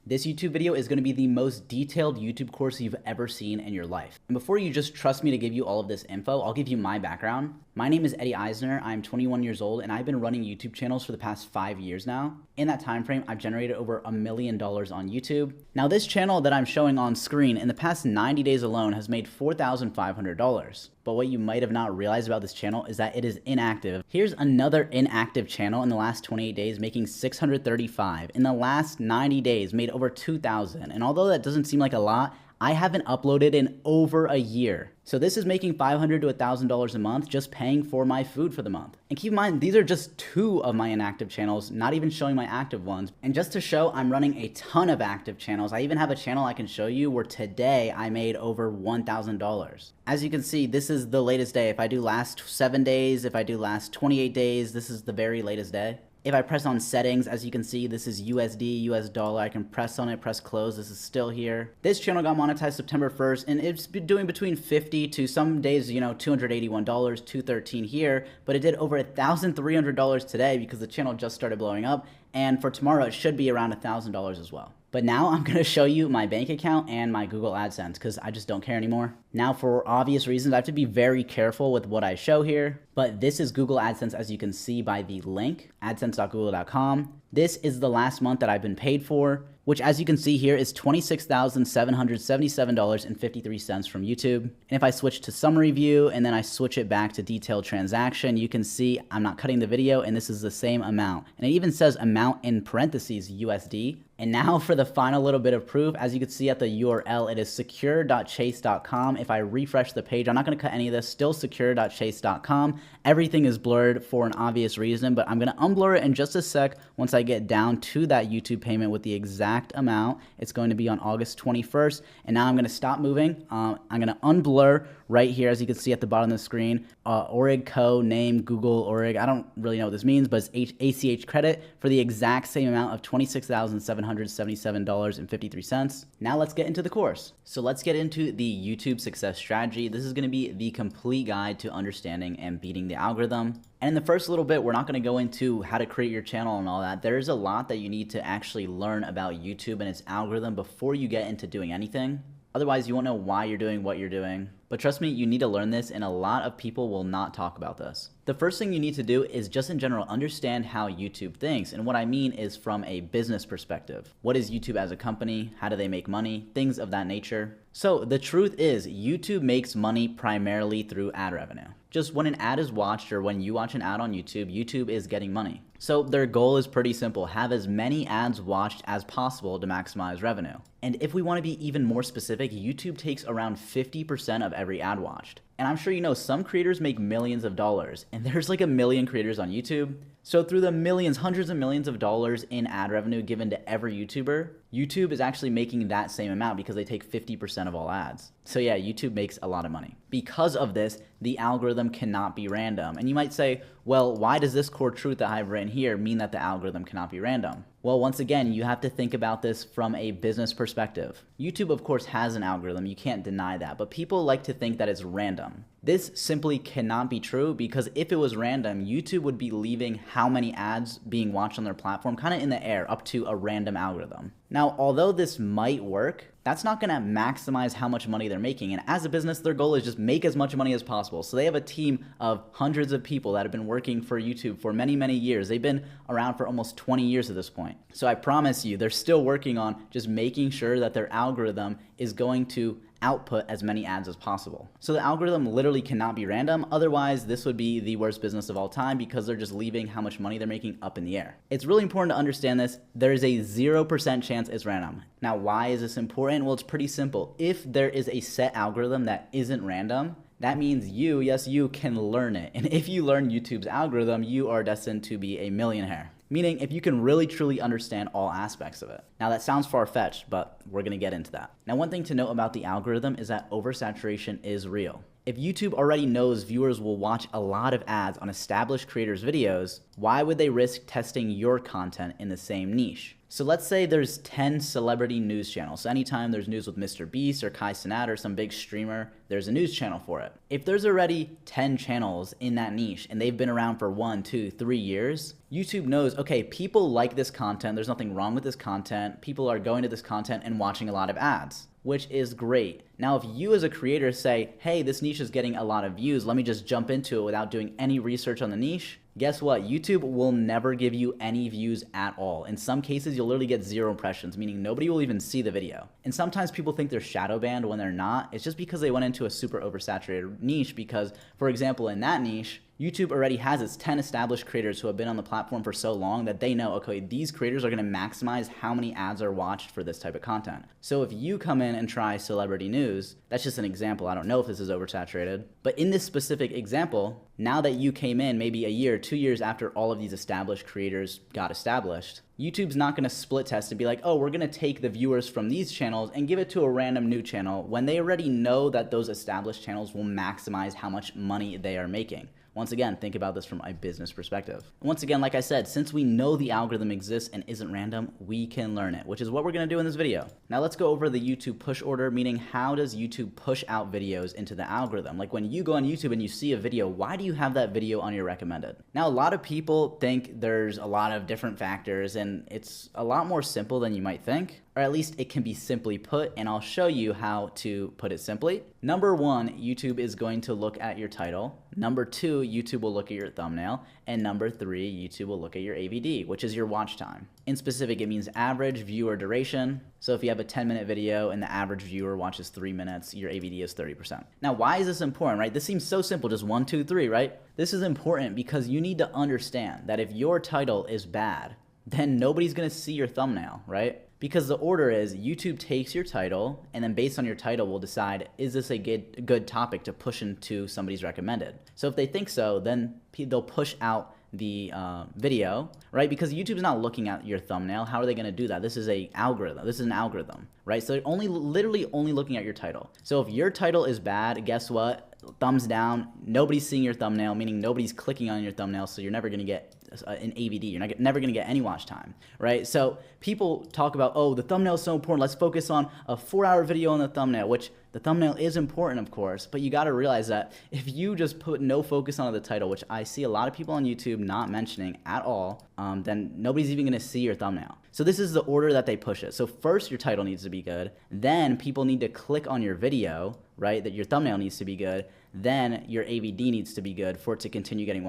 This YouTube video is going to be the most detailed YouTube course you've ever seen in your life. And before you just trust me to give you all of this info, I'll give you my background. My name is Eddie Eisner. I'm 21 years old and I've been running YouTube channels for the past 5 years now. In that time frame, I've generated over $1 million on YouTube. Now this channel that I'm showing on screen in the past 90 days alone has made $4,500. But what you might have not realized about this channel is that it is inactive. Here's another inactive channel in the last 28 days making $635. In the last 90 days made over $2,000. And although that doesn't seem like a lot, I haven't uploaded in over a year. So this is making $500 to $1,000 a month just paying for my food for the month. And keep in mind, these are just 2 of my inactive channels, not even showing my active ones. And just to show, I'm running a ton of active channels. I even have a channel I can show you where today I made over $1,000. As you can see, this is the latest day. If I do last 7 days, if I do last 28 days, this is the very latest day. If I press on settings, as you can see, this is USD, US dollar. I can press on it, press close. This is still here. This channel got monetized September 1st, and it's been doing between 50 to some days, $281, $213 here, but it did over $1,300 today because the channel just started blowing up. And for tomorrow, it should be around $1,000 as well. But now I'm going to show you my bank account and my Google AdSense because I just don't care anymore. Now, for obvious reasons, I have to be very careful with what I show here. But this is Google AdSense, as you can see by the link, adsense.google.com. This is the last month that I've been paid for, which, as you can see here, is $26,777.53 from YouTube. And if I switch to summary view and then I switch it back to detailed transaction, you can see I'm not cutting the video and this is the same amount. And it even says amount in parentheses USD. And now for the final little bit of proof, as you can see at the URL, it is secure.chase.com. If I refresh the page, I'm not going to cut any of this, still secure.chase.com. Everything is blurred for an obvious reason, but I'm going to unblur it in just a sec once I get down to that YouTube payment with the exact amount. It's going to be on August 21st. And now I'm going to stop moving. I'm going to unblur right here, as you can see at the bottom of the screen, Org Co. name Google Org. I don't really know what this means, but it's ACH credit for the exact same amount of $26,777.53. Now let's get into the course. So let's get into the YouTube success strategy. This is going to be the complete guide to understanding and beating the algorithm. And in the first little bit, we're not going to go into how to create your channel and all that. There's a lot that you need to actually learn about YouTube and its algorithm before you get into doing anything. Otherwise, you won't know why you're doing what you're doing. But trust me, you need to learn this, and a lot of people will not talk about this. The first thing you need to do is just in general understand how YouTube thinks. And what I mean is from a business perspective. What is YouTube as a company? How do they make money? Things of that nature. So the truth is, YouTube makes money primarily through ad revenue. Just when an ad is watched or when you watch an ad on YouTube, YouTube is getting money. So their goal is pretty simple. Have as many ads watched as possible to maximize revenue. And if we want to be even more specific, YouTube takes around 50% of every ad watched. And I'm sure you know some creators make millions of dollars, and there's like 1 million creators on YouTube. So through the millions, hundreds of millions of dollars in ad revenue given to every YouTuber, YouTube is actually making that same amount because they take 50% of all ads. So yeah, YouTube makes a lot of money. Because of this, the algorithm cannot be random. And you might say, well, why does this core truth that I've written here mean that the algorithm cannot be random? Well, once again, you have to think about this from a business perspective. YouTube, of course, has an algorithm. You can't deny that. But people like to think that it's random. This simply cannot be true because if it was random, YouTube would be leaving how many ads being watched on their platform kind of in the air up to a random algorithm. Now, although this might work, that's not going to maximize how much money they're making. And as a business, their goal is just make as much money as possible. So they have a team of hundreds of people that have been working for YouTube for many, many years. They've been around for almost 20 years at this point. So I promise you, they're still working on just making sure that their algorithm is going to output as many ads as possible. So the algorithm literally cannot be random. Otherwise, this would be the worst business of all time because they're just leaving how much money they're making up in the air. It's really important to understand this. There is a 0% chance it's random. Now, why is this important? Well, it's pretty simple. If there is a set algorithm that isn't random, that means you, yes, you can learn it. And if you learn YouTube's algorithm, you are destined to be a millionaire. Meaning if you can really truly understand all aspects of it. Now that sounds far-fetched, but we're going to get into that. Now one thing to note about the algorithm is that oversaturation is real. If YouTube already knows viewers will watch a lot of ads on established creators' videos, why would they risk testing your content in the same niche? So let's say there's 10 celebrity news channels. So anytime there's news with Mr. Beast or coursethe or some big streamer, there's a news channel for it. If there's already 10 channels in that niche and they've been around for 1, 2, 3 years, YouTube knows, okay, people like this content. There's nothing wrong with this content. People are going to this content and watching a lot of ads, which is great. Now, if you as a creator say, hey, this niche is getting a lot of views, let me just jump into it without doing any research on the niche, guess what? YouTube will never give you any views at all. In some cases, you'll literally get 0 impressions, meaning nobody will even see the video. And sometimes people think they're shadow banned when they're not. It's just because they went into a super oversaturated niche because, for example, in that niche, YouTube already has its 10 established creators who have been on the platform for so long that they know, okay, these creators are going to maximize how many ads are watched for this type of content. So if you come in and try celebrity news, that's just an example. I don't know if this is oversaturated, but in this specific example, now that you came in maybe a year, 2 years after all of these established creators got established, YouTube's not going to split test and be like, oh, we're going to take the viewers from these channels and give it to a random new channel when they already know that those established channels will maximize how much money they are making. Once again, think about this from a business perspective. Once again, like I said, since we know the algorithm exists and isn't random, we can learn it, which is what we're gonna do in this video. Now let's go over the YouTube push order, meaning how does YouTube push out videos into the algorithm? Like when you go on YouTube and you see a video, why do you have that video on your recommended? Now, a lot of people think there's a lot of different factors and it's a lot more simple than you might think, or at least it can be simply put, and I'll show you how to put it simply. Number 1, YouTube is going to look at your title. Number 2, YouTube will look at your thumbnail. And number 3, YouTube will look at your AVD, which is your watch time. In specific, it means average viewer duration. So if you have a 10-minute video and the average viewer watches 3 minutes, your AVD is 30%. Now, why is this important, right? This seems so simple, just 1, 2, 3, right? This is important because you need to understand that if your title is bad, then nobody's gonna see your thumbnail, right? Because the order is YouTube takes your title and then based on your title will decide, is this a good topic to push into somebody's recommended? So if they think so, then they'll push out the video, right? Because YouTube's not looking at your thumbnail. How are they gonna do that? This is an algorithm, right? So they're literally only looking at your title. So if your title is bad, guess what? Thumbs down, nobody's seeing your thumbnail, meaning nobody's clicking on your thumbnail, so you're never gonna get an AVD. You're never going to get any watch time, right? So people talk about, oh, the thumbnail is so important. Let's focus on a 4-hour video on the thumbnail, which the thumbnail is important, of course, but you got to realize that if you just put no focus on the title, which I see a lot of people on YouTube not mentioning at all, then nobody's even going to see your thumbnail. So this is the order that they push it. So first your title needs to be good. Then people need to click on your video, right? That your thumbnail needs to be good. Then your AVD needs to be good for it to continue getting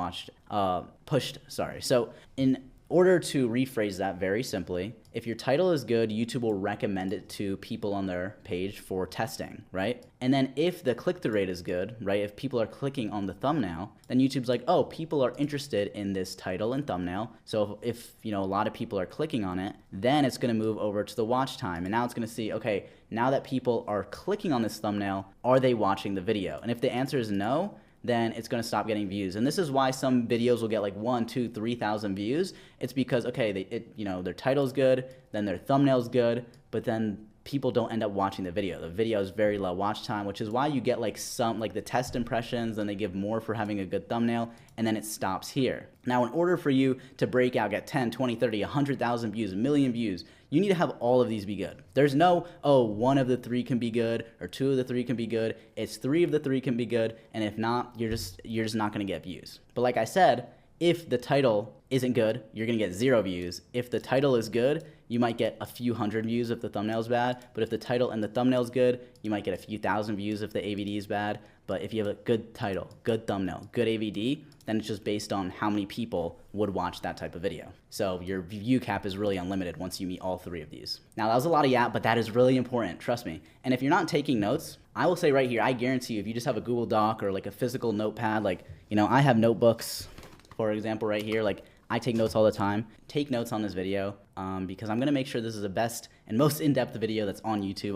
pushed. So in order to rephrase that very simply, if your title is good, YouTube will recommend it to people on their page for testing, right? And then if the click-through rate is good, right? If people are clicking on the thumbnail, then YouTube's like, oh, people are interested in this title and thumbnail. So if a lot of people are clicking on it, then it's gonna move over to the watch time. And now it's gonna see, okay, now that people are clicking on this thumbnail, are they watching the video? And if the answer is no, then it's going to stop getting views. And this is why some videos will get like 1, 2, 3,000 views. It's because, okay, their title's good, then their thumbnail's good, but then people don't end up watching the video. The video is very low watch time, which is why you get like the test impressions, then they give more for having a good thumbnail, and then it stops here. Now, in order for you to break out, get 10, 20, 30, 100,000 views, 1 million views, you need to have all of these be good. There's no, oh, 1 of the 3 can be good or 2 of the 3 can be good. It's 3 of the 3 can be good, and if not, you're just not gonna get views. But like I said, if the title isn't good, you're gonna get 0 views. If the title is good, you might get a few hundred views if the thumbnail is bad. But if the title and the thumbnail is good, you might get a few thousand views if the AVD is bad. But if you have a good title, good thumbnail, good AVD, then it's just based on how many people would watch that type of video. So your view cap is really unlimited once you meet all 3 of these. Now that was a lot of yap, but that is really important, trust me. And if you're not taking notes, I will say right here, I guarantee you, if you just have a Google Doc or like a physical notepad, like, I have notebooks, for example, right here, like I take notes all the time. Take notes on this video because I'm gonna make sure this is the best and most in-depth video that's on YouTube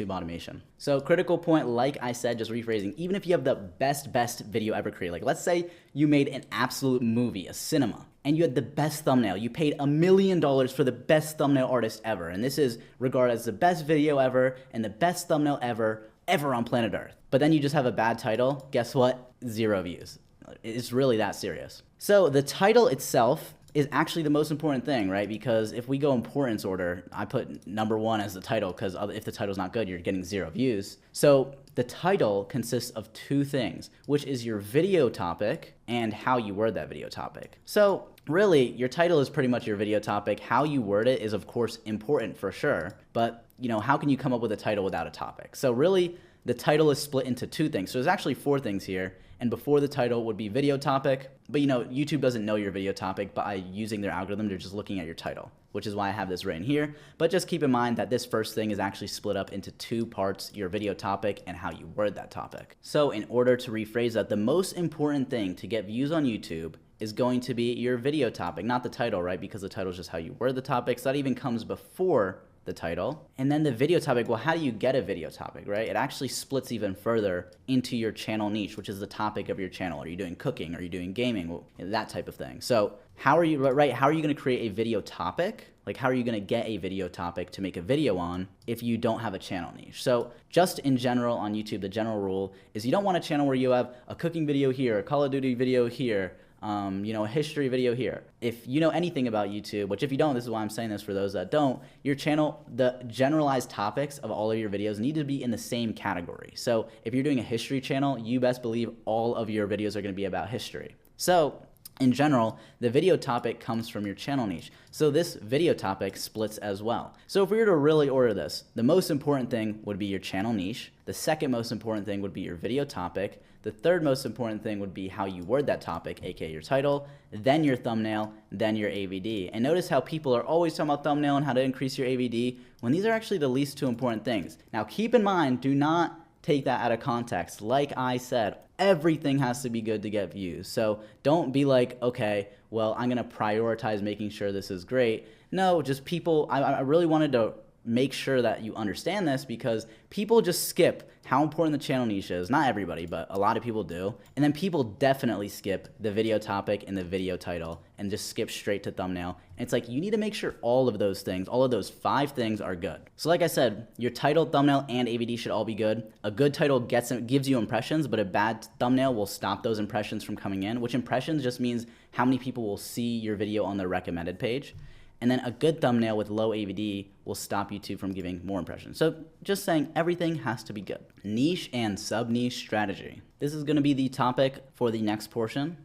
automation. So critical point, like I said, just rephrasing, even if you have the best video ever created, like let's say you made an absolute movie, a cinema, and you had the best thumbnail, you paid $1 million for the best thumbnail artist ever, and this is regarded as the best video ever and the best thumbnail ever ever on planet Earth. But then you just have a bad title, guess what? 0 views. It's really that serious. So the title itself is actually the most important thing, right? Because if we go importance order, I put number 1 as the title, because if the title's not good, you're getting 0 views. So the title consists of 2 things, which is your video topic and how you word that video topic. So really, your title is pretty much your video topic. How you word it is, of course, important for sure. But, how can you come up with a title without a topic? So really, the title is split into 2 things. So there's actually 4 things here. And before the title would be video topic. But YouTube doesn't know your video topic by using their algorithm. They're just looking at your title, which is why I have this written here. But just keep in mind that this first thing is actually split up into 2 parts, your video topic and how you word that topic. So in order to rephrase that, the most important thing to get views on YouTube is going to be your video topic, not the title, right? Because the title is just how you word the topic. So that even comes before the title. And then the video topic, well, how do you get a video topic, right? It actually splits even further into your channel niche, which is the topic of your channel. Are you doing cooking? Are you doing gaming? Well, that type of thing. So how are you going to create a video topic? Like, how are you going to get a video topic to make a video on if you don't have a channel niche? So just in general on YouTube, the general rule is you don't want a channel where you have a cooking video here, a Call of Duty video here, a history video here. If you know anything about YouTube, which if you don't, this is why I'm saying this for those that don't, your channel, the generalized topics of all of your videos need to be in the same category. So if you're doing a history channel, you best believe all of your videos are going to be about history. So in general, the video topic comes from your channel niche. So this video topic splits as well. So if we were to really order this, the most important thing would be your channel niche. The second most important thing would be your video topic. The third most important thing would be how you word that topic, aka your title, then your thumbnail, then your AVD. And notice how people are always talking about thumbnail and how to increase your AVD when these are actually the least 2 important things. Now keep in mind, do not take that out of context. Like I said, everything has to be good to get views. So don't be like, okay, well, I'm going to prioritize making sure this is great. No, just people, I really wanted to make sure that you understand this because people just skip how important the channel niche is. Not everybody, but a lot of people do. And then people definitely skip the video topic and the video title and just skip straight to thumbnail. And it's like, you need to make sure all of those things, all of those 5 things are good. So like I said, your title, thumbnail, and AVD should all be good. A good title gives you impressions, but a bad thumbnail will stop those impressions from coming in, which impressions just means how many people will see your video on the recommended page. And then a good thumbnail with low AVD will stop YouTube from giving more impressions. So just saying, everything has to be good. Niche and sub-niche strategy. This is going to be the topic for the next portion.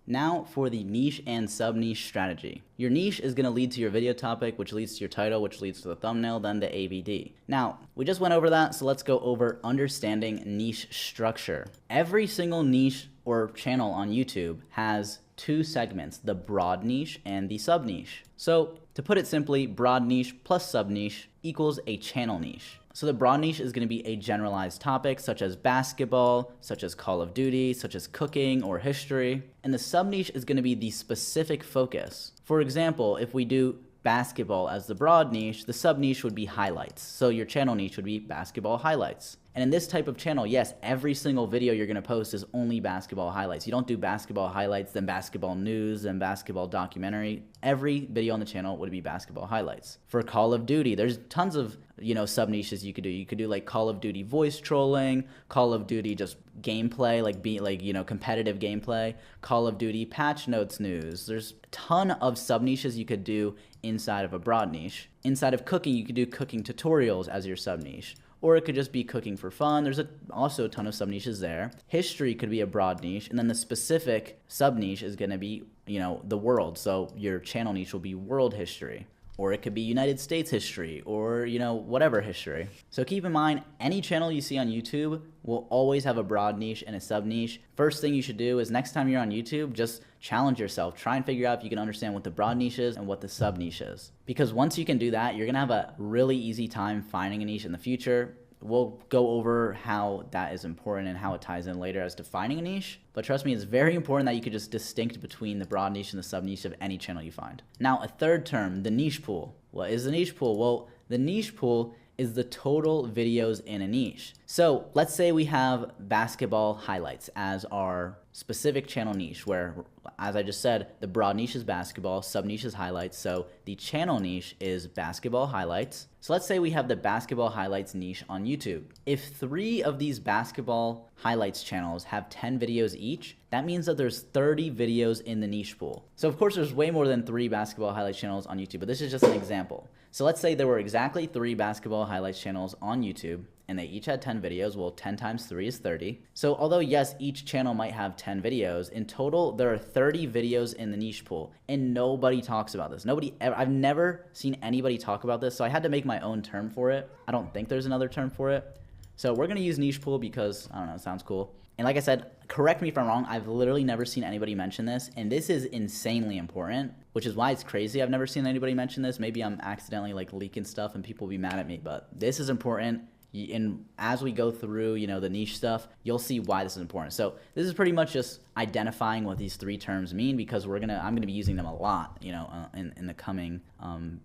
Now for the niche and sub-niche strategy. Your niche is going to lead to your video topic, which leads to your title, which leads to the thumbnail, then the AVD. Now, we just went over that, so let's go over understanding niche structure. Every single niche or channel on YouTube has 2 segments, the broad niche and the sub niche. So to put it simply, broad niche plus sub niche equals a channel niche. So the broad niche is going to be a generalized topic such as basketball, such as Call of Duty, such as cooking or history. And the sub niche is going to be the specific focus. For example, if we do basketball as the broad niche, the sub niche would be highlights. So your channel niche would be basketball highlights. And in this type of channel, yes, every single video you're going to post is only basketball highlights. You don't do basketball highlights, then basketball news, then basketball documentary. Every video on the channel would be basketball highlights. For Call of Duty, there's tons of, sub niches you could do. You could do like Call of Duty voice trolling, Call of Duty just gameplay, competitive gameplay, Call of Duty patch notes news. There's a ton of sub niches you could do inside of a broad niche. Inside of cooking, you could do cooking tutorials as your sub niche. Or it could just be cooking for fun. There's also a ton of sub-niches there. History could be a broad niche, and then the specific sub-niche is going to be, the world. So your channel niche will be world history. Or it could be United States history, or, whatever history. So keep in mind, any channel you see on YouTube will always have a broad niche and a sub-niche. First thing you should do is next time you're on YouTube, just challenge yourself. Try and figure out if you can understand what the broad niche is and what the sub-niche is. Because once you can do that, you're going to have a really easy time finding a niche in the future. We'll go over how that is important and how it ties in later as to finding a niche. But trust me, it's very important that you could just distinct between the broad niche and the sub niche of any channel you find. Now, a third term, the niche pool. What is the niche pool? Well, the niche pool is the total videos in a niche. So let's say we have basketball highlights as our specific channel niche where, as I just said, the broad niche is basketball, sub niche is highlights. So the channel niche is basketball highlights. So let's say we have the basketball highlights niche on YouTube. If 3 of these basketball highlights channels have 10 videos each, that means that there's 30 videos in the niche pool. So of course there's way more than 3 basketball highlights channels on YouTube, but this is just an example. So let's say there were exactly 3 basketball highlights channels on YouTube, and they each had 10 videos. Well, 10 times 3 is 30. So although yes, each channel might have 10 videos, in total there are 30 videos in the niche pool, and nobody talks about this. I've never seen anybody talk about this, so I had to make my own term for it. I don't think there's another term for it. So we're gonna use niche pool because, I don't know, it sounds cool. And like I said, correct me if I'm wrong, I've literally never seen anybody mention this, and this is insanely important, which is why it's crazy I've never seen anybody mention this. Maybe I'm accidentally like leaking stuff and people will be mad at me, but this is important. And as we go through, the niche stuff, you'll see why this is important. So this is pretty much just identifying what these 3 terms mean, because I'm gonna be using them a lot, in the coming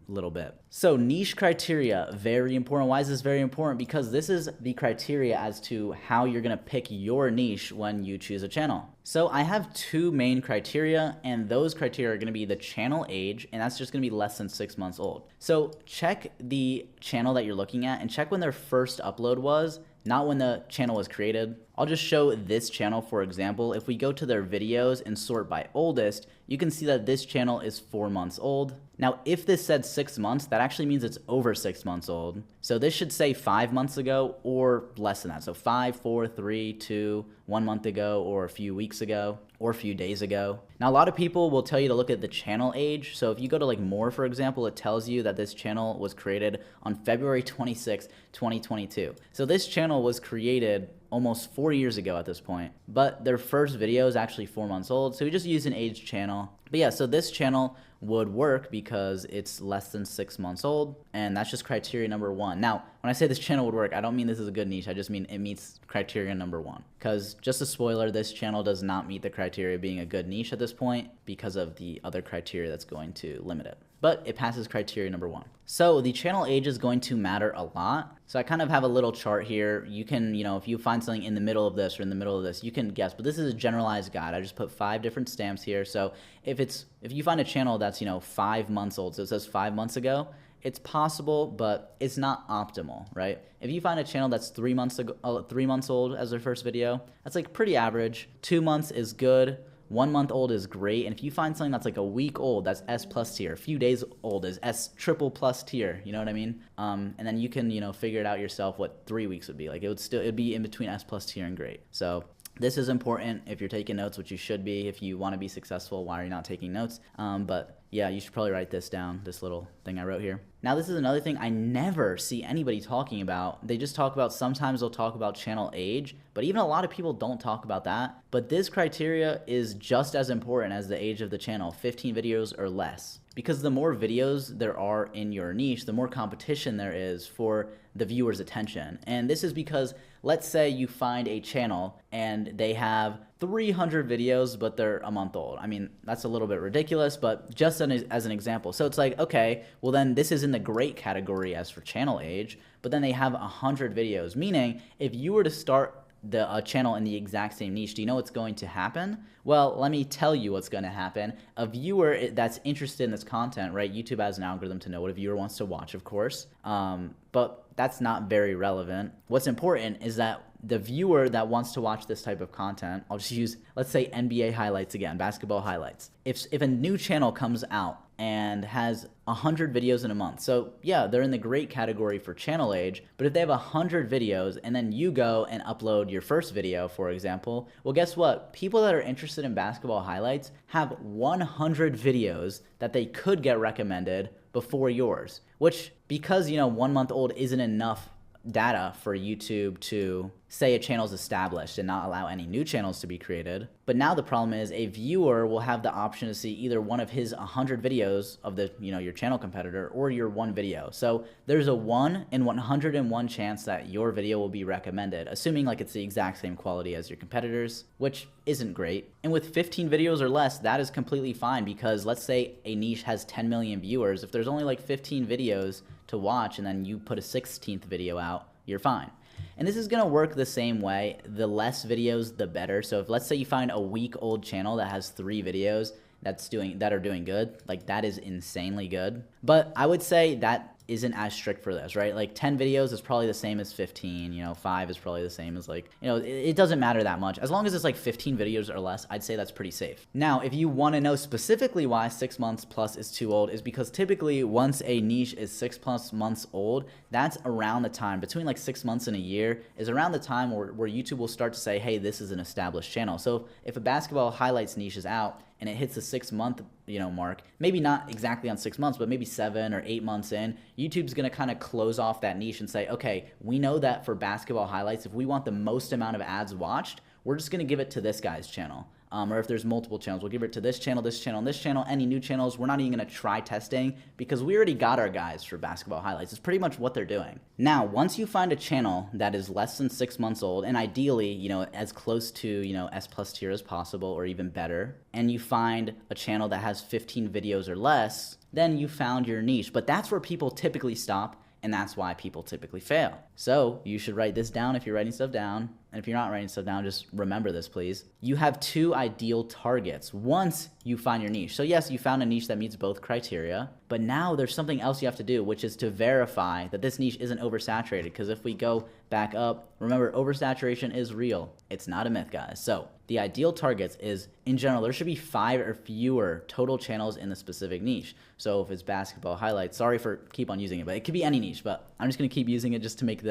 little bit. So niche criteria, very important. Why is this very important? Because this is the criteria as to how you're gonna pick your niche when you choose a channel. So I have 2 main criteria, and those criteria are gonna be the channel age, and that's just gonna be less than 6 months old. So check the channel that you're looking at and check when their first upload was, not when the channel was created. I'll just show this channel for example. If we go to their videos and sort by oldest, you can see that this channel is 4 months old. Now, if this said 6 months, that actually means it's over 6 months old. So this should say 5 months ago or less than that. So 5, 4, 3, 2, 1 month ago, or a few weeks ago, or a few days ago. Now, a lot of people will tell you to look at the channel age. So if you go to like more, for example, it tells you that this channel was created on February 26, 2022. So this channel was created almost 4 years ago at this point, but their first video is actually 4 months old. So we just use an age channel. But yeah, so this channel would work because it's less than 6 months old, and that's just criteria number 1. Now, when I say this channel would work, I don't mean this is a good niche. I just mean it meets criteria number 1. Because just a spoiler, this channel does not meet the criteria of being a good niche at this point because of the other criteria that's going to limit it. But it passes criteria number 1. So the channel age is going to matter a lot. So I kind of have a little chart here. You can, if you find something in the middle of this or in the middle of this, you can guess, but this is a generalized guide. I just put 5 different stamps here. So if you find a channel that's, 5 months old, so it says 5 months ago, it's possible, but it's not optimal, right? If you find a channel that's 3 months ago, 3 months old as their first video, that's like pretty average. 2 months is good. 1 month old is great. And if you find something that's like a week old, that's S plus tier. A few days old is S triple plus tier. You know what I mean? And then you can, figure it out yourself what 3 weeks would be. Like it'd be in between S plus tier and great. So this is important if you're taking notes, which you should be. If you want to be successful, why are you not taking notes? But yeah, you should probably write this down, this little thing I wrote here. Now, this is another thing I never see anybody talking about. They just talk about, sometimes they'll talk about channel age, but even a lot of people don't talk about that. But this criteria is just as important as the age of the channel, 15 videos or less. Because the more videos there are in your niche, the more competition there is for the viewer's attention. And this is because, let's say you find a channel and they have 300 videos, but they're a month old. I mean, that's a little bit ridiculous, but just as an example. So it's like, okay, well then this is in the great category as for channel age, but then they have 100 videos, meaning if you were to start a channel in the exact same niche, do you know what's going to happen? Well, let me tell you what's going to happen. A viewer that's interested in this content, right? YouTube has an algorithm to know what a viewer wants to watch, of course, but that's not very relevant. What's important is that the viewer that wants to watch this type of content, I'll just use, let's say NBA highlights again, basketball highlights. If a new channel comes out and has 100 videos in a month. So yeah, they're in the great category for channel age, but if they have 100 videos and then you go and upload your first video, for example, well, guess what? People that are interested in basketball highlights have 100 videos that they could get recommended before yours, which, because, 1 month old isn't enough data for YouTube to say a channel's established and not allow any new channels to be created. But now the problem is a viewer will have the option to see either one of his 100 videos of the, your channel competitor or your one video. So there's a 1 in 101 chance that your video will be recommended, assuming like it's the exact same quality as your competitors, which isn't great. And with 15 videos or less, that is completely fine, because let's say a niche has 10 million viewers. If there's only like 15 videos to watch and then you put a 16th video out, you're fine. And this is going to work the same way. The less videos, the better. So if let's say you find a week old channel that has 3 videos that are doing good, like that is insanely good. But I would say that isn't as strict for this, right? Like 10 videos is probably the same as 15, 5 is probably the same as like, it doesn't matter that much. As long as it's like 15 videos or less, I'd say that's pretty safe. Now, if you want to know specifically why 6 months plus is too old, is because typically once a niche is 6+ months old, that's around the time, between like 6 months and a year, is around the time where YouTube will start to say, hey, this is an established channel. So if a basketball highlights niche is out and it hits the 6 month mark, maybe not exactly on 6 months, but maybe 7 or 8 months in, YouTube's going to kind of close off that niche and say, okay, we know that for basketball highlights, if we want the most amount of ads watched, we're just going to give it to this guy's channel. Or if there's multiple channels, we'll give it to this channel, this channel, and this channel. Any new channels, we're not even going to try testing because we already got our guys for basketball highlights. It's pretty much what they're doing. Now, once you find a channel that is less than 6 months old, and ideally, as close to, S+ tier as possible or even better, and you find a channel that has 15 videos or less, then you found your niche. But that's where people typically stop, and that's why people typically fail. So you should write this down if you're writing stuff down. And if you're not writing stuff down, just remember this, please. You have 2 ideal targets once you find your niche. So yes, you found a niche that meets both criteria, but now there's something else you have to do, which is to verify that this niche isn't oversaturated. Because if we go back up, remember, oversaturation is real. It's not a myth, guys. So the ideal targets is, in general, there should be 5 or fewer total channels in the specific niche. So if it's basketball highlights, sorry for keep on using it, but it could be any niche, but I'm just going to keep using it just to make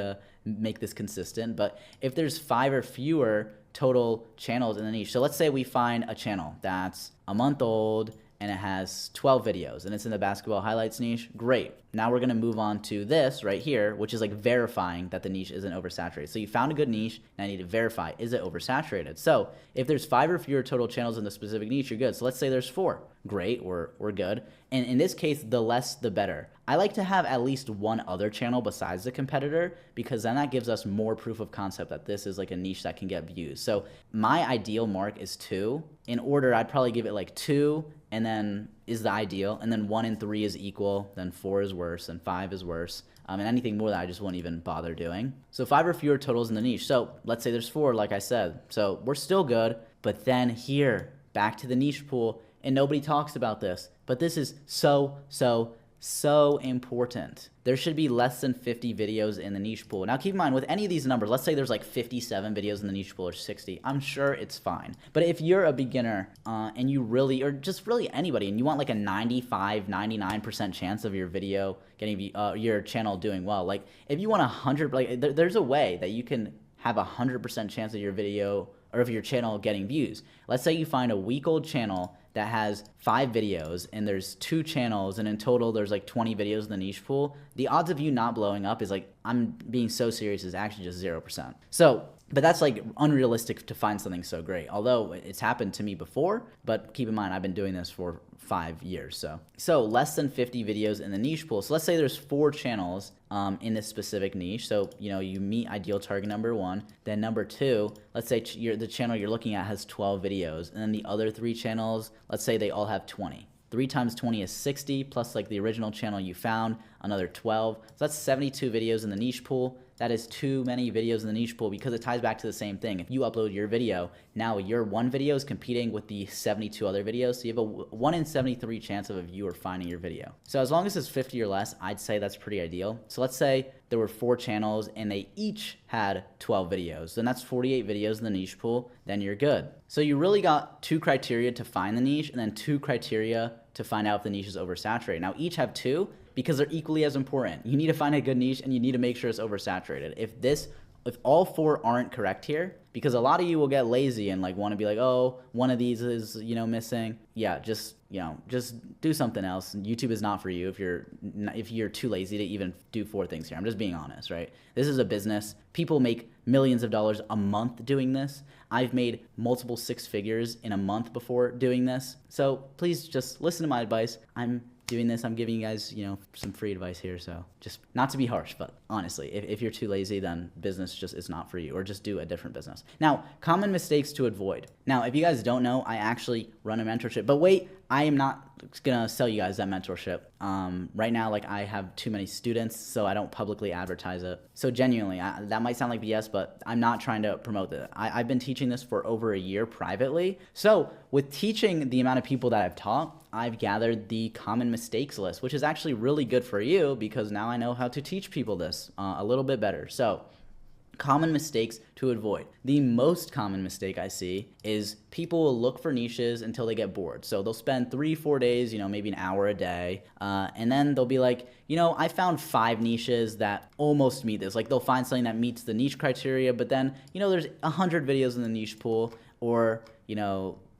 this consistent. But if there's 5 or fewer total channels in the niche, so let's say we find a channel that's a month old and it has 12 videos and it's in the basketball highlights niche, great. Now we're going to move on to this right here, which is like verifying that the niche isn't oversaturated. So you found a good niche, and I need to verify, is it oversaturated? So if there's 5 or fewer total channels in the specific niche, you're good. So let's say there's 4. Great, we're good. And in this case, the less, the better. I like to have at least one other channel besides the competitor, because then that gives us more proof of concept that this is like a niche that can get views. So my ideal mark is 2. In order, I'd probably give it like 2, and then is the ideal, and then 1 and 3 is equal, then 4 is worse, and 5 is worse. And anything more that I just won't even bother doing. So 5 or fewer totals in the niche. So let's say there's 4, like I said. So we're still good, but then here, back to the niche pool, and nobody talks about this, but this is so important. There should be less than 50 videos in the niche pool. Now keep in mind, with any of these numbers, let's say there's like 57 videos in the niche pool or 60, I'm sure it's fine. But if you're a beginner and you really, or just really anybody, and you want like a 95, 99% chance of your video getting, your channel doing well, like if you want 100, like there's a way that you can have 100% chance of your video or of your channel getting views. Let's say you find a week-old channel that has 5 videos and there's 2 channels, and in total there's like 20 videos in the niche pool. The odds of you not blowing up is like, I'm being so serious, is actually just 0%. So, but that's like unrealistic to find something so great. Although it's happened to me before, but keep in mind, I've been doing this for 5 years. So less than 50 videos in the niche pool. So let's say there's 4 channels in this specific niche. So, you meet ideal target number 1. Then number 2, let's say the channel you're looking at has 12 videos. And then the other 3 channels, let's say they all have 20. 3 times 20 is 60, plus like the original channel you found, another 12. So that's 72 videos in the niche pool. That is too many videos in the niche pool, because it ties back to the same thing. If you upload your video, now your one video is competing with the 72 other videos. So you have a 1 in 73 chance of a viewer finding your video. So as long as it's 50 or less, I'd say that's pretty ideal. So let's say there were 4 channels and they each had 12 videos. Then that's 48 videos in the niche pool. Then you're good. So you really got 2 criteria to find the niche, and then 2 criteria to find out if the niche is oversaturated. Now each have 2, because they're equally as important. You need to find a good niche, and you need to make sure it's oversaturated. If all 4 aren't correct here, because a lot of you will get lazy and like want to be like, oh, one of these is, missing. Yeah, just do something else. YouTube is not for you if you're too lazy to even do 4 things here. I'm just being honest, right? This is a business. People make millions of dollars a month doing this. I've made multiple 6 figures in a month before doing this. So please just listen to my advice. I'm doing this, I'm giving you guys, some free advice here. So just not to be harsh, but honestly, if you're too lazy, then business just is not for you, or just do a different business. Now, common mistakes to avoid. Now, if you guys don't know, I actually run a mentorship, but wait, I am not gonna sell you guys that mentorship. Right now, like, I have too many students, so I don't publicly advertise it. So genuinely, that might sound like BS, but I'm not trying to promote it. I've been teaching this for over a year privately. So with teaching the amount of people that I've taught, I've gathered the common mistakes list, which is actually really good for you because now I know how to teach people this a little bit better. So common mistakes to avoid. The most common mistake I see is people will look for niches until they get bored. So they'll spend 3-4 days, maybe an hour a day, and then they'll be like, I found 5 niches that almost meet this. Like, they'll find something that meets the niche criteria, but then, there's 100 videos in the niche pool, or,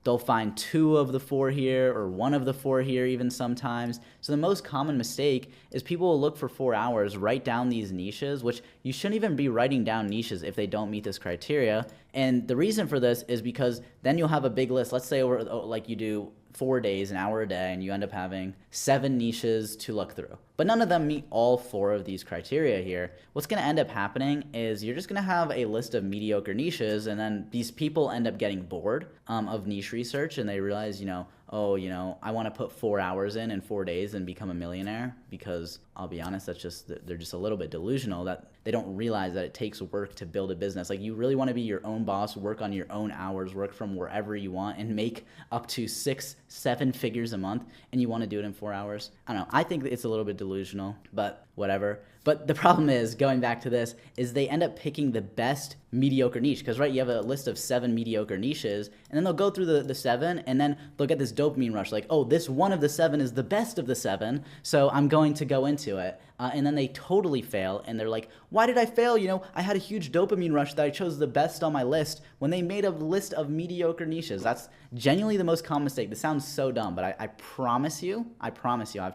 they'll find 2 of the 4 here or 1 of the 4 here even sometimes. So the most common mistake is people will look for 4 hours, write down these niches, which you shouldn't even be writing down niches if they don't meet this criteria. And the reason for this is because then you'll have a big list. Let's say like you do 4 days, an hour a day, and you end up having 7 niches to look through. But none of them meet all 4 of these criteria here. What's going to end up happening is you're just going to have a list of mediocre niches, and then these people end up getting bored of niche research, and they realize, I want to put 4 hours in 4 days and become a millionaire, because I'll be honest, they're just a little bit delusional that they don't realize that it takes work to build a business. Like, you really want to be your own boss, work on your own hours, work from wherever you want, and make up to 6-7 figures a month, and you want to do it in 4 hours. I don't know. I think it's a little bit delusional, but whatever. But the problem is, going back to this, is they end up picking the best mediocre niche. Because, right, you have a list of 7 mediocre niches, and then they'll go through the 7, and then they'll get this dopamine rush, like, oh, this one of the 7 is the best of the 7, so I'm going to go into it. And then they totally fail, and they're like, why did I fail? I had a huge dopamine rush that I chose the best on my list when they made a list of mediocre niches. That's genuinely the most common mistake. This sounds so dumb, but I promise you, I've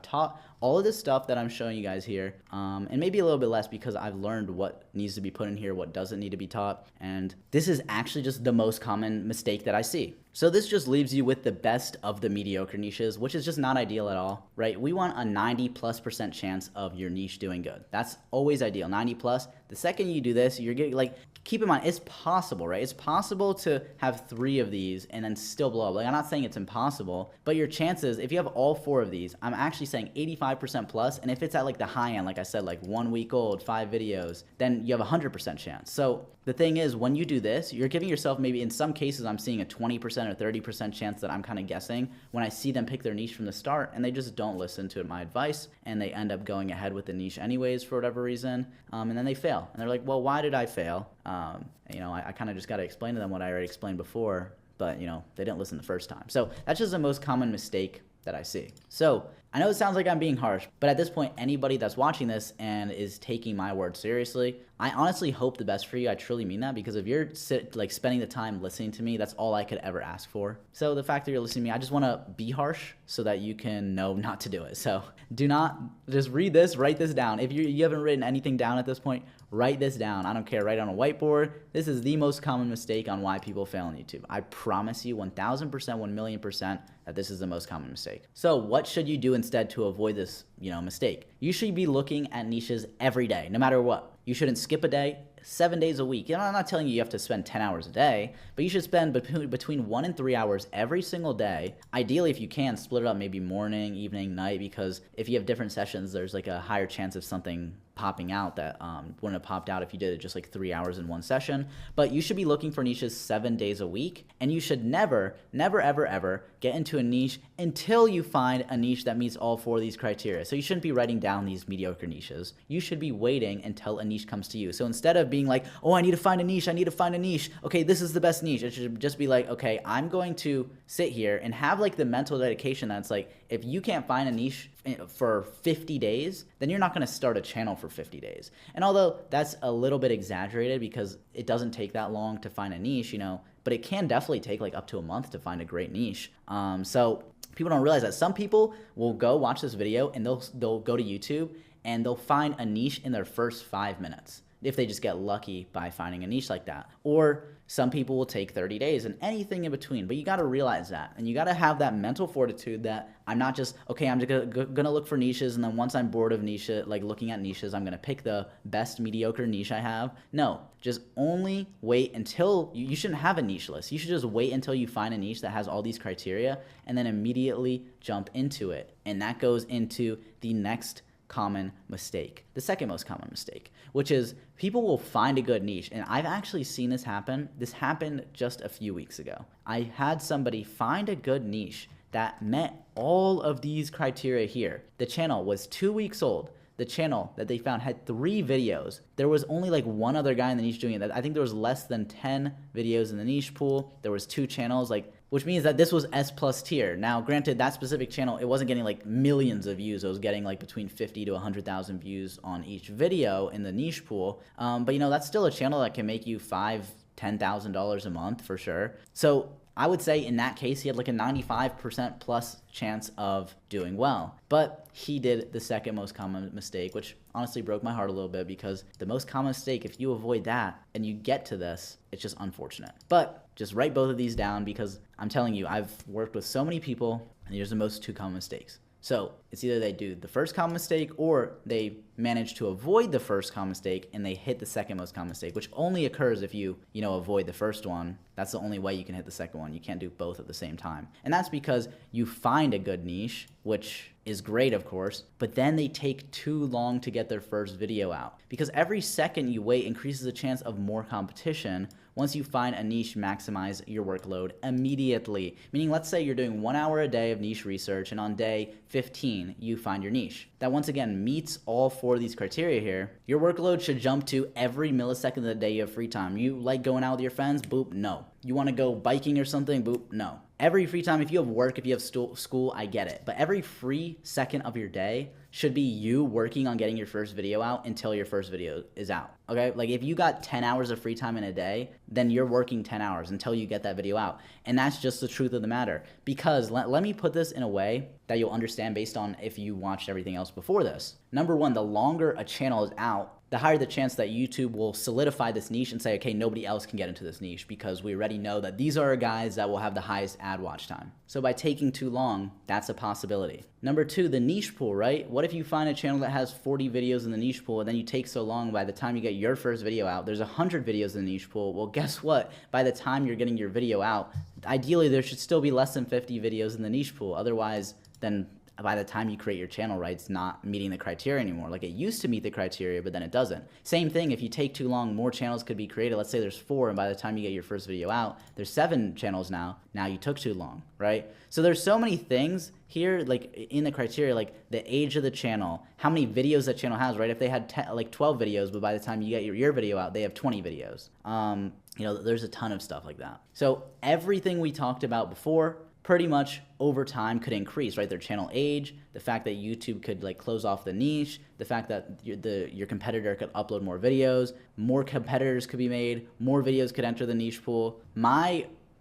taught all of this stuff that I'm showing you guys here, and maybe a little bit less because I've learned what needs to be put in here, what doesn't need to be taught, and this is actually just the most common mistake that I see. So this just leaves you with the best of the mediocre niches, which is just not ideal at all, right? We want a 90+% chance of your niche doing good. That's always ideal, 90 plus. The second you do this, you're getting, like, keep in mind, it's possible, right? It's possible to have 3 of these and then still blow up. Like, I'm not saying it's impossible, but your chances, if you have all 4 of these, I'm actually saying 85% plus. And if it's at like the high end, like I said, like 1 week old, 5 videos, then you have a 100% chance. So the thing is, when you do this, you're giving yourself, maybe in some cases, I'm seeing a 20% or 30% chance that I'm kind of guessing when I see them pick their niche from the start, and they just don't listen to my advice, and they end up going ahead with the niche anyways for whatever reason, and then they fail. And they're like, well, why did I fail? I kind of just got to explain to them what I already explained before, but they didn't listen the first time. So that's just the most common mistake that I see. So I know it sounds like I'm being harsh, but at this point, anybody that's watching this and is taking my word seriously, I honestly hope the best for you. I truly mean that, because if you're spending the time listening to me, that's all I could ever ask for. So the fact that you're listening to me, I just want to be harsh so that you can know not to do it. So do not just read this, write this down. If you haven't written anything down at this point, write this down. I don't care, write it on a whiteboard. This is the most common mistake on why people fail on YouTube. I promise you 1,000%, 1,000,000% that this is the most common mistake. So what should you do instead to avoid this, mistake? You should be looking at niches every day, no matter what. You shouldn't skip a day, 7 days a week. I'm not telling you have to spend 10 hours a day, but you should spend between 1 and 3 hours every single day. Ideally, if you can, split it up maybe morning, evening, night, because if you have different sessions, there's like a higher chance of something popping out that wouldn't have popped out if you did it just like 3 hours in one session. But you should be looking for niches 7 days a week, and you should never, ever, ever get into a niche until you find a niche that meets all 4 of these criteria. So you shouldn't be writing down these mediocre niches. You should be waiting until a niche comes to you. So instead of being like, oh, I need to find a niche, okay, this is the best niche, it should just be like, okay, I'm going to sit here and have like the mental dedication that's like, if you can't find a niche for 50 days, then you're not going to start a channel for 50 days. And although that's a little bit exaggerated because it doesn't take that long to find a niche, but it can definitely take like up to a month to find a great niche. So people don't realize that some people will go watch this video and they'll go to YouTube and they'll find a niche in their first 5 minutes. if they just get lucky by finding a niche like that. Or some people will take 30 days and anything in between. But you got to realize that. And you got to have that mental fortitude that I'm not just, okay, I'm just gonna look for niches, and then once I'm bored of niche, like looking at niches, I'm gonna pick the best mediocre niche I have. No, just only wait until you shouldn't have a niche list. You should just wait until you find a niche that has all these criteria and then immediately jump into it. And that goes into the next common mistake, the second most common mistake, which is people will find a good niche. And I've actually seen this happen. This happened just a few weeks ago. I had somebody find a good niche that met all of these criteria here. The channel was 2 weeks old. The channel that they found had 3 videos. There was only like one other guy in the niche doing it. I think there was less than 10 videos in the niche pool. There was 2 channels, which means that this was S+ tier. Now, granted, that specific channel, it wasn't getting like millions of views. It was getting like between 50 to 100,000 views on each video in the niche pool. But that's still a channel that can make you $5,000, $10,000 a month for sure. So I would say in that case, he had like a 95% plus chance of doing well. But he did the second most common mistake, which honestly broke my heart a little bit, because the most common mistake, if you avoid that and you get to this, it's just unfortunate. But just write both of these down, because I'm telling you, I've worked with so many people, and these are the most 2 common mistakes. So it's either they do the first common mistake, or they manage to avoid the first common mistake and they hit the second most common mistake, which only occurs if you avoid the first one. That's the only way you can hit the second one. You can't do both at the same time. And that's because you find a good niche, which is great, of course, but then they take too long to get their first video out, because every second you wait increases the chance of more competition. Once you find a niche, maximize your workload immediately. Meaning, let's say you're doing 1 hour a day of niche research, and on day 15, you find your niche that once again meets all 4 of these criteria here. Your workload should jump to every millisecond of the day you have free time. You like going out with your friends? Boop, no. You want to go biking or something? Boop, no. Every free time, if you have work, if you have school, I get it. But every free second of your day should be you working on getting your first video out until your first video is out, okay? Like if you got 10 hours of free time in a day, then you're working 10 hours until you get that video out. And that's just the truth of the matter. Because let me put this in a way that you'll understand based on if you watched everything else before this. Number one, the longer a channel is out, the higher the chance that YouTube will solidify this niche and say, okay, nobody else can get into this niche, because we already know that these are guys that will have the highest ad watch time. So by taking too long, that's a possibility. Number two, the niche pool, right? What if you find a channel that has 40 videos in the niche pool, and then you take so long, by the time you get your first video out, there's 100 videos in the niche pool. Well, guess what? By the time you're getting your video out, ideally there should still be less than 50 videos in the niche pool. Otherwise, then by the time you create your channel, right, it's not meeting the criteria anymore. Like it used to meet the criteria, but then it doesn't. Same thing, if you take too long, more channels could be created. Let's say there's 4, and by the time you get your first video out, there's 7 channels now. Now you took too long, right? So there's so many things here, like in the criteria, like the age of the channel, how many videos that channel has, right? If they had 12 videos, but by the time you get your video out, they have 20 videos. There's a ton of stuff like that. So everything we talked about before, pretty much over time could increase, right? Their channel age, the fact that YouTube could like close off the niche, the fact that your competitor could upload more videos, more competitors could be made, more videos could enter the niche pool.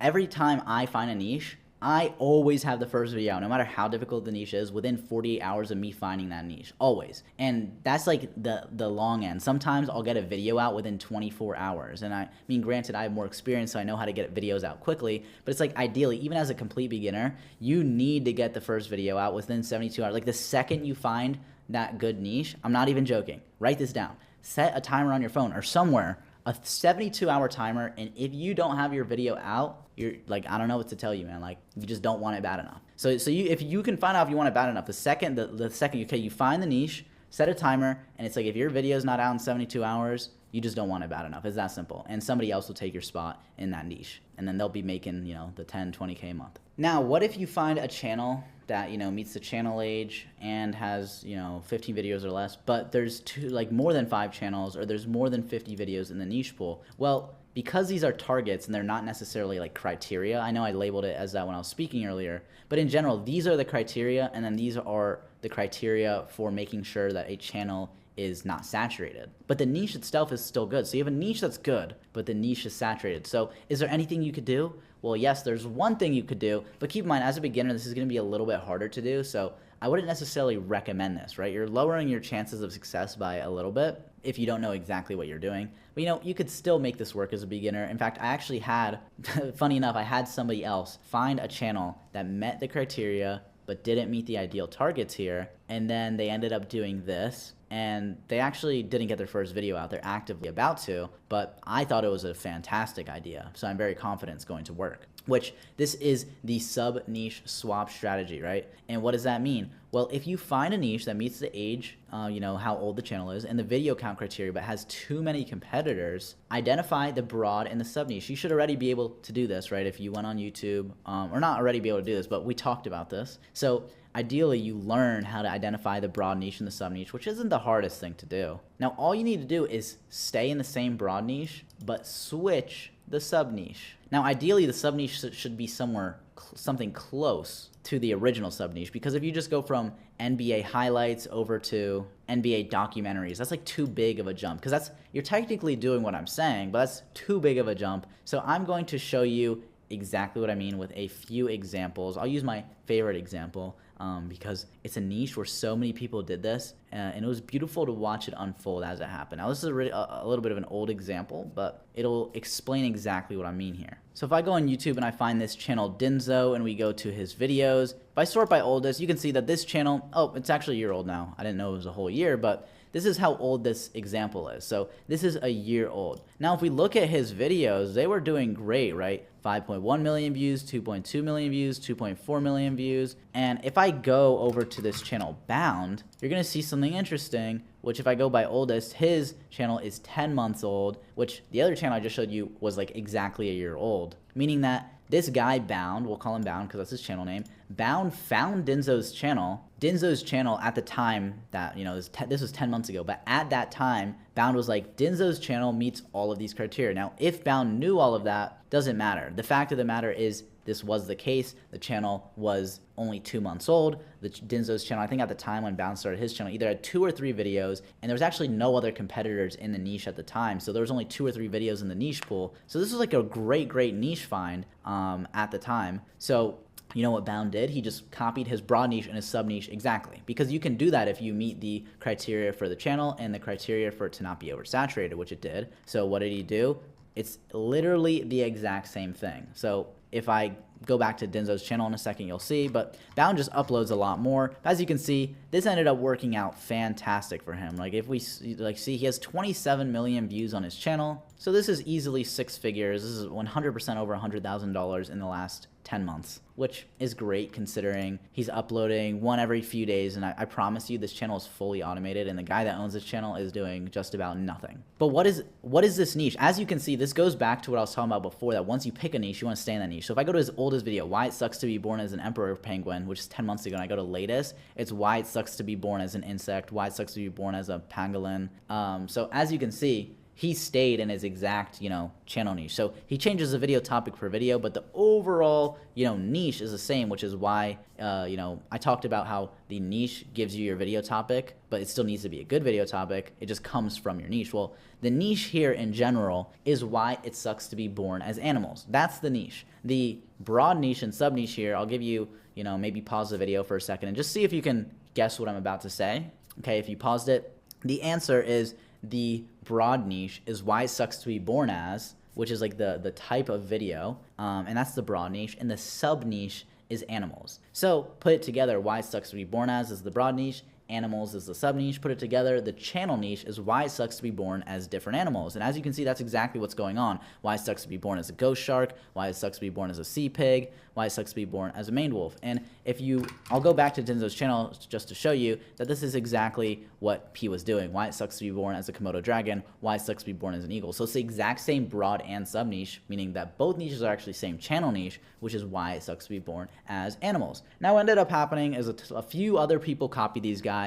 Every time I find a niche, I always have the first video out, no matter how difficult the niche is, within 48 hours of me finding that niche, always. And that's like the long end. Sometimes I'll get a video out within 24 hours. And I mean, granted, I have more experience, so I know how to get videos out quickly, but it's like ideally, even as a complete beginner, you need to get the first video out within 72 hours. Like the second you find that good niche, I'm not even joking, write this down. Set a timer on your phone or somewhere, a 72-hour timer, and if you don't have your video out, you're like, I don't know what to tell you, man. Like, you just don't want it bad enough. So if you can find out if you want it bad enough, the second you find the niche, set a timer, and it's like if your video is not out in 72 hours, you just don't want it bad enough. It's that simple. And somebody else will take your spot in that niche, and then they'll be making, the 10, 20K a month. Now, what if you find a channel that, meets the channel age and has, 15 videos or less, but there's more than 5 channels, or there's more than 50 videos in the niche pool? Well, because these are targets and they're not necessarily like criteria, I know I labeled it as that when I was speaking earlier, but in general, these are the criteria, and then these are the criteria for making sure that a channel is not saturated. But the niche itself is still good. So you have a niche that's good, but the niche is saturated. So is there anything you could do? Well, yes, there's one thing you could do, but keep in mind, as a beginner, this is gonna be a little bit harder to do, so I wouldn't necessarily recommend this, right? You're lowering your chances of success by a little bit, if you don't know exactly what you're doing. But you know, you could still make this work as a beginner. In fact, I actually had, funny enough, I had somebody else find a channel that met the criteria but didn't meet the ideal targets here, and then they ended up doing this, and they actually didn't get their first video out. They're actively about to, but I thought it was a fantastic idea, so I'm very confident it's going to work. Which, this is the sub-niche swap strategy, right? And what does that mean? Well, if you find a niche that meets the age, you know, how old the channel is, and the video count criteria, but has too many competitors, identify the broad and the sub-niche. You should already be able to do this, right? If you went on YouTube, or not already be able to do this, but we talked about this. So ideally, you learn how to identify the broad niche and the sub-niche, which isn't the hardest thing to do. Now, all you need to do is stay in the same broad niche, but switch the sub-niche. Now, ideally, the sub-niche should be something close to the original sub-niche, because if you just go from NBA highlights over to NBA documentaries, that's like too big of a jump, because you're technically doing what I'm saying, but that's too big of a jump. So I'm going to show you exactly what I mean with a few examples. I'll use my favorite example because it's a niche where so many people did this, and it was beautiful to watch it unfold as it happened. Now, this is a little bit of an old example, but it'll explain exactly what I mean here. So if I go on YouTube and I find this channel Dinzo and we go to his videos, if I sort by oldest, you can see that this channel, oh, it's actually a year old now. I didn't know it was a whole year, but this is how old this example is. So this is a year old. Now, if we look at his videos, they were doing great, right? 5.1 million views, 2.2 million views, 2.4 million views. And if I go over to this channel Bound, you're going to see something interesting, which if I go by oldest, his channel is 10 months old, which the other channel I just showed you was like exactly a year old, meaning that this guy Bound, we'll call him Bound because that's his channel name, Bound found Dinzo's channel. Dinzo's channel at the time that, you know, this was 10 months ago, but at that time, Bound was like, Dinzo's channel meets all of these criteria. Now, if Bound knew all of that, doesn't matter. The fact of the matter is this was the case. The channel was only 2 months old. Dinzo's channel, I think at the time when Bound started his channel, either had 2 or 3 videos, and there was actually no other competitors in the niche at the time. So there was only 2 or 3 videos in the niche pool. So this was like a great niche find at the time. So you know what Bound did? He just copied his broad niche and his sub niche exactly, because you can do that if you meet the criteria for the channel and the criteria for it to not be oversaturated, which it did. So what did he do? It's literally the exact same thing. So if I go back to Dinzo's channel in a second, you'll see, but Bound just uploads a lot more. As you can see, this ended up working out fantastic for him. Like if we see, he has 27 million views on his channel. So this is easily 6 figures. This is 100% over $100,000 in the last 10 months, which is great considering he's uploading one every few days. And I promise you this channel is fully automated, and the guy that owns this channel is doing just about nothing. But what is this niche? As you can see, this goes back to what I was talking about before, that once you pick a niche, you want to stay in that niche. So if I go to his oldest video, Why It Sucks to Be Born as an Emperor Penguin, which is 10 months ago, and I go to latest, it's Why It Sucks to Be Born as an Insect, Why It Sucks to Be Born as a Pangolin. So as you can see, he stayed in his exact, you know, channel niche. So he changes the video topic per video, but the overall, you know, niche is the same, which is why, you know, I talked about how the niche gives you your video topic, but it still needs to be a good video topic. It just comes from your niche. Well, the niche here in general is Why It Sucks to Be Born as Animals. That's the niche. The broad niche and sub niche here, I'll give you, you know, maybe pause the video for a second and just see if you can guess what I'm about to say. Okay, if you paused it, the answer is the broad niche is Why It Sucks to Be Born as, which is like the type of video, and that's the broad niche, and the sub niche is animals. So put it together, Why It Sucks to Be Born as is the broad niche, animals is the sub niche. Put it together, the channel niche is Why It Sucks to Be Born as different animals. And as you can see, that's exactly what's going on. Why It Sucks to Be Born as a ghost shark, Why It Sucks to Be Born as a sea pig, Why It Sucks to Be Born as a maned wolf. And I'll go back to Dinzo's channel just to show you that this is exactly what he was doing. Why It Sucks to Be Born as a Komodo dragon, Why It Sucks to Be Born as an eagle. So it's the exact same broad and sub niche, meaning that both niches are actually same channel niche, which is Why It Sucks to Be Born as animals. Now what ended up happening is a few other people copied these guys,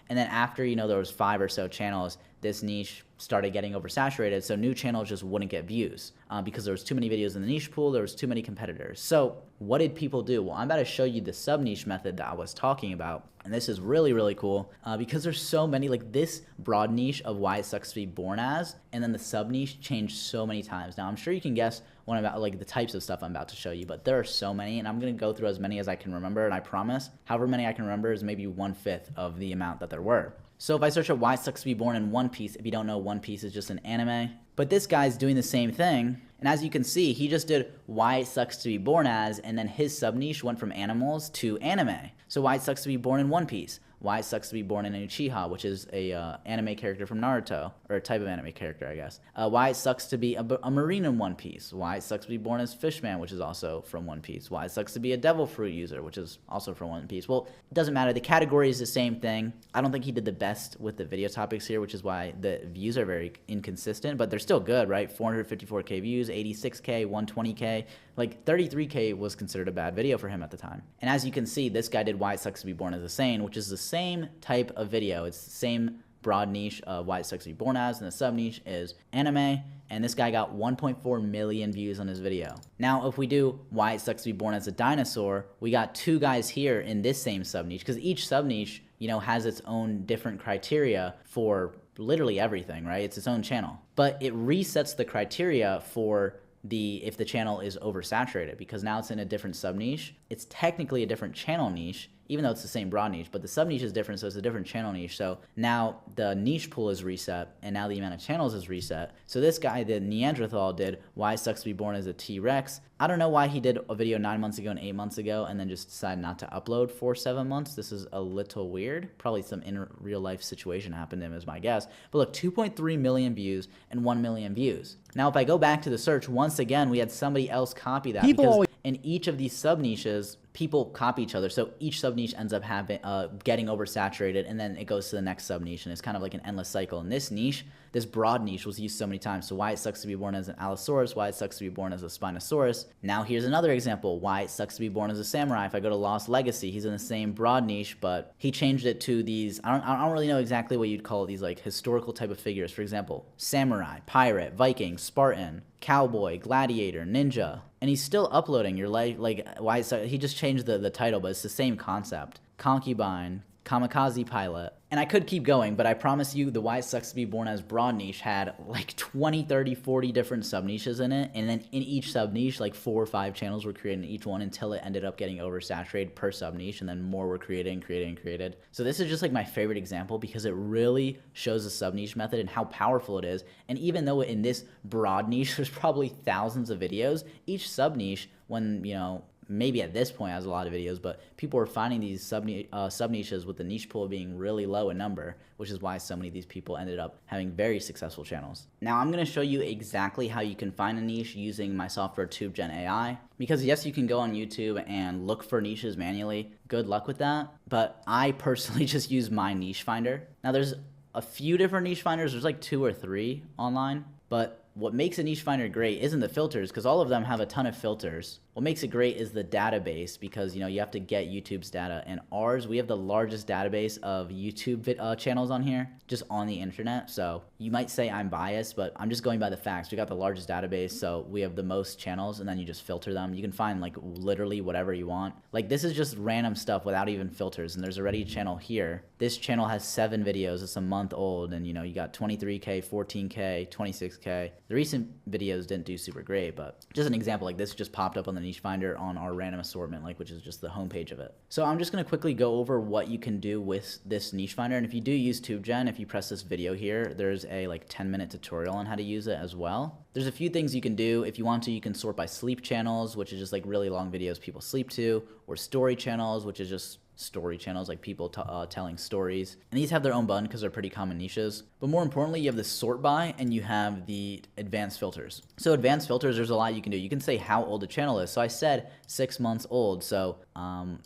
and then after, you know, there was 5 or so channels, this niche started getting oversaturated, so new channels just wouldn't get views because there was too many videos in the niche pool, there was too many competitors. So what did people do? Well, I'm about to show you the sub niche method that I was talking about, and this is really cool because there's so many, like this broad niche of Why It Sucks to Be Born as, and then the sub niche changed so many times. Now I'm sure you can guess what I'm about, like the types of stuff I'm about to show you, but there are so many, and I'm gonna go through as many as I can remember, and I promise however many I can remember is maybe 1/5 of the amount that there were. So if I search up Why It Sucks to Be Born in One Piece, if you don't know, One Piece is just an anime. But this guy's doing the same thing. And as you can see, he just did Why It Sucks to Be Born As, and then his sub niche went from animals to anime. So Why It Sucks to Be Born in One Piece. Why It Sucks to Be Born in a Uchiha, which is a anime character from Naruto, or a type of anime character, I guess. Why It Sucks to Be a Marine in One Piece. Why It Sucks to Be Born as Fishman, which is also from One Piece. Why It Sucks to Be a Devil Fruit user, which is also from One Piece. Well, it doesn't matter. The category is the same thing. I don't think he did the best with the video topics here, which is why the views are very inconsistent, but they're still good, right? 454K views, 86K, 120K. Like 33K was considered a bad video for him at the time. And as you can see, this guy did Why It Sucks to Be Born as a Sane, which is the same type of video. It's the same broad niche of Why It Sucks to Be Born As, and the sub niche is anime. And this guy got 1.4 million views on his video. Now, if we do Why It Sucks to Be Born as a Dinosaur, we got two guys here in this same sub niche, because each sub niche, you know, has its own different criteria for literally everything, right? It's its own channel. But it resets the criteria for if the channel is oversaturated, because now it's in a different sub niche. It's technically a different channel niche, even though it's the same broad niche, but the sub niche is different, so it's a different channel niche. So now the niche pool is reset, and now the amount of channels is reset. So this guy, the Neanderthal, did Why It Sucks to Be Born as a T-Rex. I don't know why he did a video 9 months ago and 8 months ago, and then just decided not to upload for 7 months. This is a little weird. Probably some in real life situation happened to him, is my guess. But look, 2.3 million views and 1 million views. Now, if I go back to the search, once again, we had somebody else copy that. Because in each of these sub niches, people copy each other. So each sub niche ends up having getting oversaturated, and then it goes to the next sub niche, and it's kind of like an endless cycle. And this niche, this broad niche, was used so many times. So Why It Sucks to Be Born as an Allosaurus, Why It Sucks to Be Born as a Spinosaurus. Now here's another example, Why It Sucks to Be Born as a Samurai. If I go to Lost Legacy, he's in the same broad niche, but he changed it to these, I don't really know exactly what you'd call it, these like historical type of figures. For example, samurai, pirate, Viking, Spartan, cowboy, gladiator, ninja. And he's still uploading your life, like, why? So he just changed the title, but it's the same concept. Concubine, kamikaze pilot. And I could keep going, but I promise you the Why It Sucks to Be Born as broad niche had like 20, 30, 40 different sub niches in it. And then in each sub niche, like 4 or 5 channels were created in each one until it ended up getting oversaturated per sub niche. And then more were created. So this is just like my favorite example, because it really shows the sub niche method and how powerful it is. And even though in this broad niche, there's probably thousands of videos, each sub niche, when, you know, maybe at this point has a lot of videos, but people are finding these sub niches with the niche pool being really low in number, which is why so many of these people ended up having very successful channels. Now I'm going to show you exactly how you can find a niche using my software TubeGen AI, because yes, you can go on YouTube and look for niches manually. Good luck with that. But I personally just use my niche finder. Now there's a few different niche finders. There's like 2 or 3 online, but what makes a niche finder great isn't the filters, because all of them have a ton of filters. What makes it great is the database, because, you know, you have to get YouTube's data. And ours, we have the largest database of YouTube channels on here, just on the internet. So you might say I'm biased, but I'm just going by the facts. We got the largest database, so we have the most channels, and then you just filter them. You can find like literally whatever you want. Like this is just random stuff without even filters. And there's already a channel here. This channel has 7 videos. It's a month old, and you know, you got 23K, 14K, 26K. The recent videos didn't do super great, but just an example, like this just popped up on the niche finder on our random assortment, like, which is just the homepage of it. So I'm just going to quickly go over what you can do with this niche finder. And if you do use TubeGen, if you press this video here, there's a like 10-minute tutorial on how to use it as well. There's a few things you can do. If you want to, you can sort by sleep channels, which is just like really long videos people sleep to, or story channels, which is just story channels, like people telling stories. And these have their own button because they're pretty common niches. But more importantly, you have the sort by, and you have the advanced filters. So advanced filters, there's a lot you can do. You can say how old the channel is. So I said 6 months old. So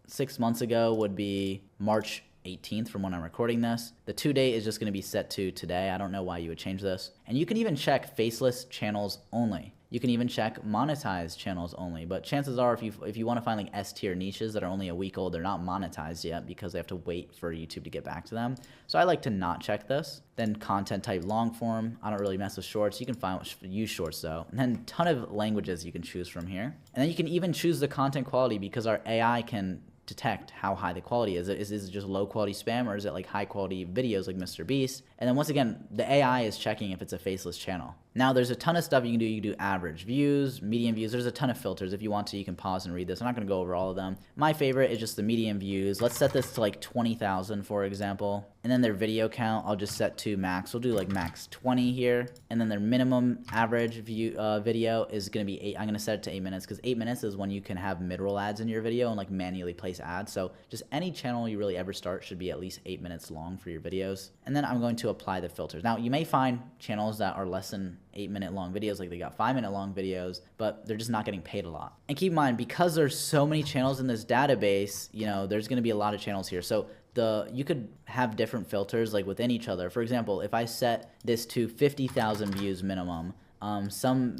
6 months ago would be March 18th from when I'm recording this. The to date is just going to be set to today. I don't know why you would change this. And you can even check faceless channels only. You can even check monetize channels only, but chances are if you want to find like S tier niches that are only a week old, they're not monetized yet because they have to wait for YouTube to get back to them. So I like to not check this. Then content type long form. I don't really mess with shorts. You can use shorts though. And then a ton of languages you can choose from here. And then you can even choose the content quality, because our AI can detect how high the quality is. Is it just low quality spam, or is it like high quality videos like Mr. Beast? And then once again, the AI is checking if it's a faceless channel. Now there's a ton of stuff you can do. You can do average views, median views. There's a ton of filters. If you want to, you can pause and read this. I'm not going to go over all of them. My favorite is just the median views. Let's set this to like 20,000, for example. And then their video count, I'll just set to max. We'll do like max 20 here. And then their minimum average view video is going to be 8. I'm going to set it to 8 minutes because 8 minutes is when you can have mid-roll ads in your video and like manually place ads. So just any channel you really ever start should be at least 8 minutes long for your videos. And then I'm going to apply the filters. Now you may find channels that are less than 8-minute long videos, like they got 5-minute long videos, but they're just not getting paid a lot. And keep in mind, because there's so many channels in this database, you know, there's going to be a lot of channels here. So you could have different filters like within each other. For example, if I set this to 50,000 views minimum, some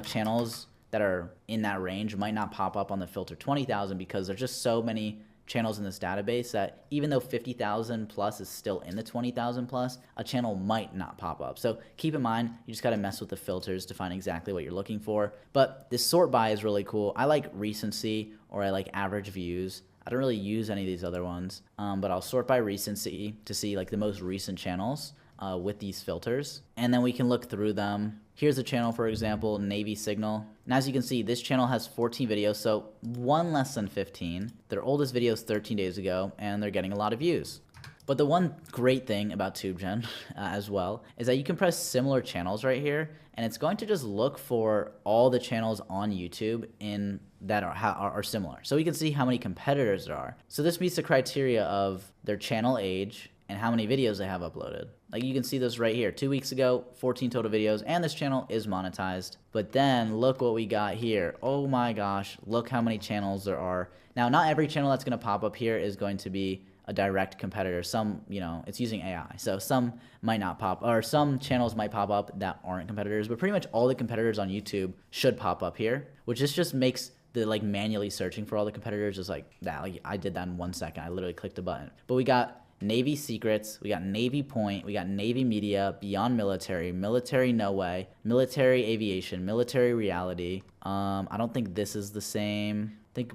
channels that are in that range might not pop up on the filter 20,000 because there's just so many channels in this database that even though 50,000 plus is still in the 20,000 plus, a channel might not pop up. So keep in mind, you just got to mess with the filters to find exactly what you're looking for. But this sort by is really cool. I like recency, or I like average views. I don't really use any of these other ones, but I'll sort by recency to see like the most recent channels with these filters. And then we can look through them. Here's a channel, for example, Navy Signal. And as you can see, this channel has 14 videos, so one less than 15. Their oldest video is 13 days ago, and they're getting a lot of views. But the one great thing about TubeGen as well is that you can press similar channels right here, and it's going to just look for all the channels on YouTube that are similar. So you can see how many competitors there are. So this meets the criteria of their channel age and how many videos they have uploaded. Like you can see this right here, 2 weeks ago, 14 total videos, and this channel is monetized. But then look what we got here. Oh my gosh, look how many channels there are. Now, not every channel that's gonna pop up here is going to be a direct competitor. Some, you know, it's using AI. So some might not pop, or some channels might pop up that aren't competitors, but pretty much all the competitors on YouTube should pop up here, which just makes the like manually searching for all the competitors is like that. Like I did that in 1 second. I literally clicked a button. But we got Navy Secrets, we got Navy Point, we got Navy Media, Beyond Military, Military No Way, Military Aviation, Military Reality. I don't think this is the same. I think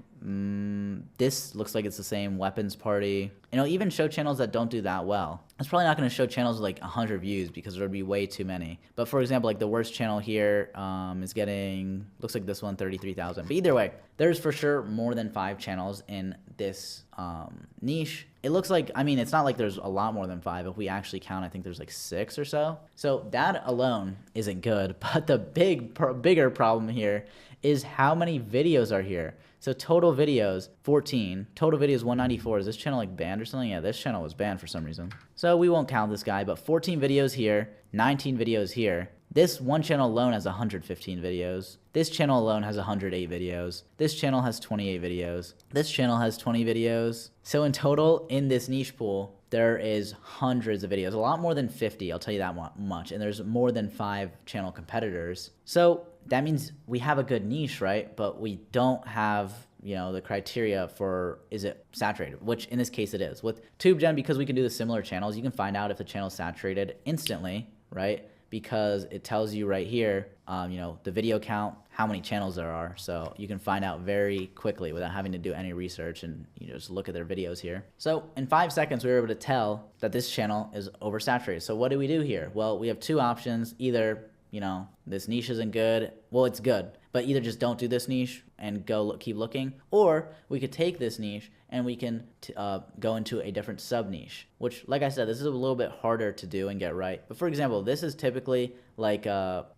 this looks like it's the same. Weapons Party. And it'll even show channels that don't do that well. It's probably not going to show channels with like 100 views because there would be way too many. But for example, like the worst channel here is getting, looks like this one, 33,000. But either way, there's for sure more than 5 channels in this niche. It looks like, I mean, it's not like there's a lot more than 5. If we actually count, I think there's like 6 or so. So that alone isn't good. But the bigger problem here is how many videos are here. So total videos, 14. Total videos, 194. Is this channel like banned or something? Yeah, this channel was banned for some reason. So we won't count this guy, but 14 videos here, 19 videos here. This one channel alone has 115 videos. This channel alone has 108 videos. This channel has 28 videos. This channel has 20 videos. So in total, in this niche pool, there is hundreds of videos, a lot more than 50, I'll tell you that much. And there's more than 5 channel competitors. So that means we have a good niche, right? But we don't have, you know, the criteria for, is it saturated? Which in this case it is. With TubeGen, because we can do the similar channels, you can find out if the channel is saturated instantly, right? Because it tells you right here, you know, the video count, how many channels there are. So you can find out very quickly without having to do any research, and you just look at their videos here. So in 5 seconds, we were able to tell that this channel is oversaturated. So what do we do here? Well, we have 2 options. Either, you know, this niche isn't good. Well, it's good, but either just don't do this niche and keep looking, or we could take this niche and we can go into a different sub niche, which, like I said, this is a little bit harder to do and get right. But for example, this is typically like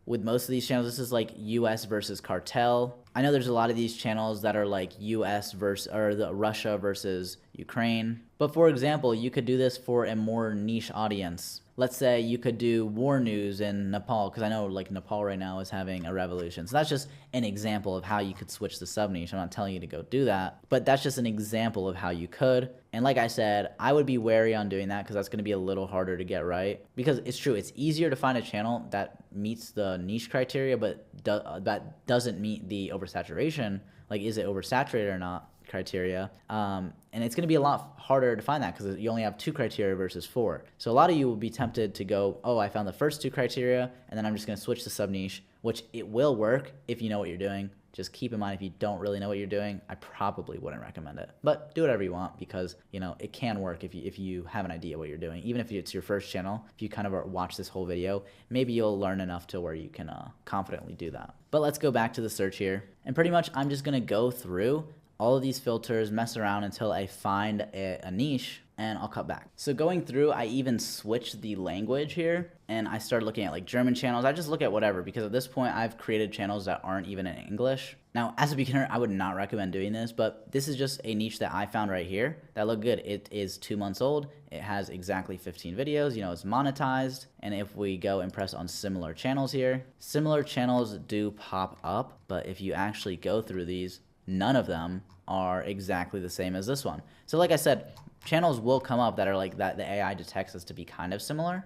with most of these channels, this is like US versus cartel. I know there's a lot of these channels that are like US versus, or the Russia versus Ukraine. But for example, you could do this for a more niche audience. Let's say you could do war news in Nepal, because I know like Nepal right now is having a revolution. So that's just an example of how you could switch the sub niche. I'm not telling you to go do that, but that's just an example of how you could. And like I said, I would be wary on doing that because that's going to be a little harder to get right. Because it's true, it's easier to find a channel that meets the niche criteria, but that doesn't meet the oversaturation. Like, is it oversaturated or not criteria? And it's going to be a lot harder to find that because you only have 2 criteria versus 4. So a lot of you will be tempted to go, oh, I found the first 2 criteria, and then I'm just going to switch to sub niche, which it will work if you know what you're doing. just keep in mind, if you don't really know what you're doing, I probably wouldn't recommend it. But do whatever you want, because it can work if you have an idea what you're doing. Even if it's your first channel, if you kind of watch this whole video, maybe you'll learn enough to where you can confidently do that. But let's go back to the search here. And pretty much I'm just gonna go through all of these filters, mess around until I find a niche, and I'll cut back. So going through, I even switched the language here, and I started looking at like German channels. I just look at whatever, because at this point I've created channels that aren't even in English. Now, as a beginner, I would not recommend doing this, but this is just a niche that I found right here that look good. It is 2 months old. It has exactly 15 videos, it's monetized. And if we go and press on similar channels here, similar channels do pop up, but if you actually go through these, none of them are exactly the same as this one. So like I said, channels will come up that are like that the AI detects as to be kind of similar,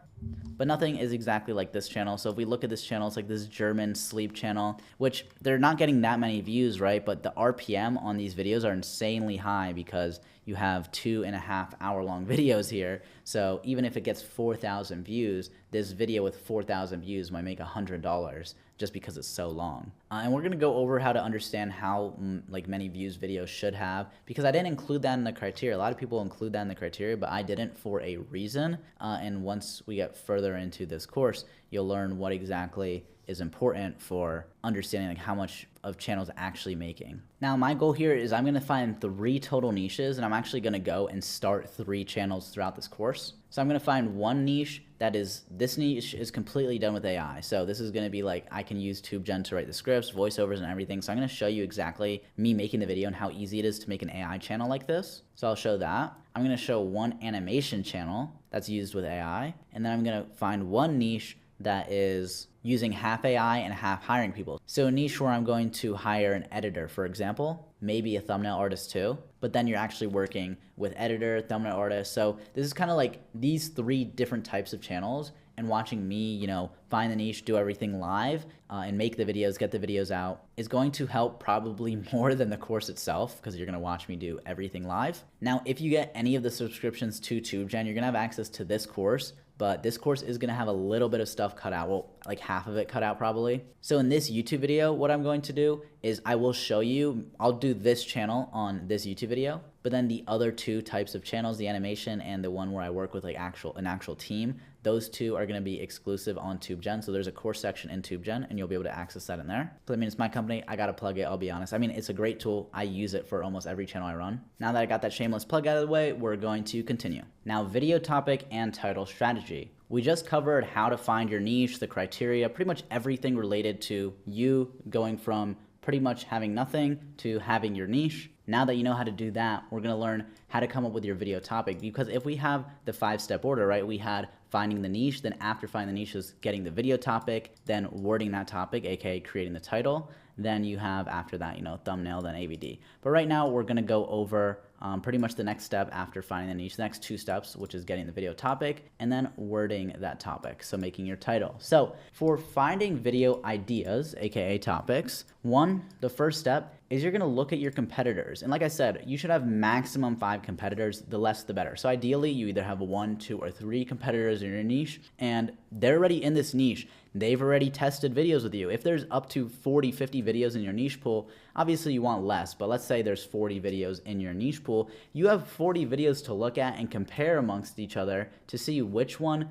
but nothing is exactly like this channel. So if we look at this channel, it's like this German sleep channel, which they're not getting that many views, right? But the RPM on these videos are insanely high because you have 2.5 hour long videos here. So even if it gets 4,000 views, this video with 4,000 views might make $100 just because it's so long. And we're gonna go over how to understand how like many views videos should have, because I didn't include that in the criteria. A lot of people include that in the criteria, but I didn't for a reason. And once we get further into this course, you'll learn what exactly is important for understanding like how much of channels actually making. Now my goal here is I'm gonna find 3 total niches, and I'm actually gonna go and start 3 channels throughout this course. So I'm gonna find one niche that is, this niche is completely done with AI. So this is gonna be like, I can use TubeGen to write the scripts, voiceovers and everything. So I'm gonna show you exactly me making the video and how easy it is to make an AI channel like this. So I'll show that. I'm gonna show one animation channel that's used with AI. And then I'm gonna find one niche that is using half AI and half hiring people. So a niche where I'm going to hire an editor, for example, maybe a thumbnail artist too, but then you're actually working with editor, thumbnail artist. So this is kind of like these 3 different types of channels, and watching me, find the niche, do everything live, and make the videos, get the videos out, is going to help probably more than the course itself, because you're gonna watch me do everything live. Now, if you get any of the subscriptions to TubeGen, you're gonna have access to this course, but this course is gonna have a little bit of stuff cut out, well, like half of it cut out probably. So in this YouTube video, what I'm going to do is I will show you, I'll do this channel on this YouTube video, but then the other 2 types of channels, the animation and the one where I work with like an actual team, those 2 are gonna be exclusive on TubeGen. So there's a course section in TubeGen, and you'll be able to access that in there. So I mean, it's my company, I gotta plug it, I'll be honest. I mean, it's a great tool. I use it for almost every channel I run. Now that I got that shameless plug out of the way, we're going to continue. Now, video topic and title strategy. We just covered how to find your niche, the criteria, pretty much everything related to you going from pretty much having nothing to having your niche. Now that you know how to do that, we're gonna learn how to come up with your video topic, because if we have the 5-step order, right, we had finding the niche, then after finding the niche is getting the video topic, then wording that topic, aka creating the title, then you have after that, thumbnail, then AVD. But right now we're gonna go over pretty much the next step after finding the niche, the next 2 steps, which is getting the video topic and then wording that topic, so making your title. So for finding video ideas, aka topics, the first step is you're gonna look at your competitors. And like I said, you should have maximum 5 competitors, the less the better. So ideally you either have 1, 2, or 3 competitors in your niche, and they're already in this niche. They've already tested videos with you. If there's up to 40, 50 videos in your niche pool, obviously you want less, but let's say there's 40 videos in your niche pool. You have 40 videos to look at and compare amongst each other to see which one,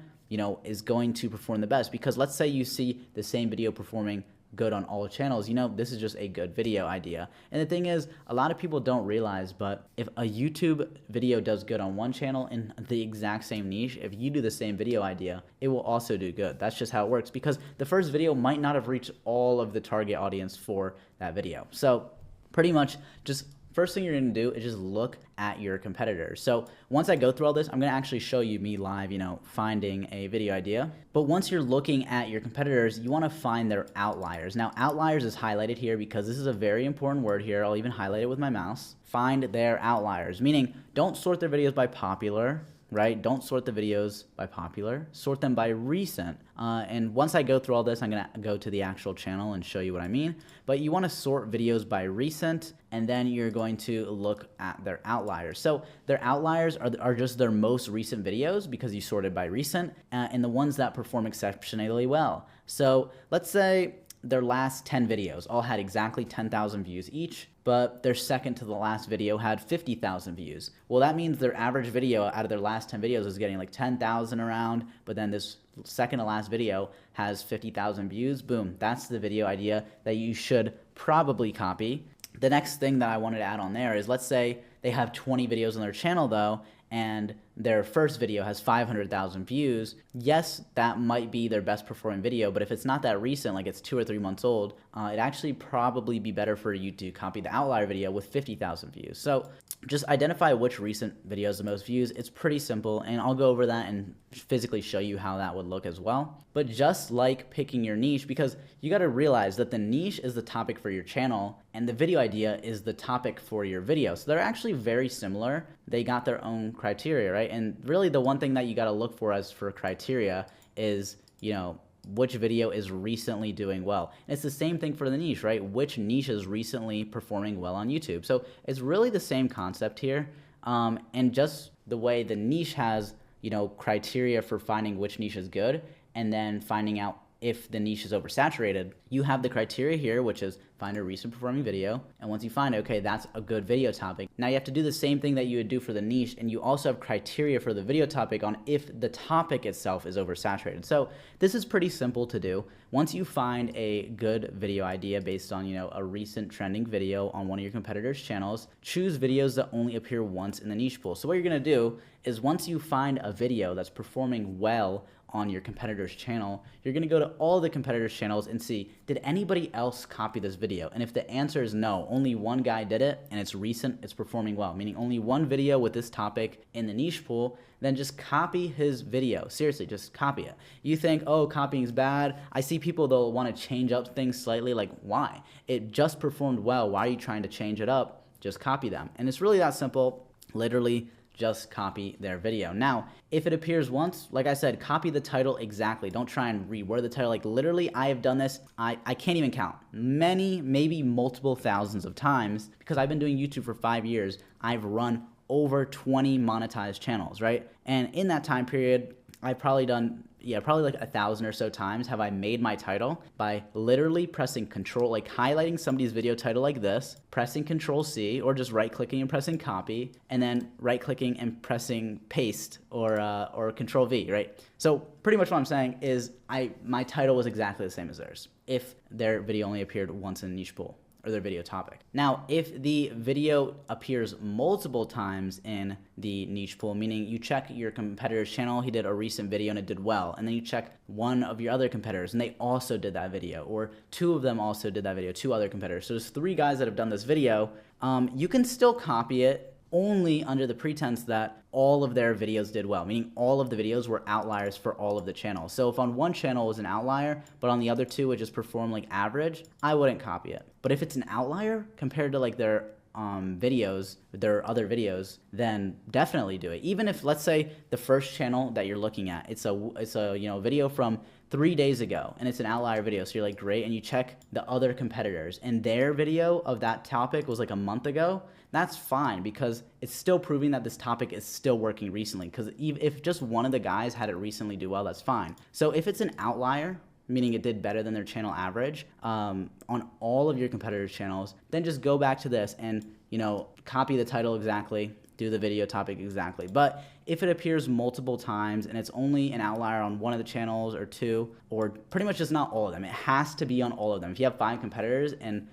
is going to perform the best. Because let's say you see the same video performing good on all channels, this is just a good video idea. And the thing is, a lot of people don't realize, but if a YouTube video does good on one channel in the exact same niche, if you do the same video idea, it will also do good. That's just how it works, because the first video might not have reached all of the target audience for that video. So pretty much just first thing you're gonna do is just look at your competitors. So once I go through all this, I'm gonna actually show you me live, finding a video idea. But once you're looking at your competitors, you wanna find their outliers. Now, outliers is highlighted here because this is a very important word here. I'll even highlight it with my mouse. Find their outliers, meaning don't sort their videos by popular, right? Don't sort the videos by popular, sort them by recent. And once I go through all this, I'm gonna go to the actual channel and show you what I mean. But you wanna sort videos by recent, and then you're going to look at their outliers. So their outliers are just their most recent videos because you sorted by recent, and the ones that perform exceptionally well. So let's say their last 10 videos all had exactly 10,000 views each, but their second to the last video had 50,000 views. Well, that means their average video out of their last 10 videos is getting like 10,000 around, but then this second to last video has 50,000 views. Boom, that's the video idea that you should probably copy. The next thing that I wanted to add on there is, let's say they have 20 videos on their channel though, and their first video has 500,000 views. Yes, that might be their best performing video, but if it's not that recent, like it's 2 or 3 months old, it'd actually probably be better for you to copy the outlier video with 50,000 views. So just identify which recent video has the most views. It's pretty simple, and I'll go over that and physically show you how that would look as well. But just like picking your niche, because you got to realize that the niche is the topic for your channel and the video idea is the topic for your video. So they're actually very similar. They got their own criteria, right? And really the one thing that you got to look for as for criteria is, you know, which video is recently doing well. And it's the same thing for the niche, right? Which niche is recently performing well on YouTube. So it's really the same concept here. And just the way the niche has, you know, criteria for finding which niche is good and then finding out if the niche is oversaturated, you have the criteria here, which is find a recent performing video. And once you find, okay, that's a good video topic. Now you have to do the same thing that you would do for the niche, and you also have criteria for the video topic on if the topic itself is oversaturated. So this is pretty simple to do. Once you find a good video idea based on, you know, a recent trending video on one of your competitors' channels, choose videos that only appear once in the niche pool. So what you're gonna do is once you find a video that's performing well on your competitor's channel, you're gonna go to all the competitors' channels and see, did anybody else copy this video? And if the answer is no, only one guy did it and it's recent, it's performing well, meaning only one video with this topic in the niche pool, then just copy his video. Seriously, just copy it. You think, oh, copying is bad. I see people, they'll wanna change up things slightly, like why? It just performed well, why are you trying to change it up? Just copy them. And it's really that simple, literally just copy their video. Now, if it appears once, like I said, copy the title exactly. Don't try and reword the title. Like literally, I have done this, I can't even count. Many, maybe multiple thousands of times, because I've been doing YouTube for 5 years. I've run over 20 monetized channels, right? And in that time period, I've probably done, probably like 1,000 or so times have I made my title by literally pressing control, like highlighting somebody's video title like this, pressing Control C, or just right clicking and pressing copy, and then right clicking and pressing paste or Control V, right? So pretty much what I'm saying is my title was exactly the same as theirs if their video only appeared once in a niche pool, or their video topic. Now, if the video appears multiple times in the niche pool, meaning you check your competitor's channel, he did a recent video and it did well, and then you check one of your other competitors and they also did that video, or 2 of them also did that video, 2 other competitors. So there's 3 guys that have done this video. You can still copy it only under the pretense that all of their videos did well, meaning all of the videos were outliers for all of the channels. So if on one channel was an outlier, but on the other 2 it just performed like average, I wouldn't copy it. But if it's an outlier compared to like their videos, their other videos, then definitely do it. Even if, let's say, the first channel that you're looking at, it's a you know, video from 3 days ago and it's an outlier video, so you're like, great, and you check the other competitors and their video of that topic was like a month ago, that's fine, because it's still proving that this topic is still working recently. Because if just one of the guys had it recently do well, that's fine. So if it's an outlier, meaning it did better than their channel average on all of your competitors' channels, then just go back to this and, you know, copy the title exactly, do the video topic exactly. But if it appears multiple times and it's only an outlier on one of the channels or 2, or pretty much just not all of them, it has to be on all of them. If you have 5 competitors and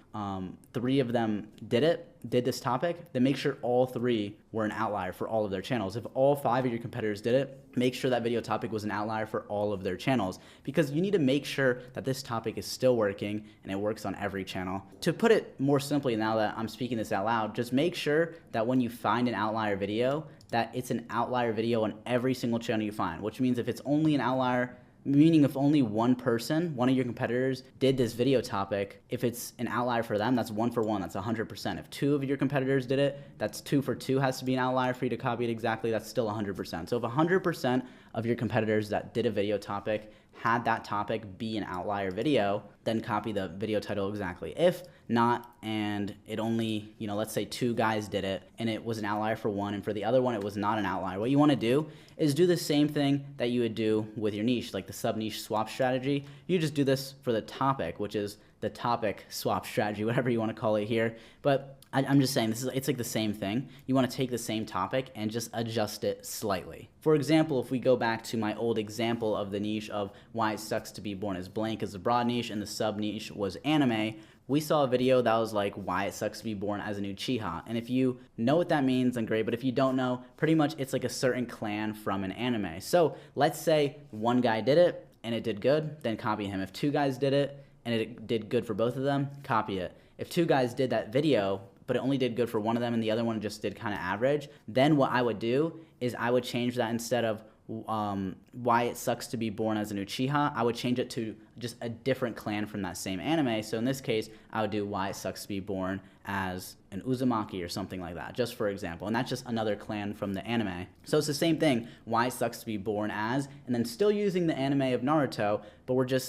3 of them did this topic, then make sure all 3 were an outlier for all of their channels. If all 5 of your competitors did it, make sure that video topic was an outlier for all of their channels, because you need to make sure that this topic is still working and it works on every channel. To put it more simply, now that I'm speaking this out loud, just make sure that when you find an outlier video, that it's an outlier video on every single channel you find, which means if it's only an outlier, meaning if only one person, one of your competitors did this video topic, if it's an outlier for them, that's 1 for 1, that's 100%. If 2 of your competitors did it, that's 2 for 2 has to be an outlier for you to copy it exactly, that's still 100%. So if 100% of your competitors that did a video topic had that topic be an outlier video, then copy the video title exactly. If not, and it only, let's say 2 guys did it and it was an outlier for one, and for the other one it was not an outlier, what you want to do is do the same thing that you would do with your niche, like the sub niche swap strategy. You just do this for the topic, which is the topic swap strategy, whatever you want to call it here. But I'm just saying, it's like the same thing. You want to take the same topic and just adjust it slightly. For example, if we go back to my old example of the niche of why it sucks to be born as blank as a broad niche, and the sub niche was anime, we saw a video that was like why it sucks to be born as an Uchiha. And if you know what that means, then great. But if you don't know, pretty much it's like a certain clan from an anime. So let's say 1 guy did it and it did good, then copy him. If 2 guys did it and it did good for both of them, copy it. If 2 guys did that video, but it only did good for one of them and the other one just did kind of average, then what I would do is I would change that. Instead of why it sucks to be born as an Uchiha, I would change it to just a different clan from that same anime. So in this case, I would do why it sucks to be born as an Uzumaki or something like that, just for example. And that's just another clan from the anime. So it's the same thing, why it sucks to be born as, and then still using the anime of Naruto,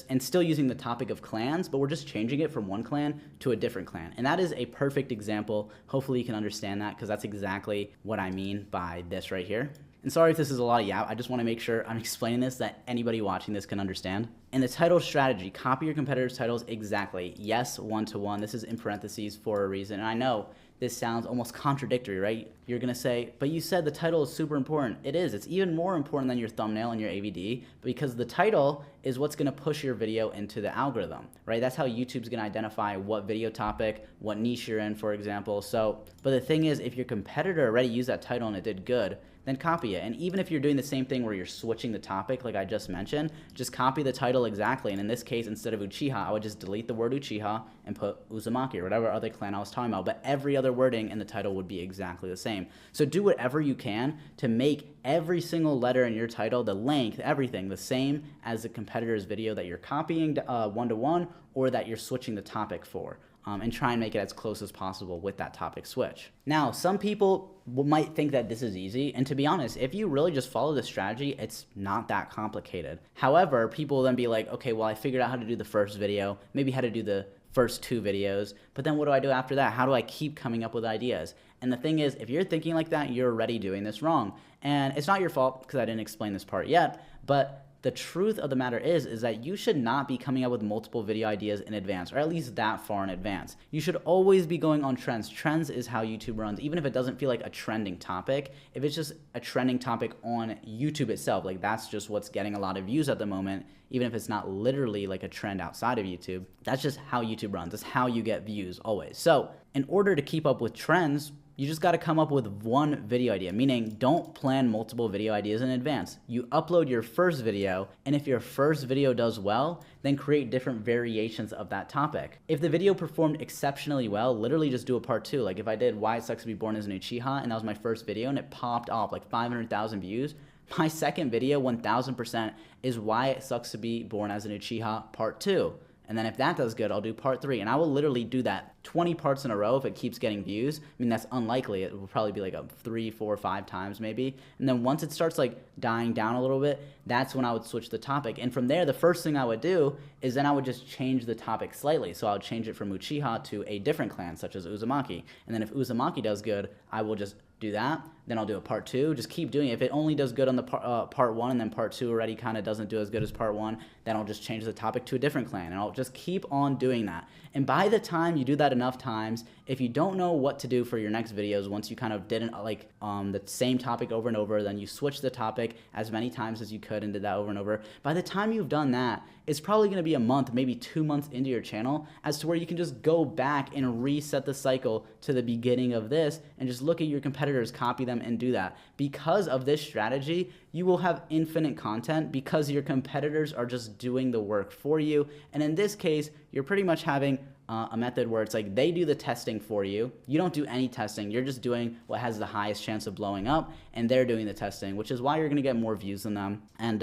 and still using the topic of clans, but we're just changing it from one clan to a different clan. And that is a perfect example. Hopefully you can understand that, because that's exactly what I mean by this right here. And sorry if this is a lot of yap, I just want to make sure I'm explaining this that anybody watching this can understand. And the title strategy, copy your competitors' titles exactly. Yes, 1-to-1. This is in parentheses for a reason. And I know this sounds almost contradictory, right? You're going to say, but you said the title is super important. It is. It's even more important than your thumbnail and your AVD, because the title is what's going to push your video into the algorithm, right? That's how YouTube's going to identify what video topic, what niche you're in, for example. So, but the thing is, if your competitor already used that title and it did good, then copy it. And even if you're doing the same thing where you're switching the topic, like I just mentioned, just copy the title exactly. And in this case, instead of Uchiha, I would just delete the word Uchiha and put Uzumaki or whatever other clan I was talking about. But every other wording in the title would be exactly the same. So do whatever you can to make every single letter in your title, the length, everything, the same as the competitor's video that you're copying 1-to-1 or that you're switching the topic for. And try and make it as close as possible with that topic switch. Now, some people might think that this is easy, and to be honest, if you really just follow the strategy, it's not that complicated. However, people will then be like, okay, well, I figured out how to do the first video, maybe how to do the first 2 videos, but then what do I do after that? How do I keep coming up with ideas? And the thing is, if you're thinking like that, you're already doing this wrong. And it's not your fault, because I didn't explain this part yet, but the truth of the matter is that you should not be coming up with multiple video ideas in advance, or at least that far in advance. You should always be going on trends. Trends is how YouTube runs, even if it doesn't feel like a trending topic. If it's just a trending topic on YouTube itself, like that's just what's getting a lot of views at the moment, even if it's not literally like a trend outside of YouTube. That's just how YouTube runs. That's how you get views always. So in order to keep up with trends, you just got to come up with one video idea, meaning don't plan multiple video ideas in advance. You upload your first video, and if your first video does well, then create different variations of that topic. If the video performed exceptionally well, literally just do a part 2. Like if I did why it sucks to be born as an Uchiha, and that was my first video, and it popped off like 500,000 views, my second video, 1000%, is why it sucks to be born as an Uchiha part 2. And then if that does good, I'll do part 3. And I will literally do that 20 parts in a row if it keeps getting views. I mean, that's unlikely. It will probably be like a 3, 4, 5 times maybe. And then once it starts like dying down a little bit, that's when I would switch the topic. And from there, the first thing I would do is then I would just change the topic slightly. So I would change it from Uchiha to a different clan, such as Uzumaki. And then if Uzumaki does good, I will just do that. Then I'll do a part 2. Just keep doing it. If it only does good on the part 1 and then part 2 already kind of doesn't do as good as part 1, then I'll just change the topic to a different clan. And I'll just keep on doing that. And by the time you do that enough times, if you don't know what to do for your next videos, once you kind of didn't like the same topic over and over, then you switch the topic as many times as you could and did that over and over. By the time you've done that, it's probably going to be a month, maybe 2 months into your channel, as to where you can just go back and reset the cycle to the beginning of this and just look at your competitors, copy them, and do that. Because of this strategy, you will have infinite content because your competitors are just doing the work for you. And in this case, you're pretty much having a method where it's like they do the testing for you. You don't do any testing. You're just doing what has the highest chance of blowing up, and they're doing the testing, which is why you're going to get more views than them. And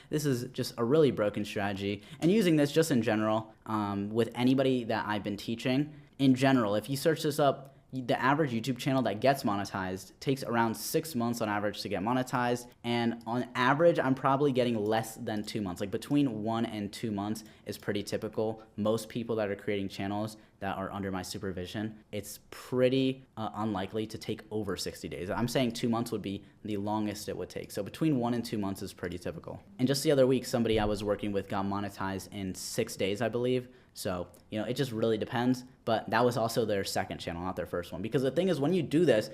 this is just a really broken strategy. And using this just in general with anybody that I've been teaching, in general, if you search this up, the average YouTube channel that gets monetized takes around 6 months on average to get monetized. And on average, I'm probably getting less than 2 months. Like between 1 and 2 months is pretty typical. Most people that are creating channels that are under my supervision, it's pretty unlikely to take over 60 days. I'm saying 2 months would be the longest it would take. So between 1 and 2 months is pretty typical. And just the other week, somebody I was working with got monetized in 6 days, I believe. So, you know, it just really depends, but that was also their second channel, not their first one. Because the thing is, when you do this,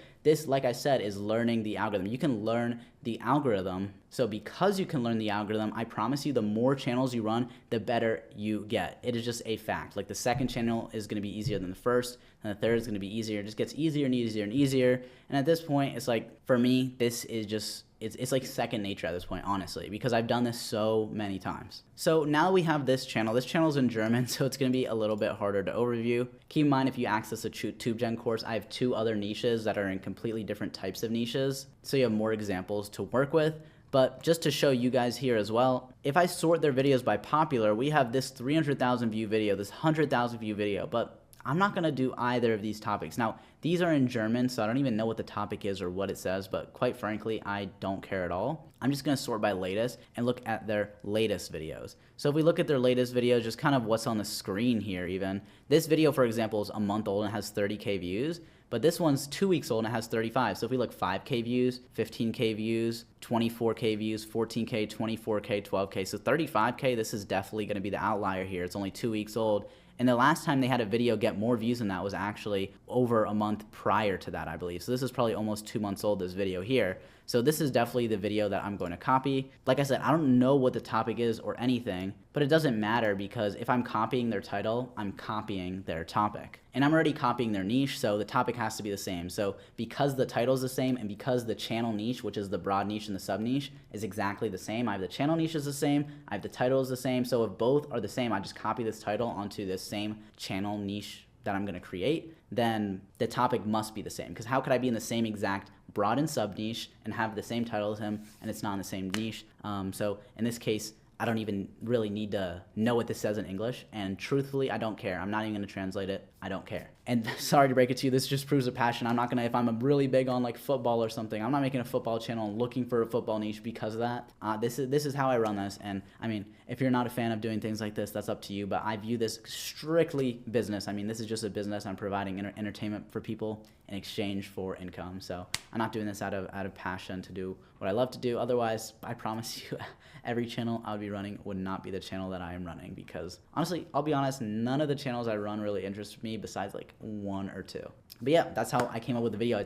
like I said, is learning the algorithm. You can learn the algorithm. So because you can learn the algorithm, I promise you, the more channels you run, the better you get. It is just a fact. Like the second channel is going to be easier than the first, and the third is going to be easier. It just gets easier and easier and easier. And at this point, it's like, for me, this is just, it's like second nature at this point, honestly, because I've done this so many times. So now we have this channel. This channel is in German, so it's going to be a little bit harder to overview. Keep in mind, if you access a TubeGen course, I have 2 other niches that are in completely different types of niches, so you have more examples to work with. But just to show you guys here as well, if I sort their videos by popular, we have this 300,000 view video, this 100,000 view video, but I'm not going to do either of these topics. Now, these are in German, so I don't even know what the topic is or what it says, but quite frankly, I don't care at all. I'm just going to sort by latest and look at their latest videos. So if we look at their latest videos, just kind of what's on the screen here even. This video, for example, is a month old and has 30K views, but this one's 2 weeks old and it has 35. So if we look 5K views, 15K views, 24K views, 14K, 24K, 12K, so 35K, this is definitely going to be the outlier here. It's only 2 weeks old. And the last time they had a video get more views than that was actually over a month prior to that, I believe. So this is probably almost 2 months old, this video here. So this is definitely the video that I'm going to copy. Like I said, I don't know what the topic is or anything, but it doesn't matter because if I'm copying their title, I'm copying their topic. And I'm already copying their niche, so the topic has to be the same. So because the title is the same and because the channel niche, which is the broad niche and the sub niche, is exactly the same, I have the channel niche is the same, I have the title is the same. So if both are the same, I just copy this title onto this same channel niche that I'm going to create, then the topic must be the same. Because how could I be in the same exact broad and sub niche and have the same title as him and it's not in the same niche? So in this case, I don't even really need to know what this says in English, and truthfully, I don't care. I'm not even going to translate it. I don't care. And sorry to break it to you, this just proves a passion. I'm not going to, if I'm really big on like football or something, I'm not making a football channel and looking for a football niche because of that. This is how I run this, and I mean, if you're not a fan of doing things like this, that's up to you, but I view this strictly business. I mean, this is just a business. I'm providing entertainment for people in exchange for income, so I'm not doing this out of passion to do what I love to do. Otherwise, I promise you, every channel I would be running would not be the channel that I am running, because honestly, I'll be honest, none of the channels I run really interest me besides like 1 or 2. But yeah, that's how I came up with the video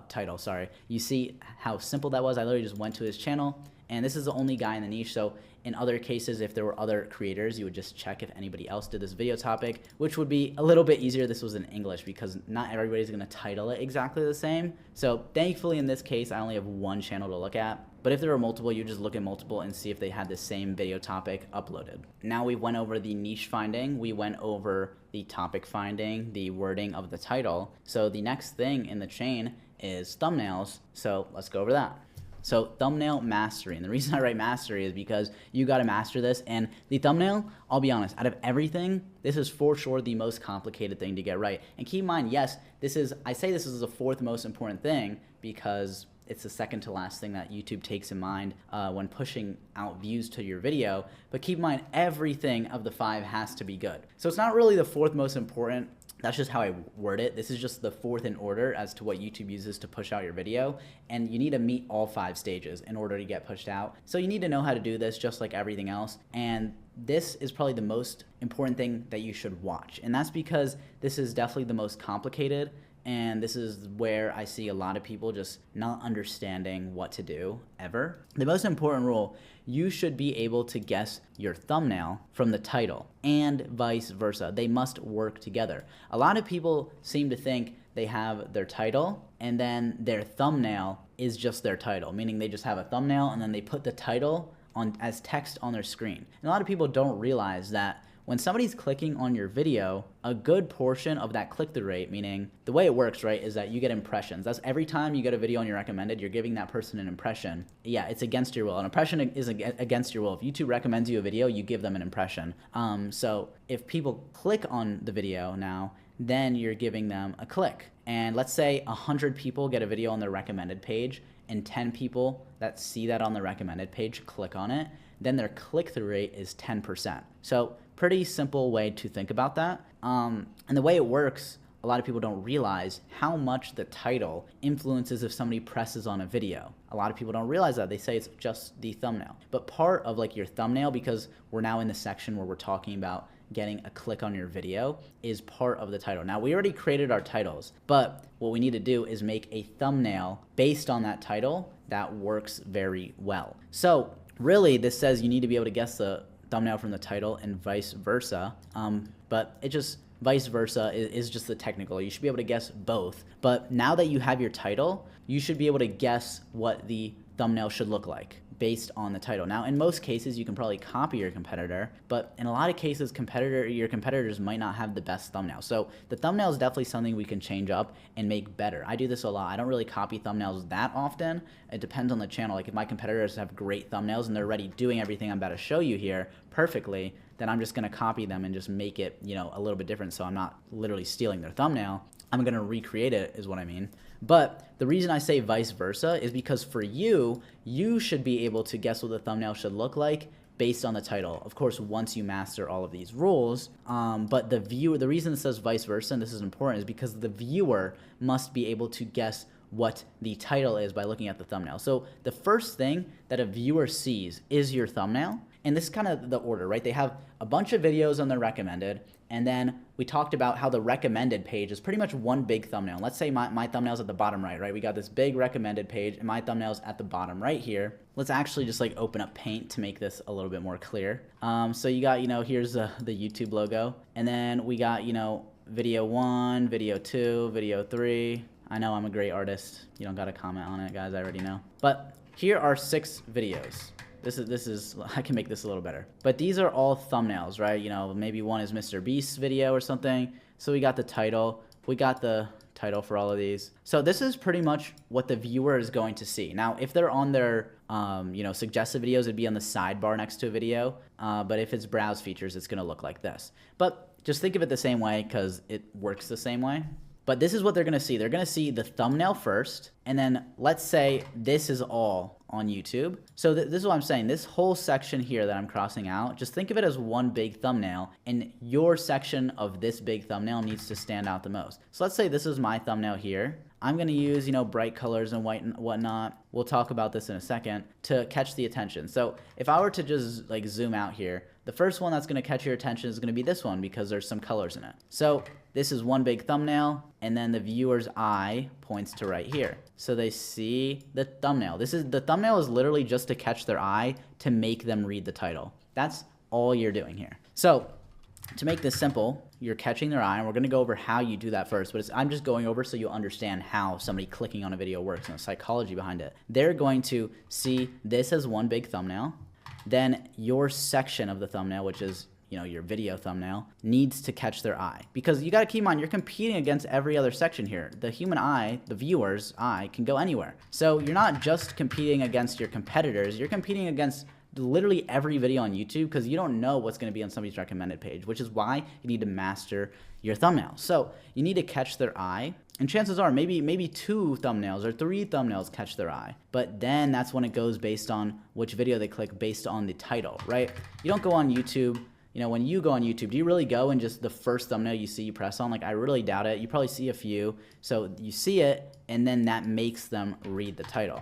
title. Sorry. You see how simple that was? I literally just went to his channel, and this is the only guy in the niche. So in other cases, if there were other creators, you would just check if anybody else did this video topic, which would be a little bit easier. This was in English because not everybody's going to title it exactly the same. So thankfully, in this case, I only have 1 channel to look at. But if there were multiple, you just look at multiple and see if they had the same video topic uploaded. Now we went over the niche finding, we went over the topic finding, the wording of the title. So the next thing in the chain is thumbnails. So let's go over that. So thumbnail mastery, and the reason I write mastery is because you got to master this. And the thumbnail, I'll be honest, out of everything, this is for sure the most complicated thing to get right. And keep in mind, yes, I say this is the 4th most important thing because it's the second to last thing that YouTube takes in mind when pushing out views to your video. But keep in mind, everything of the 5 has to be good. So it's not really the 4th most important. That's just how I word it. This is just the 4th in order as to what YouTube uses to push out your video. And you need to meet all 5 stages in order to get pushed out. So you need to know how to do this just like everything else. And this is probably the most important thing that you should watch. And that's because this is definitely the most complicated. And this is where I see a lot of people just not understanding what to do ever. The most important rule, you should be able to guess your thumbnail from the title and vice versa. They must work together. A lot of people seem to think they have their title and then their thumbnail is just their title, meaning they just have a thumbnail and then they put the title on as text on their screen. And a lot of people don't realize that when somebody's clicking on your video, a good portion of that click-through rate, meaning the way it works, right, is that you get impressions. That's every time you get a video on your recommended, you're giving that person an impression. Yeah, it's against your will. An impression is against your will. If YouTube recommends you a video, you give them an impression. So if people click on the video now, then you're giving them a click. And let's say 100 people get a video on their recommended page and 10 people that see that on the recommended page click on it, then their click-through rate is 10%. So pretty simple way to think about that. And the way it works, a lot of people don't realize how much the title influences if somebody presses on a video. A lot of people don't realize that. They say it's just the thumbnail. But part of like your thumbnail, because we're now in the section where we're talking about getting a click on your video, is part of the title. Now, we already created our titles, but what we need to do is make a thumbnail based on that title that works very well. So really, this says you need to be able to guess the thumbnail from the title and vice versa, but it just vice versa is just the technical. You should be able to guess both. But now that you have your title, you should be able to guess what the thumbnail should look like based on the title. Now, in most cases, you can probably copy your competitor, but in a lot of cases, your competitors might not have the best thumbnail. So the thumbnail is definitely something we can change up and make better. I do this a lot. I don't really copy thumbnails that often. It depends on the channel. Like if my competitors have great thumbnails and they're already doing everything I'm about to show you here perfectly, then I'm just gonna copy them and just make it, you know, a little bit different so I'm not literally stealing their thumbnail. I'm gonna recreate it is what I mean. But the reason I say vice versa is because for you, you should be able to guess what the thumbnail should look like based on the title. Of course, once you master all of these rules, but the reason it says vice versa, and this is important, is because the viewer must be able to guess what the title is by looking at the thumbnail. So the first thing that a viewer sees is your thumbnail. And this is kind of the order, right? They have a bunch of videos on their recommended, and then we talked about how the recommended page is pretty much one big thumbnail. Let's say my thumbnail's at the bottom right? We got this big recommended page, and my thumbnail's at the bottom right here. Let's actually just like open up Paint to make this a little bit more clear. So you got, you know, here's the YouTube logo, and then we got, you know, video 1, video 2, video 3. I know I'm a great artist. You don't got to comment on it, guys. I already know. But here are 6 videos. This is I can make this a little better. But these are all thumbnails, right? You know, maybe one is Mr. Beast's video or something. So we got the title. We got the title for all of these. So this is pretty much what the viewer is going to see. Now, if they're on their you know, suggested videos, it'd be on the sidebar next to a video. But if it's browse features, it's gonna look like this. But just think of it the same way because it works the same way. But this is what they're gonna see. They're gonna see the thumbnail first, and then let's say this is all on YouTube. So this is what I'm saying. This whole section here that I'm crossing out, just think of it as one big thumbnail, and your section of this big thumbnail needs to stand out the most. So let's say this is my thumbnail here. I'm gonna use, you know, bright colors and white and whatnot. We'll talk about this in a second to catch the attention. So if I were to just like zoom out here, the first one that's gonna catch your attention is gonna be this one because there's some colors in it. So this is one big thumbnail, and then the viewer's eye points to right here. So they see the thumbnail. The thumbnail is literally just to catch their eye to make them read the title. That's all you're doing here. So to make this simple, you're catching their eye, and we're gonna go over how you do that first, but I'm just going over so you understand how somebody clicking on a video works and the psychology behind it. They're going to see this as one big thumbnail, then your section of the thumbnail, which is, you know, your video thumbnail, needs to catch their eye. Because you gotta keep in mind, you're competing against every other section here. The human eye, the viewer's eye, can go anywhere. So you're not just competing against your competitors, you're competing against literally every video on YouTube because you don't know what's gonna be on somebody's recommended page, which is why you need to master your thumbnail. So you need to catch their eye, and chances are maybe 2 thumbnails or 3 thumbnails catch their eye. But then that's when it goes based on which video they click based on the title, right? You don't go on YouTube. You know, when you go on YouTube, do you really go and just the first thumbnail you see you press on? Like, I really doubt it. You probably see a few. So you see it, and then that makes them read the title.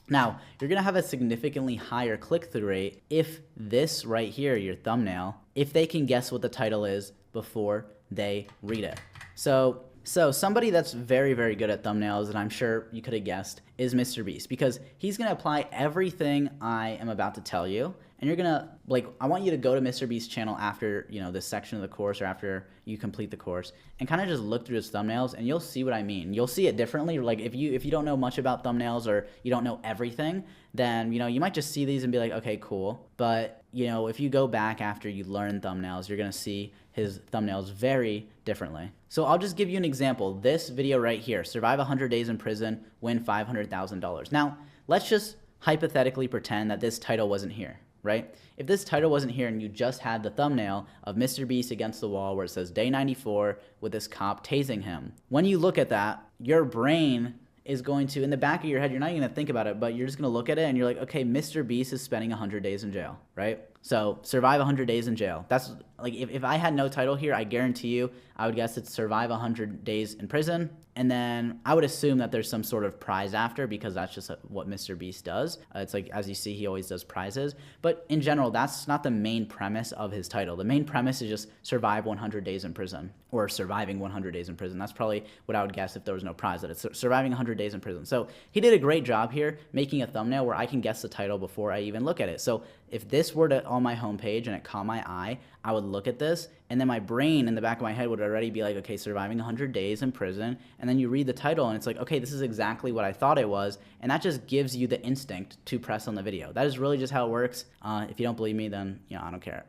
Now, you're going to have a significantly higher click-through rate if this right here, your thumbnail, if they can guess what the title is before they read it. So somebody that's very, very good at thumbnails, and I'm sure you could have guessed, is Mr. Beast, because he's going to apply everything I am about to tell you. And you're gonna, like, I want you to go to Mr. Beast's channel after, you know, this section of the course or after you complete the course and kind of just look through his thumbnails, and you'll see what I mean. You'll see it differently. Like, if you don't know much about thumbnails or you don't know everything, then, you know, you might just see these and be like, okay, cool. But you know, if you go back after you learn thumbnails, you're going to see his thumbnails very differently. So I'll just give you an example. This video right here, survive 100 days in prison, win $500,000. Now, let's just hypothetically pretend that this title wasn't here, right? If this title wasn't here and you just had the thumbnail of Mr. Beast against the wall where it says day 94 with this cop tasing him, when you look at that, your brain is going to, in the back of your head, you're not even going to think about it, but you're just going to look at it and you're like, okay, Mr. Beast is spending 100 days in jail, right? So survive 100 days in jail. That's like, if I had no title here, I guarantee you, I would guess it's survive 100 days in prison. And then I would assume that there's some sort of prize after, because that's just what Mr. Beast does. It's like, as you see, he always does prizes. But in general, that's not the main premise of his title. The main premise is just survive 100 days in prison, or surviving 100 days in prison. That's probably what I would guess if there was no prize, that it's surviving 100 days in prison. So he did a great job here making a thumbnail where I can guess the title before I even look at it. So if this were on my homepage and it caught my eye, I would look at this, and then my brain in the back of my head would already be like, okay, surviving 100 days in prison. And then you read the title and it's like, okay, this is exactly what I thought it was. And that just gives you the instinct to press on the video. That is really just how it works. If you don't believe me, then, you know, I don't care.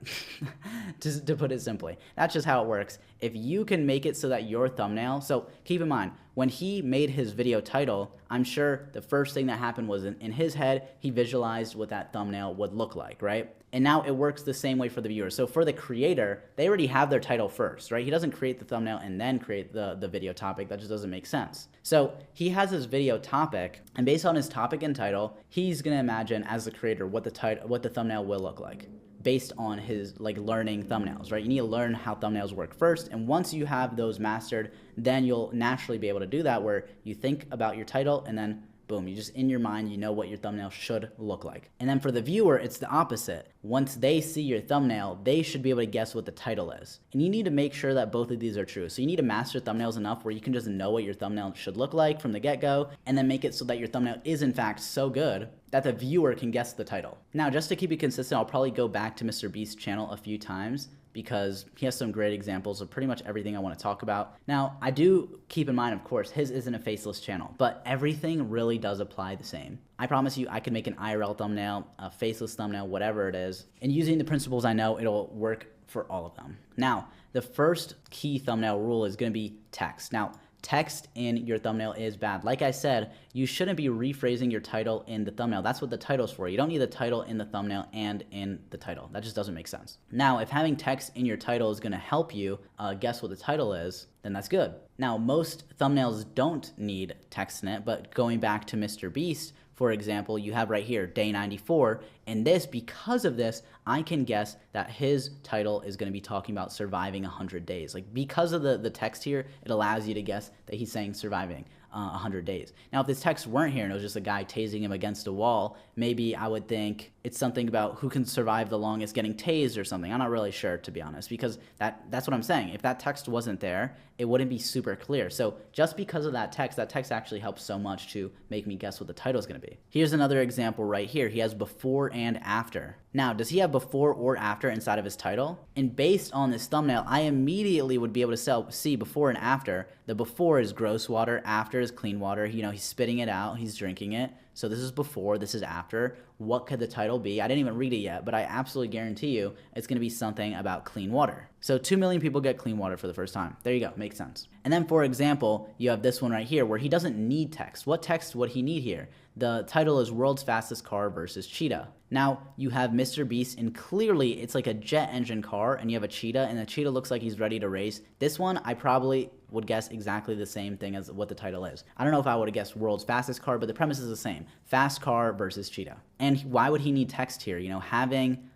Just to put it simply, that's just how it works. If you can make it so that your thumbnail, so keep in mind, when he made his video title, I'm sure the first thing that happened was in his head, he visualized what that thumbnail would look like, right? And now it works the same way for the viewer. So for the creator, they already have their title first, right? He doesn't create the thumbnail and then create the video topic. That just doesn't make sense. So he has his video topic, and based on his topic and title, he's gonna imagine as the creator what the thumbnail will look like, based on his like learning thumbnails, right? You need to learn how thumbnails work first, and once you have those mastered, then you'll naturally be able to do that, where you think about your title and then boom, you just, in your mind, you know what your thumbnail should look like. And then for the viewer, it's the opposite. Once they see your thumbnail, they should be able to guess what the title is. And you need to make sure that both of these are true. So you need to master thumbnails enough where you can just know what your thumbnail should look like from the get-go, and then make it so that your thumbnail is in fact so good that the viewer can guess the title. Now, just to keep it consistent, I'll probably go back to Mr. Beast's channel a few times, because he has some great examples of pretty much everything I want to talk about. Now, I do keep in mind, of course, his isn't a faceless channel, but everything really does apply the same. I promise you, I can make an IRL thumbnail, a faceless thumbnail, whatever it is, and using the principles I know, it'll work for all of them. Now, the first key thumbnail rule is going to be text. Now, text in your thumbnail is bad. Like I said, you shouldn't be rephrasing your title in the thumbnail. That's what the title's for. You don't need the title in the thumbnail and in the title. That just doesn't make sense. Now, if having text in your title is going to help you guess what the title is, then that's good. Now, most thumbnails don't need text in it, but going back to Mr. Beast, for example, you have right here, day 94, and this, because of this, I can guess that his title is going to be talking about surviving 100 days. Like, because of the text here, it allows you to guess that he's saying surviving 100 days. Now, if this text weren't here and it was just a guy tasing him against a wall, maybe I would think it's something about who can survive the longest getting tased or something. I'm not really sure, to be honest, because that's what I'm saying. If that text wasn't there, it wouldn't be super clear. So just because of that text actually helps so much to make me guess what the title is going to be. Here's another example right here. He has before and after. Now, does he have before or after inside of his title? And based on this thumbnail, I immediately would be able to see before and after. The before is gross water, after is clean water. You know, he's spitting it out, he's drinking it. So this is before, this is after. What could the title be? I didn't even read it yet, but I absolutely guarantee you it's going to be something about clean water. So 2 million people get clean water for the first time. There you go, makes sense. And then, for example, you have this one right here where he doesn't need text. What text would he need here? The title is World's Fastest Car versus Cheetah. Now, you have Mr. Beast, and clearly it's like a jet engine car, and you have a cheetah, and the cheetah looks like he's ready to race. This one, I probably would guess exactly the same thing as what the title is. I don't know if I would have guessed World's Fastest Car, but the premise is the same. Fast car versus cheetah. And why would he need text here? You know, having,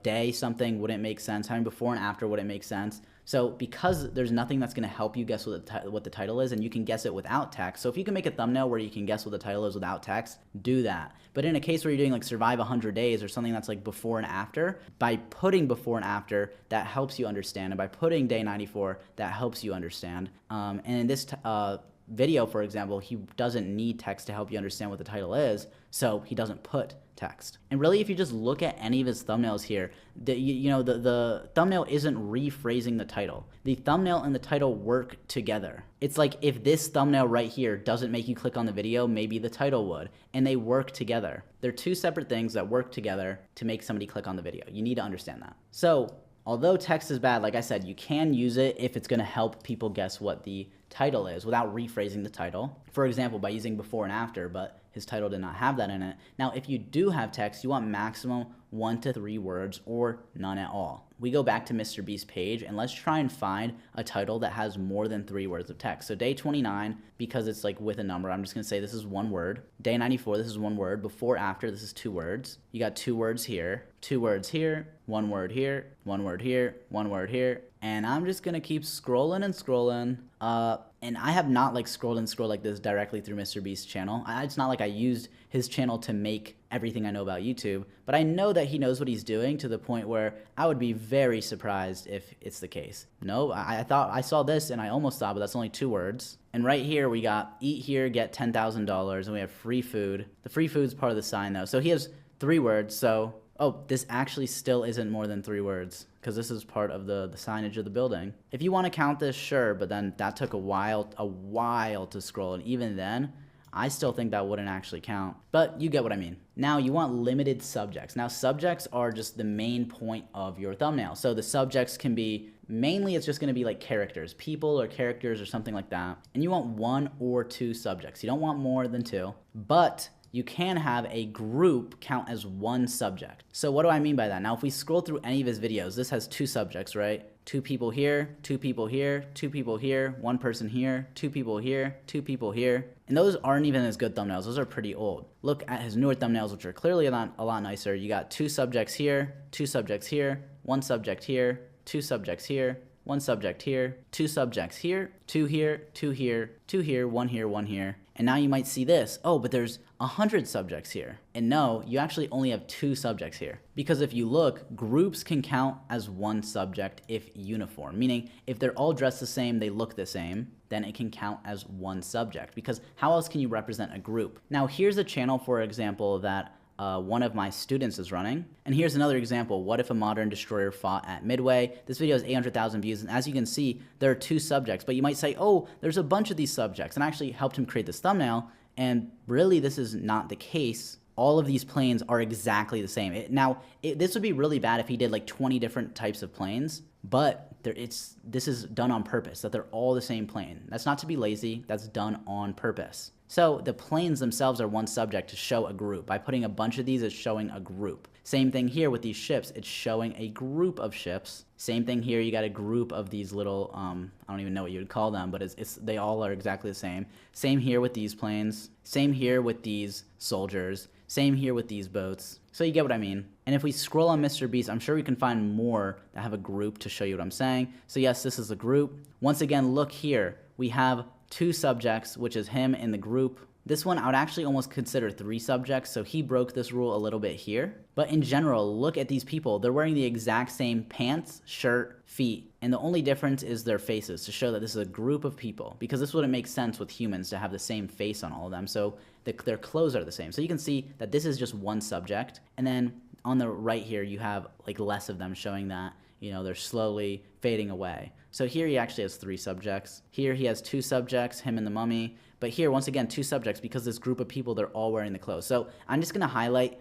day something wouldn't make sense. Having before and after wouldn't make sense. So because there's nothing that's going to help you guess what the title is, and you can guess it without text. So if you can make a thumbnail where you can guess what the title is without text, do that. But in a case where you're doing like survive 100 days or something that's like before and after, by putting before and after, that helps you understand. And by putting day 94, that helps you understand. And in this video, for example, he doesn't need text to help you understand what the title is, so he doesn't put text. And really, if you just look at any of his thumbnails here, the thumbnail isn't rephrasing the title. The thumbnail and the title work together. It's like if this thumbnail right here doesn't make you click on the video, maybe the title would, and they work together. They're two separate things that work together to make somebody click on the video. You need to understand that. So although text is bad, like I said, you can use it if it's going to help people guess what the title is without rephrasing the title. For example, by using before and after, but his title did not have that in it. Now, if you do have text, you want maximum 1 to 3 words or none at all. We go back to Mr. Beast's page and let's try and find a title that has more than 3 words of text. So day 29, because it's like with a number, I'm just going to say this is 1 word. Day 94, this is 1 word. Before, after, this is 2 words. You got 2 words here, 2 words here, 1 word here, 1 word here, 1 word here. And I'm just going to keep scrolling and scrolling. And I have not like scrolled and scrolled like this directly through Mr. Beast's channel. It's not like I used his channel to make everything I know about YouTube, but I know that he knows what he's doing to the point where I would be very surprised if it's the case. No, I thought I saw this and I almost thought, but that's only 2 words. And right here we got eat here, get $10,000, and we have free food. The free food's part of the sign though. So he has 3 words. So, oh, this actually still isn't more than 3 words because this is part of the signage of the building. If you want to count this, sure, but then that took a while to scroll, and even then, I still think that wouldn't actually count, but you get what I mean. Now you want limited subjects. Now subjects are just the main point of your thumbnail. So the subjects can be, mainly it's just gonna be like characters, people or characters or something like that. And you want 1 or 2 subjects. You don't want more than 2, but you can have a group count as 1 subject. So what do I mean by that? Now, if we scroll through any of his videos, this has 2 subjects, right? 2 people here, 2 people here, 2 people here, 1 person here, 2 people here, 2 people here. And those aren't even as good thumbnails. Those are pretty old. Look at his newer thumbnails, which are clearly a lot nicer. You got 2 subjects here, 2 subjects here, 1 subject here, 2 subjects here, 1 subject here, 2 subjects here, 2 here, 2 here, 2 here, 1 here, 1 here. And now you might see this, oh, but there's 100 subjects here. And no, you actually only have 2 subjects here. Because if you look, groups can count as 1 subject if uniform, meaning if they're all dressed the same, they look the same, then it can count as 1 subject. Because how else can you represent a group? Now here's a channel, for example, that one of my students is running. And here's another example. What if a modern destroyer fought at Midway? This video has 800,000 views. And as you can see, there are 2 subjects. But you might say, oh, there's a bunch of these subjects. And I actually helped him create this thumbnail. And really, this is not the case. All of these planes are exactly the same. This would be really bad if he did like 20 different types of planes. But this is done on purpose, that they're all the same plane. That's not to be lazy. That's done on purpose. So the planes themselves are 1 subject to show a group. By putting a bunch of these, it's showing a group. Same thing here with these ships. It's showing a group of ships. Same thing here. You got a group of these little, I don't even know what you would call them, but they all are exactly the same. Same here with these planes. Same here with these soldiers. Same here with these boats. So you get what I mean. And if we scroll on Mr. Beast, I'm sure we can find more that have a group to show you what I'm saying. So yes, this is a group. Once again, look here. We have 2 subjects, which is him in the group. This one I would actually almost consider 3 subjects, so he broke this rule a little bit here. But in general, look at these people. They're wearing the exact same pants, shirt, feet, and the only difference is their faces to show that this is a group of people, because this wouldn't make sense with humans to have the same face on all of them, so their clothes are the same. So you can see that this is just 1 subject, and then on the right here you have like less of them, showing that they're slowly fading away. So here he actually has 3 subjects. Here he has 2 subjects, him and the mummy. But here, once again, 2 subjects because this group of people, they're all wearing the clothes. So I'm just going to highlight,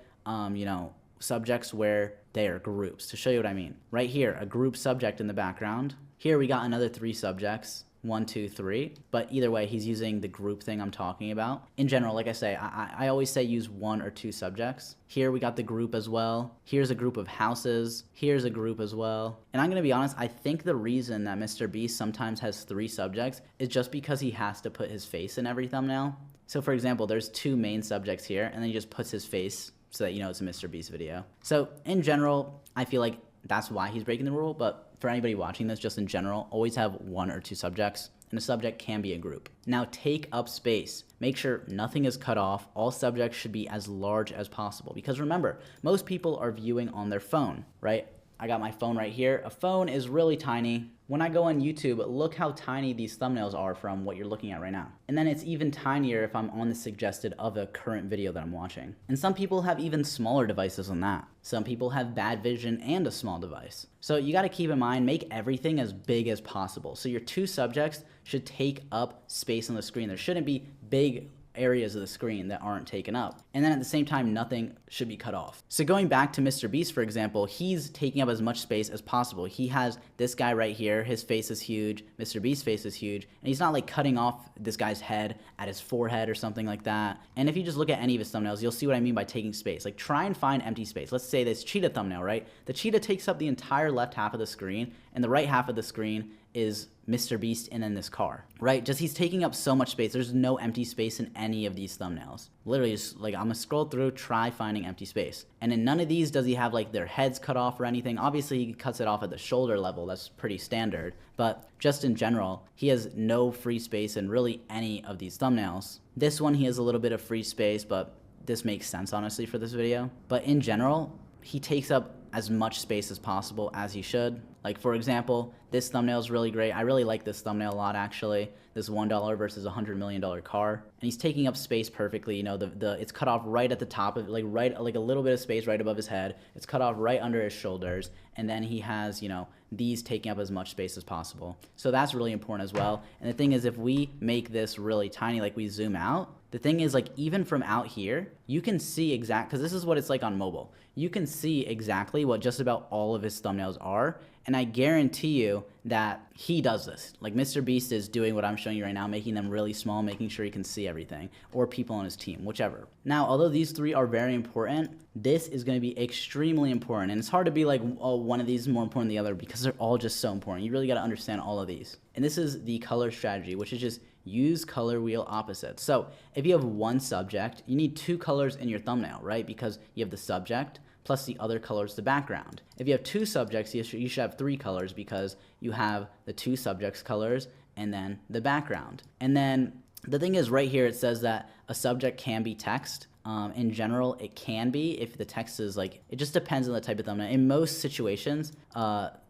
subjects where they are groups to show you what I mean. Right here, a group subject in the background. Here we got another 3 subjects. 1, 2, 3. But either way, he's using the group thing I'm talking about. In general, like I say, I always say use 1 or 2 subjects. Here we got the group as well. Here's a group of houses. Here's a group as well. And I'm going to be honest, I think the reason that Mr. Beast sometimes has 3 subjects is just because he has to put his face in every thumbnail. So for example, there's 2 main subjects here, and then he just puts his face so that it's a Mr. Beast video. So in general, I feel like that's why he's breaking the rule, but for anybody watching this, just in general, always have 1 or 2 subjects, and a subject can be a group. Now take up space. Make sure nothing is cut off. All subjects should be as large as possible, because remember, most people are viewing on their phone, right? I got my phone right here. A phone is really tiny. when I go on YouTube, look how tiny these thumbnails are from what you're looking at right now. And then it's even tinier if I'm on the suggested of a current video that I'm watching. And some people have even smaller devices than that. Some people have bad vision and a small device. So you gotta keep in mind, make everything as big as possible. So your two subjects should take up space on the screen. There shouldn't be big areas of the screen that aren't taken up. And then at the same time, nothing should be cut off. So going back to Mr. Beast, for example, he's taking up as much space as possible. He has this guy right here, his face is huge, Mr. Beast's face is huge, and he's not like cutting off this guy's head at his forehead or something like that. And if you just look at any of his thumbnails, you'll see what I mean by taking space. Like try and find empty space. Let's say this cheetah thumbnail, right? The cheetah takes up the entire left half of the screen, and the right half of the screen is Mr. Beast and then this car, right? Just he's taking up so much space. There's no empty space in any of these thumbnails. Literally just like, I'm gonna scroll through, try finding empty space. And in none of these does he have like their heads cut off or anything. Obviously he cuts it off at the shoulder level. That's pretty standard. But just in general, he has no free space in really any of these thumbnails. This one, he has a little bit of free space, but this makes sense honestly for this video. But in general, he takes up as much space as possible as he should. Like for example, this thumbnail is really great. I really like this thumbnail a lot actually. This $1 versus $100 million car. And he's taking up space perfectly. You know, it's cut off right at the top of like a little bit of space right above his head. It's cut off right under his shoulders. And then he has, you know, these taking up as much space as possible. So that's really important as well. And the thing is, if we make this really tiny, like we zoom out, the thing is, like, even from out here, you can see because this is what it's like on mobile. You can see exactly what just about all of his thumbnails are. And I guarantee you that he does this. Like Mr. Beast is doing what I'm showing you right now, making them really small, making sure he can see everything, or people on his team, whichever. Now, although these three are very important, this is going to be extremely important. And it's hard to be like, oh, one of these is more important than the other because they're all just so important. You really got to understand all of these. And this is the color strategy, which is just use color wheel opposites. So if you have one subject, you need two colors in your thumbnail, right? Because you have the subject plus the other colors, the background. If you have two subjects, you should have three colors because you have the two subjects colors and then the background. And then the thing is right here, it says that a subject can be text. In general, it can be if the text is like, it just depends on the type of thumbnail. In most situations,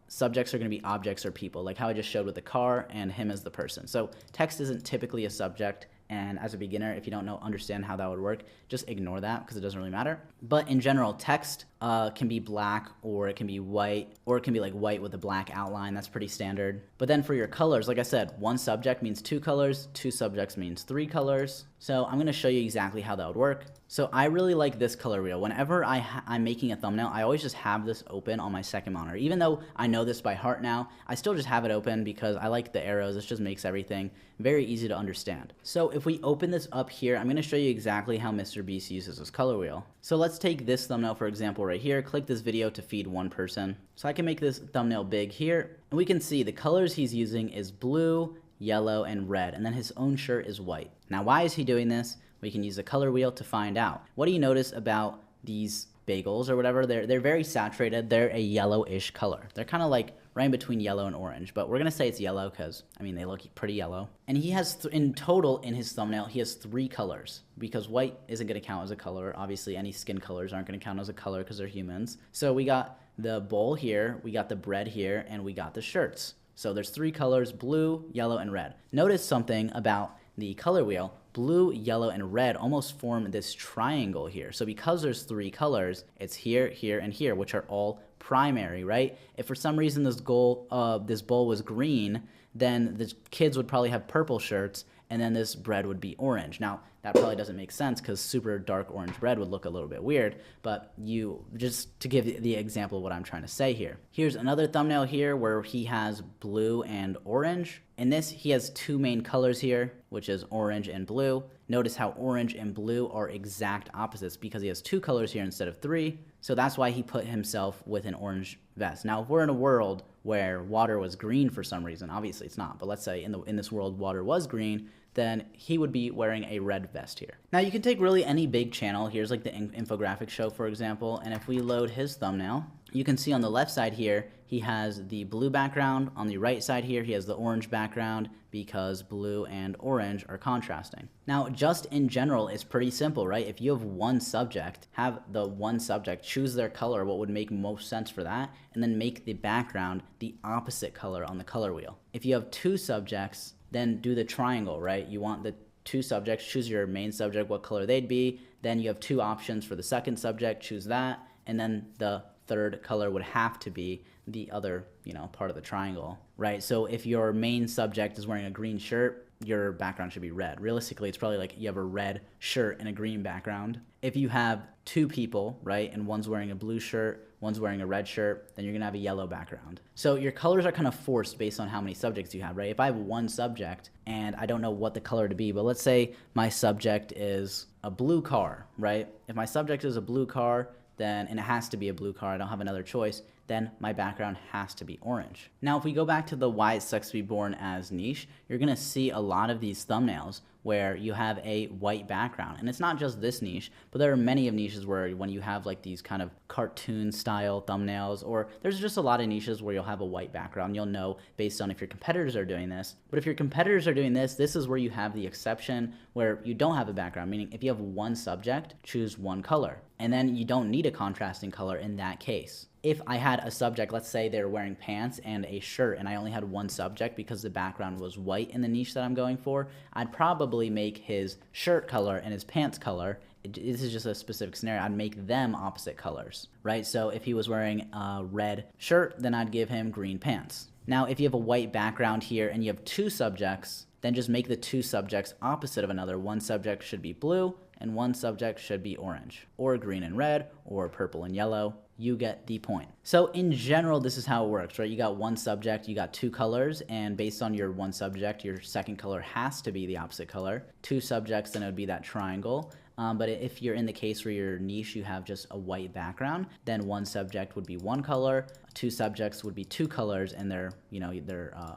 subjects are going to be objects or people, like how I just showed with the car and him as the person. So text isn't typically a subject. And as a beginner, if you don't understand how that would work, just ignore that because it doesn't really matter. But in general, text can be black, or it can be white, or it can be like white with a black outline. That's pretty standard. But then for your colors, like I said, one subject means two colors, two subjects means three colors. So I'm going to show you exactly how that would work. So I really like this color wheel. Whenever I'm making a thumbnail, I always just have this open on my second monitor. Even though I know this by heart now, I still just have it open because I like the arrows. This just makes everything very easy to understand. So if we open this up here, I'm going to show you exactly how Mr. Beast uses this color wheel. So let's take this thumbnail, for example, right here. Click this video to feed one person. So I can make this thumbnail big here, and we can see the colors he's using is blue, yellow, and red, and then his own shirt is white. Now, why is he doing this? We can use the color wheel to find out. What do you notice about these bagels or whatever? They're very saturated. They're a yellowish color. They're kind of like right in between yellow and orange, but we're gonna say it's yellow because, I mean, they look pretty yellow. And he has, in total in his thumbnail, he has three colors because white isn't gonna count as a color. Obviously, any skin colors aren't gonna count as a color because they're humans. So we got the bowl here, we got the bread here, and we got the shirts. So there's three colors, blue, yellow, and red. Notice something about the color wheel. Blue, yellow, and red almost form this triangle here. So because there's three colors, it's here, here, and here, which are all primary, right? If for some reason this bowl was green, then the kids would probably have purple shirts, and then this bread would be orange. Now, that probably doesn't make sense because super dark orange bread would look a little bit weird, but just to give the example of what I'm trying to say here. Here's another thumbnail here where he has blue and orange. In this, he has two main colors here, which is orange and blue. Notice how orange and blue are exact opposites because he has two colors here instead of three. So that's why he put himself with an orange vest. Now, if we're in a world where water was green for some reason, obviously it's not, but let's say in this world water was green, then he would be wearing a red vest here. Now you can take really any big channel. Here's like the infographic show, for example, and if we load his thumbnail, you can see on the left side here, he has the blue background. On the right side here, he has the orange background because blue and orange are contrasting. Now, just in general, it's pretty simple, right? If you have one subject, have the one subject choose their color, what would make most sense for that, and then make the background the opposite color on the color wheel. If you have two subjects, then do the triangle, right? You want the two subjects, choose your main subject, what color they'd be. Then you have two options for the second subject, choose that, and then the third color would have to be the other, part of the triangle, right? So if your main subject is wearing a green shirt, your background should be red. Realistically, it's probably like you have a red shirt and a green background. If you have two people, right, and one's wearing a blue shirt, one's wearing a red shirt, then you're gonna have a yellow background. So your colors are kind of forced based on how many subjects you have, right? If I have one subject and I don't know what the color to be, but let's say my subject is a blue car, right? If my subject is a blue car, then, and it has to be a blue car, I don't have another choice, then my background has to be orange. Now, if we go back to the Why It Sucks to Be Born As niche, you're gonna see a lot of these thumbnails where you have a white background. And it's not just this niche, but there are many of niches where when you have like these kind of cartoon style thumbnails, or there's just a lot of niches where you'll have a white background. You'll know based on if your competitors are doing this. But if your competitors are doing this, this is where you have the exception where you don't have a background, meaning if you have one subject, choose one color. And then you don't need a contrasting color in that case. If I had a subject, let's say they're wearing pants and a shirt, and I only had one subject because the background was white in the niche that I'm going for, I'd probably make his shirt color and his pants color, this is just a specific scenario, I'd make them opposite colors, right? So if he was wearing a red shirt, then I'd give him green pants. Now, if you have a white background here and you have two subjects, then just make the two subjects opposite of another. One subject should be blue and one subject should be orange, or green and red, or purple and yellow. You get the point. So in general, this is how it works, right? You got one subject, you got two colors, and based on your one subject, your second color has to be the opposite color. Two subjects, then it would be that triangle. But if you're in the case where your niche, you have just a white background, then one subject would be one color, two subjects would be two colors, and they're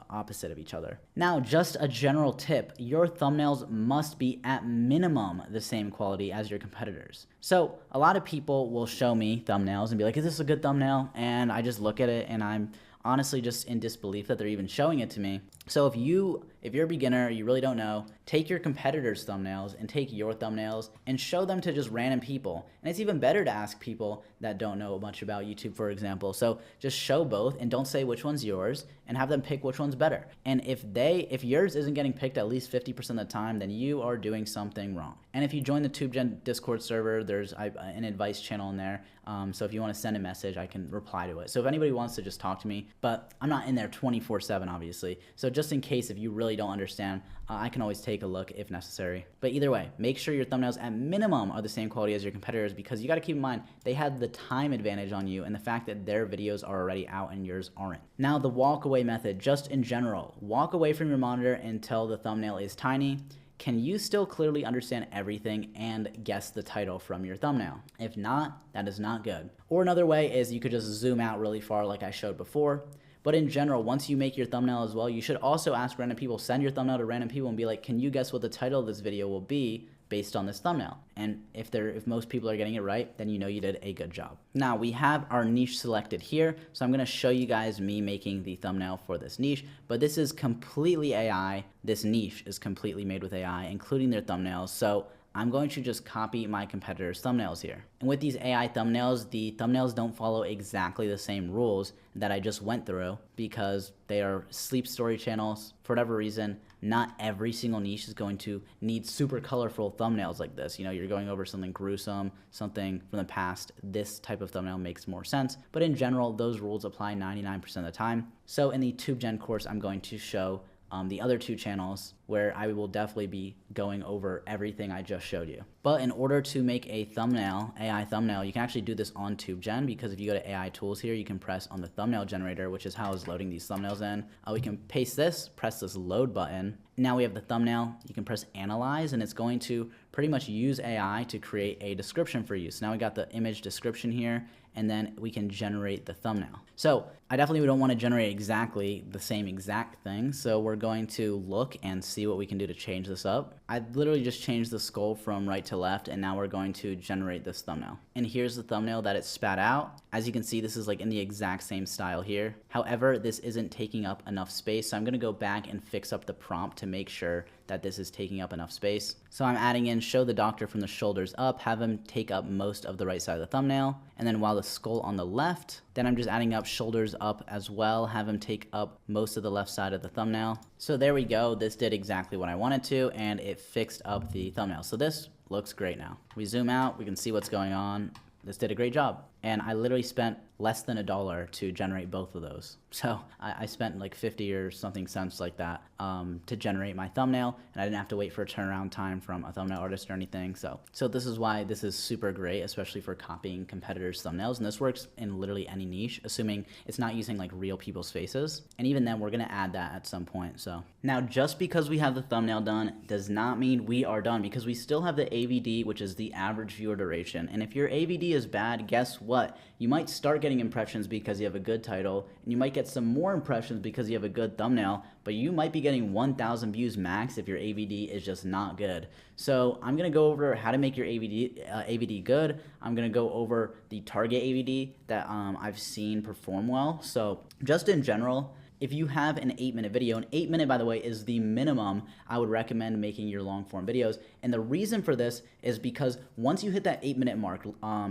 opposite of each other. Now, just a general tip, your thumbnails must be at minimum the same quality as your competitors. So a lot of people will show me thumbnails and be like, is this a good thumbnail? And I just look at it and I'm honestly just in disbelief that they're even showing it to me. So if you're a beginner, you really don't know, take your competitors' thumbnails and take your thumbnails and show them to just random people. And it's even better to ask people that don't know much about YouTube, for example. So just show both and don't say which one's yours and have them pick which one's better. And if yours isn't getting picked at least 50% of the time, then you are doing something wrong. And if you join the TubeGen Discord server, there's an advice channel in there. So if you want to send a message, I can reply to it. So if anybody wants to just talk to me, but I'm not in there 24/7, obviously. So just in case if you really don't understand, I can always take a look if necessary. But either way, make sure your thumbnails at minimum are the same quality as your competitors, because you got to keep in mind they had the time advantage on you and the fact that their videos are already out and yours aren't. Now, the walk away method, just in general, walk away from your monitor until the thumbnail is tiny. Can you still clearly understand everything and guess the title from your thumbnail? If not, that is not good. Or another way is you could just zoom out really far like I showed before. But in general, once you make your thumbnail as well, you should also ask random people, send your thumbnail to random people and be like, can you guess what the title of this video will be based on this thumbnail? And if most people are getting it right, then you know you did a good job. Now we have our niche selected here. So I'm gonna show you guys me making the thumbnail for this niche, but this is completely AI. This niche is completely made with AI, including their thumbnails. So I'm going to just copy my competitors' thumbnails here. And with these AI thumbnails, the thumbnails don't follow exactly the same rules that I just went through because they are sleep story channels. For whatever reason, not every single niche is going to need super colorful thumbnails like this. You know, you're going over something gruesome, something from the past. This type of thumbnail makes more sense. But in general, those rules apply 99% of the time. So in the TubeGen course, I'm going to show the other two channels where I will definitely be going over everything I just showed you. But in order to make a thumbnail, AI thumbnail, you can actually do this on TubeGen, because if you go to AI tools here, you can press on the thumbnail generator, which is how I was loading these thumbnails in. We can paste this, press this load button. Now we have the thumbnail. You can press analyze and it's going to pretty much use AI to create a description for you. So now we got the image description here, and then we can generate the thumbnail. So I definitely don't want to generate exactly the same exact thing. So we're going to look and see what we can do to change this up. I literally just changed the skull from right to left, and now we're going to generate this thumbnail. And here's the thumbnail that it spat out. As you can see, this is like in the exact same style here. However, this isn't taking up enough space, so I'm gonna go back and fix up the prompt to make sure that this is taking up enough space. So I'm adding in show the doctor from the shoulders up, have him take up most of the right side of the thumbnail, and then while the skull on the left, then I'm just adding up shoulders up as well, have him take up most of the left side of the thumbnail. So there we go, this did exactly what I wanted to, and it fixed up the thumbnail. So this looks great now. We zoom out, we can see what's going on. This did a great job. And I literally spent less than $1 to generate both of those. So I spent like 50 or something cents like that to generate my thumbnail, and I didn't have to wait for a turnaround time from a thumbnail artist or anything. So this is why this is super great, especially for copying competitors' thumbnails. And this works in literally any niche, assuming it's not using like real people's faces. And even then, we're gonna add that at some point. So now, just because we have the thumbnail done does not mean we are done, because we still have the AVD, which is the average viewer duration. And if your AVD is bad, guess what? You might start getting impressions because you have a good title, and you might get some more impressions because you have a good thumbnail, but you might be getting 1,000 views max if your AVD is just not good. So I'm gonna go over how to make your AVD good. I'm gonna go over the target AVD that I've seen perform well. So just in general, if you have an 8-minute video, an 8-minute, by the way, is the minimum I would recommend making your long form videos. And the reason for this is because once you hit that 8-minute mark,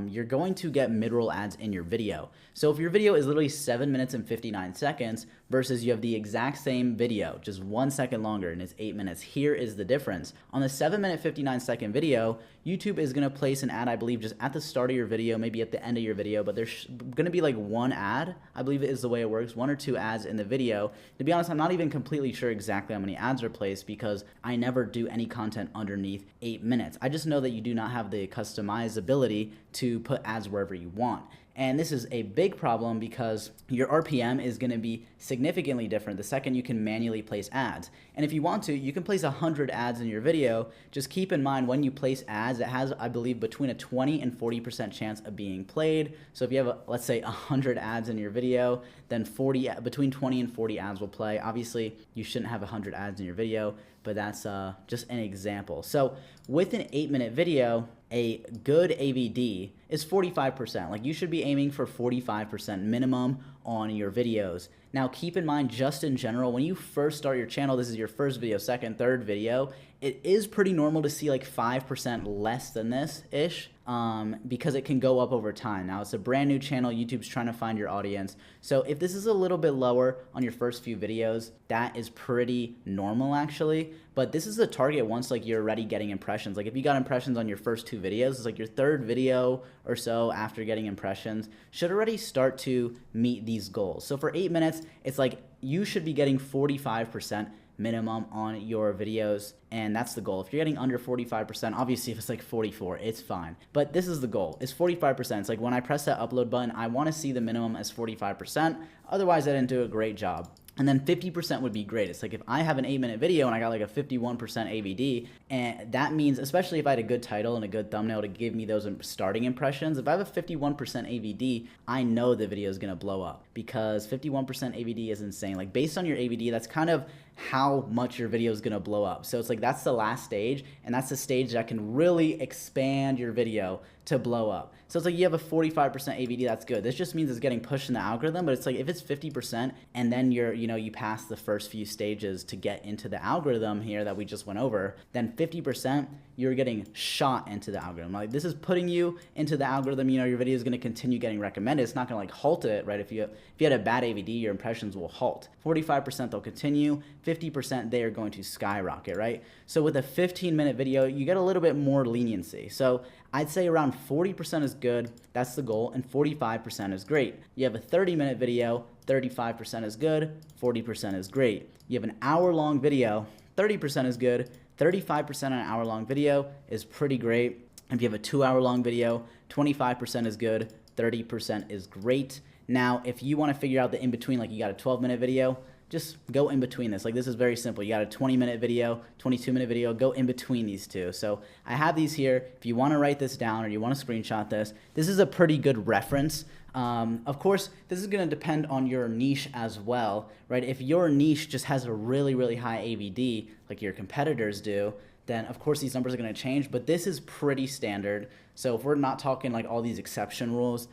you're going to get mid-roll ads in your video. So if your video is literally 7 minutes and 59 seconds versus you have the exact same video, just 1 second longer, and it's 8 minutes, here is the difference. On the 7-minute 59-second video, YouTube is gonna place an ad, I believe, just at the start of your video, maybe at the end of your video, but there's gonna be like one ad, I believe it is the way it works, 1 or 2 ads in the video. To be honest, I'm not even completely sure exactly how many ads are placed because I never do any content underneath 8 minutes. I just know that you do not have the customizability to put ads wherever you want. And this is a big problem because your RPM is going to be significantly different the second you can manually place ads. And if you want to, you can place 100 ads in your video. Just keep in mind when you place ads, it has, I believe, between a 20 and 40% chance of being played. So if you have, let's say, 100 ads in your video, then between 20 and 40 ads will play. Obviously, you shouldn't have 100 ads in your video, but that's just an example. So with an 8-minute video, a good AVD is 45%. Like, you should be aiming for 45% minimum on your videos. Now, keep in mind, just in general, when you first start your channel, this is your first video, second, third video, it is pretty normal to see like 5% less than this-ish because it can go up over time. Now, it's a brand new channel. YouTube's trying to find your audience. So if this is a little bit lower on your first few videos, that is pretty normal, actually. But this is the target once like you're already getting impressions. Like if you got impressions on your first 2 videos, it's like your third video or so after getting impressions should already start to meet these goals. So for 8 minutes, it's like you should be getting 45% minimum on your videos, and that's the goal. If you're getting under 45%, obviously if it's like 44, it's fine. But this is the goal, it's 45%. It's like when I press that upload button, I want to see the minimum as 45%. Otherwise, I didn't do a great job. And then 50% would be great. It's like if I have an 8-minute video and I got like a 51% AVD, and that means, especially if I had a good title and a good thumbnail to give me those starting impressions, if I have a 51% AVD, I know the video is gonna blow up because 51% AVD is insane. Like based on your AVD, that's kind of how much your video is gonna blow up. So it's like that's the last stage, and that's the stage that can really expand your video to blow up. So it's like you have a 45% AVD, that's good. This just means it's getting pushed in the algorithm, but it's like if it's 50% and then you pass the first few stages to get into the algorithm here that we just went over, then 50% you're getting shot into the algorithm. Like this is putting you into the algorithm, your video is gonna continue getting recommended. It's not gonna like halt it, right? If you had a bad AVD, your impressions will halt. 45% they'll continue, 50% they are going to skyrocket, right? So with a 15-minute video, you get a little bit more leniency. So I'd say around 40% is good, that's the goal, and 45% is great. You have a 30-minute video, 35% is good, 40% is great. You have an hour-long video, 30% is good, 35% on an hour-long video is pretty great. If you have a 2-hour-long video, 25% is good, 30% is great. Now, if you want to figure out the in-between, like you got a 12-minute video, just go in between this. Like this is very simple. You got a 20-minute video, 22-minute video, go in between these two. So I have these here. If you want to write this down or you want to screenshot this, this is a pretty good reference. Of course, this is going to depend on your niche as well, right? If your niche just has a really, really high AVD, like your competitors do, then of course these numbers are going to change, but this is pretty standard. So if we're not talking like all these exception rules,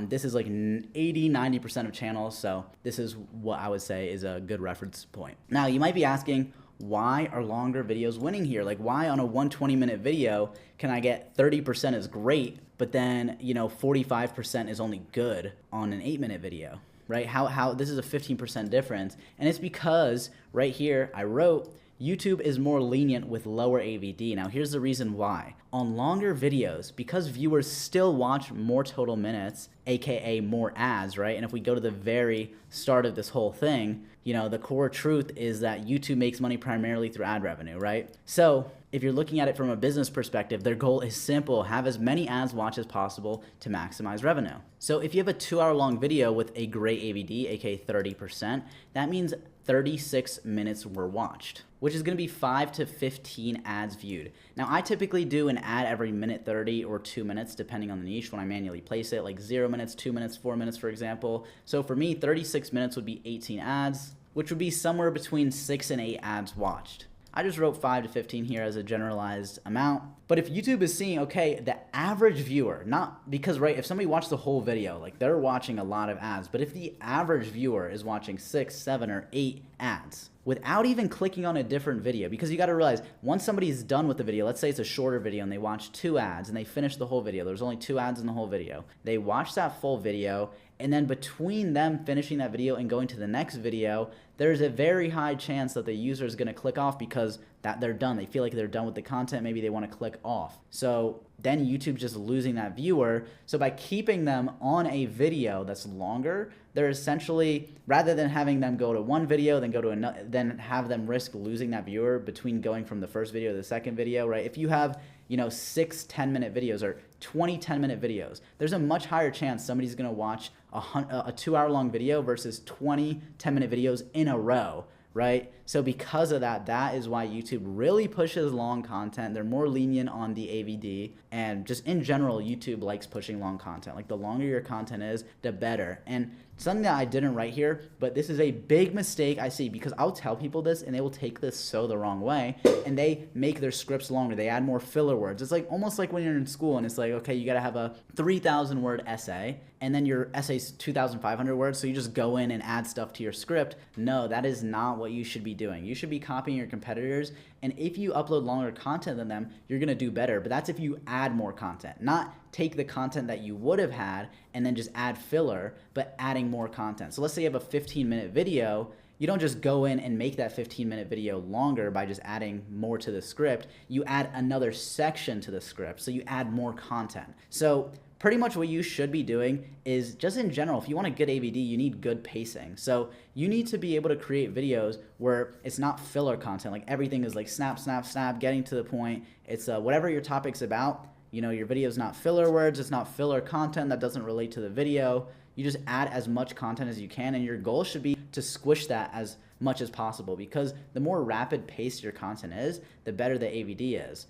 this is like 80-90% of channels. So this is what I would say is a good reference point. Now you might be asking, why are longer videos winning here? Like, why on a 120-minute video can I get 30% is great, but then, you know, 45% is only good on an 8-minute video, right? How this is a 15% difference. And it's because right here I wrote, YouTube is more lenient with lower AVD. Now here's the reason why. On longer videos, because viewers still watch more total minutes, aka more ads, right? And if we go to the very start of this whole thing, you know, the core truth is that YouTube makes money primarily through ad revenue, right? So if you're looking at it from a business perspective, their goal is simple: have as many ads watched as possible to maximize revenue. So if you have a 2-hour long video with a great AVD, aka 30%, that means 36 minutes were watched, which is going to be 5 to 15 ads viewed. Now, I typically do an ad every minute 30 or 2 minutes, depending on the niche when I manually place it, like 0 minutes, 2 minutes, 4 minutes, for example. So for me, 36 minutes would be 18 ads, which would be somewhere between 6 and 8 ads watched. I just wrote 5 to 15 here as a generalized amount. But if YouTube is seeing, okay, the average viewer, not because, right, if somebody watched the whole video, like they're watching a lot of ads, but if the average viewer is watching 6, 7, or 8 ads without even clicking on a different video, because you got to realize once somebody's done with the video, let's say it's a shorter video and they watch 2 ads and they finish the whole video, there's only 2 ads in the whole video, they watch that full video, and then between them finishing that video and going to the next video, there's a very high chance that the user is going to click off because that they're done. They feel like they're done with the content. Maybe they want to click off. So then YouTube's just losing that viewer. So by keeping them on a video that's longer, they're essentially, rather than having them go to one video, then go to another, then have them risk losing that viewer between going from the first video to the second video, right? If you have, you know, 6 10-minute videos or 20 10-minute videos, there's a much higher chance somebody's going to watch a 2-hour-long video versus 20 10-minute videos in a row, right? So because of that, that is why YouTube really pushes long content. They're more lenient on the AVD, and just in general, YouTube likes pushing long content. Like the longer your content is, the better. And something that I didn't write here, but this is a big mistake I see, because I'll tell people this and they will take this so the wrong way, and they make their scripts longer. They add more filler words. It's like almost like when you're in school and it's like, okay, you got to have a 3,000 word essay and then your essay's 2,500 words, so you just go in and add stuff to your script. No, that is not what you should be doing. You should be copying your competitors, and if you upload longer content than them, you're going to do better. But that's if you add more content, not take the content that you would have had and then just add filler, but adding more content. So let's say you have a 15-minute video. You don't just go in and make that 15-minute video longer by just adding more to the script. You add another section to the script, so you add more content. So pretty much what you should be doing is, just in general, if you want a good AVD, you need good pacing. So you need to be able to create videos where it's not filler content, like everything is like snap, snap, snap, getting to the point. It's whatever your topic's about. You know, your video is not filler words, it's not filler content that doesn't relate to the video. You just add as much content as you can, and your goal should be to squish that as much as possible, because the more rapid paced your content is, the better the AVD is.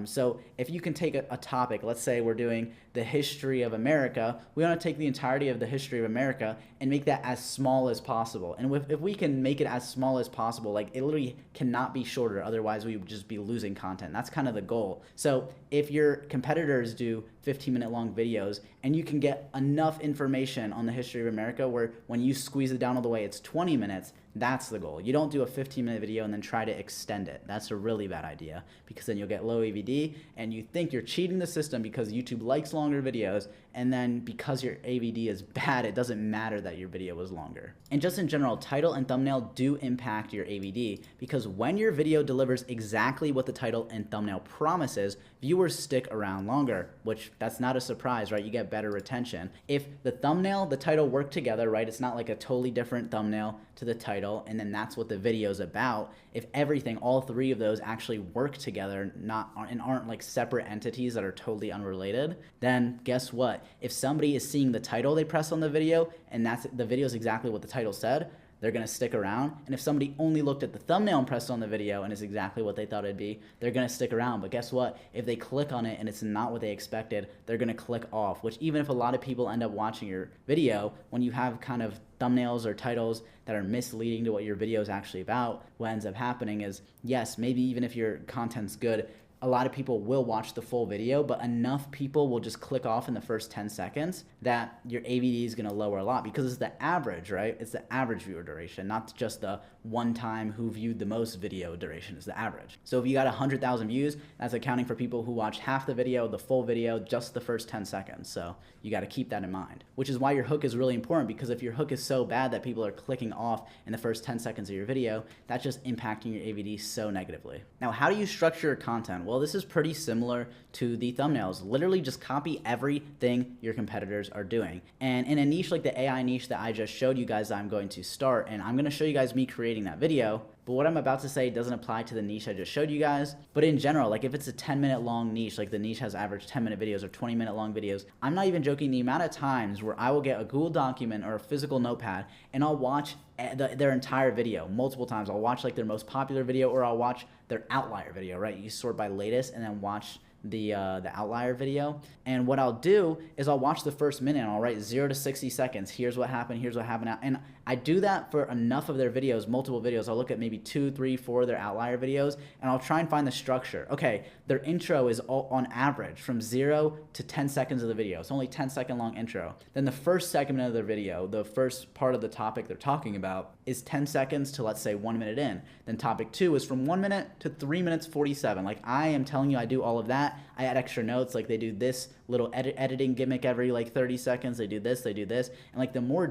So if you can take a topic, let's say we're doing the history of America, we want to take the entirety of the history of America and make that as small as possible. And if we can make it as small as possible, like it literally cannot be shorter, otherwise we would just be losing content. That's kind of the goal. So if your competitors do 15-minute long videos and you can get enough information on the history of America where when you squeeze it down all the way, it's 20 minutes, that's the goal. You don't do a 15-minute video and then try to extend it. That's a really bad idea, because then you'll get low AVD and you think you're cheating the system because YouTube likes longer videos, and then because your AVD is bad, it doesn't matter that your video was longer. And just in general, title and thumbnail do impact your AVD, because when your video delivers exactly what the title and thumbnail promises, viewers stick around longer, which that's not a surprise, right? You get better retention. If the thumbnail, the title work together, right? It's not like a totally different thumbnail to the title, and then that's what the video is about. If everything, all three of those actually work together, and aren't like separate entities that are totally unrelated, then guess what? If somebody is seeing the title they press on the video, and the video is exactly what the title said, they're going to stick around. And if somebody only looked at the thumbnail and pressed on the video and it's exactly what they thought it'd be, they're going to stick around. But guess what? If they click on it and it's not what they expected, they're going to click off, which even if a lot of people end up watching your video, when you have kind of thumbnails or titles that are misleading to what your video is actually about, what ends up happening is, yes, maybe even if your content's good, a lot of people will watch the full video, but enough people will just click off in the first 10 seconds that your AVD is going to lower a lot, because it's the average, right? It's the average viewer duration, not just the one time who viewed the most video duration. Is the average. So if you got 100,000 views, that's accounting for people who watch half the video, the full video, just the first 10 seconds. So you got to keep that in mind, which is why your hook is really important, because if your hook is so bad that people are clicking off in the first 10 seconds of your video, that's just impacting your AVD so negatively. Now, how do you structure your content? Well, this is pretty similar to the thumbnails. Literally just copy everything your competitors are doing. And in a niche like the AI niche that I just showed you guys, I'm going to start, and I'm going to show you guys me creating that video. But what I'm about to say doesn't apply to the niche I just showed you guys. But in general, like if it's a 10-minute long niche, like the niche has average 10-minute videos or 20-minute long videos, I'm not even joking the amount of times where I will get a Google document or a physical notepad and I'll watch their entire video multiple times. I'll watch like their most popular video, or I'll watch their outlier video, right? You sort by latest and then watch the outlier video. And what I'll do is I'll watch the first minute and I'll write 0 to 60 seconds. Here's what happened. Here's what happened. And I do that for enough of their videos, multiple videos. I'll look at maybe 2, 3, 4 of their outlier videos, and I'll try and find the structure. Okay, their intro is all, on average from 0 to 10 seconds of the video. It's only 10-second long intro. Then the first segment of their video, the first part of the topic they're talking about, is 10 seconds to, let's say, 1 minute in. Then topic 2 is from 1 minute to 3 minutes 47. Like I am telling you, I do all of that. I add extra notes, like they do this little editing gimmick every like 30 seconds. They do this, and like the more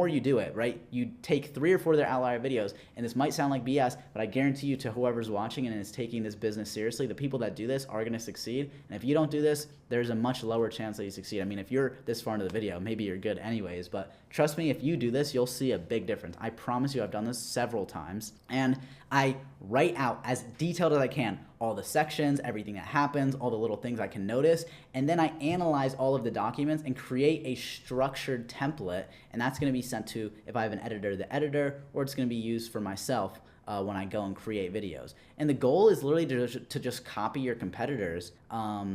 you do it, right? You take 3 or 4 of their outlier videos, and this might sound like BS, but I guarantee you, to whoever's watching and is taking this business seriously, the people that do this are going to succeed. And if you don't do this, there's a much lower chance that you succeed. I mean, if you're this far into the video, maybe you're good anyways, but trust me, if you do this, you'll see a big difference. I promise you, I've done this several times, and I write out as detailed as I can all the sections, everything that happens, all the little things I can notice, and then I analyze all of the documents and create a structured template, and that's going to be sent to, if I have an editor, the editor, or it's going to be used for myself when I go and create videos. And the goal is literally to just copy your competitors'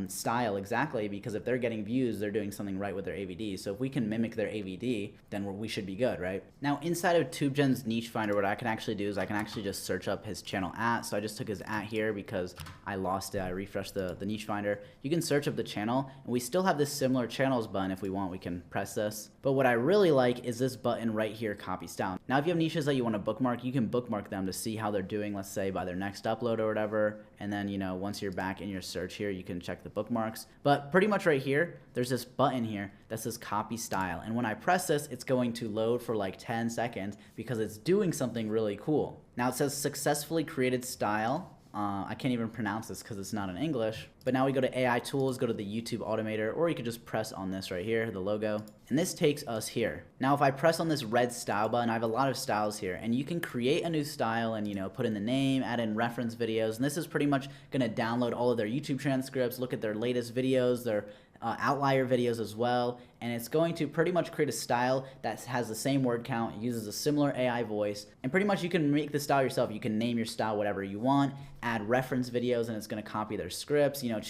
style exactly, because if they're getting views, they're doing something right with their AVD. So if we can mimic their AVD, then we should be good, right? Now, inside of TubeGen's niche finder, what I can actually do is I can actually just search up his channel @ So I just took his @ here because I lost it. I refreshed the niche finder. You can search up the channel, and we still have this similar channels button. If we want, we can press this. But what I really like is this button right here, copy style. Now, if you have niches that you want to bookmark, you can bookmark them to see how they're doing, let's say by their next upload or whatever. And then, you know, once you're back in your search here, you can check the bookmarks. But pretty much right here, there's this button here that says copy style. And when I press this, it's going to load for like 10 seconds because it's doing something really cool. Now it says successfully created style. I can't even pronounce this because it's not in English. But now we go to AI tools, go to the YouTube automator, or you could just press on this right here, the logo. And this takes us here. Now, if I press on this red style button, I have a lot of styles here, and you can create a new style and, you know, put in the name, add in reference videos. And this is pretty much going to download all of their YouTube transcripts, look at their latest videos, their outlier videos as well, and it's going to pretty much create a style that has the same word count, uses a similar AI voice, and pretty much you can make the style yourself. You can name your style whatever you want, add reference videos, and it's going to copy their scripts, you know,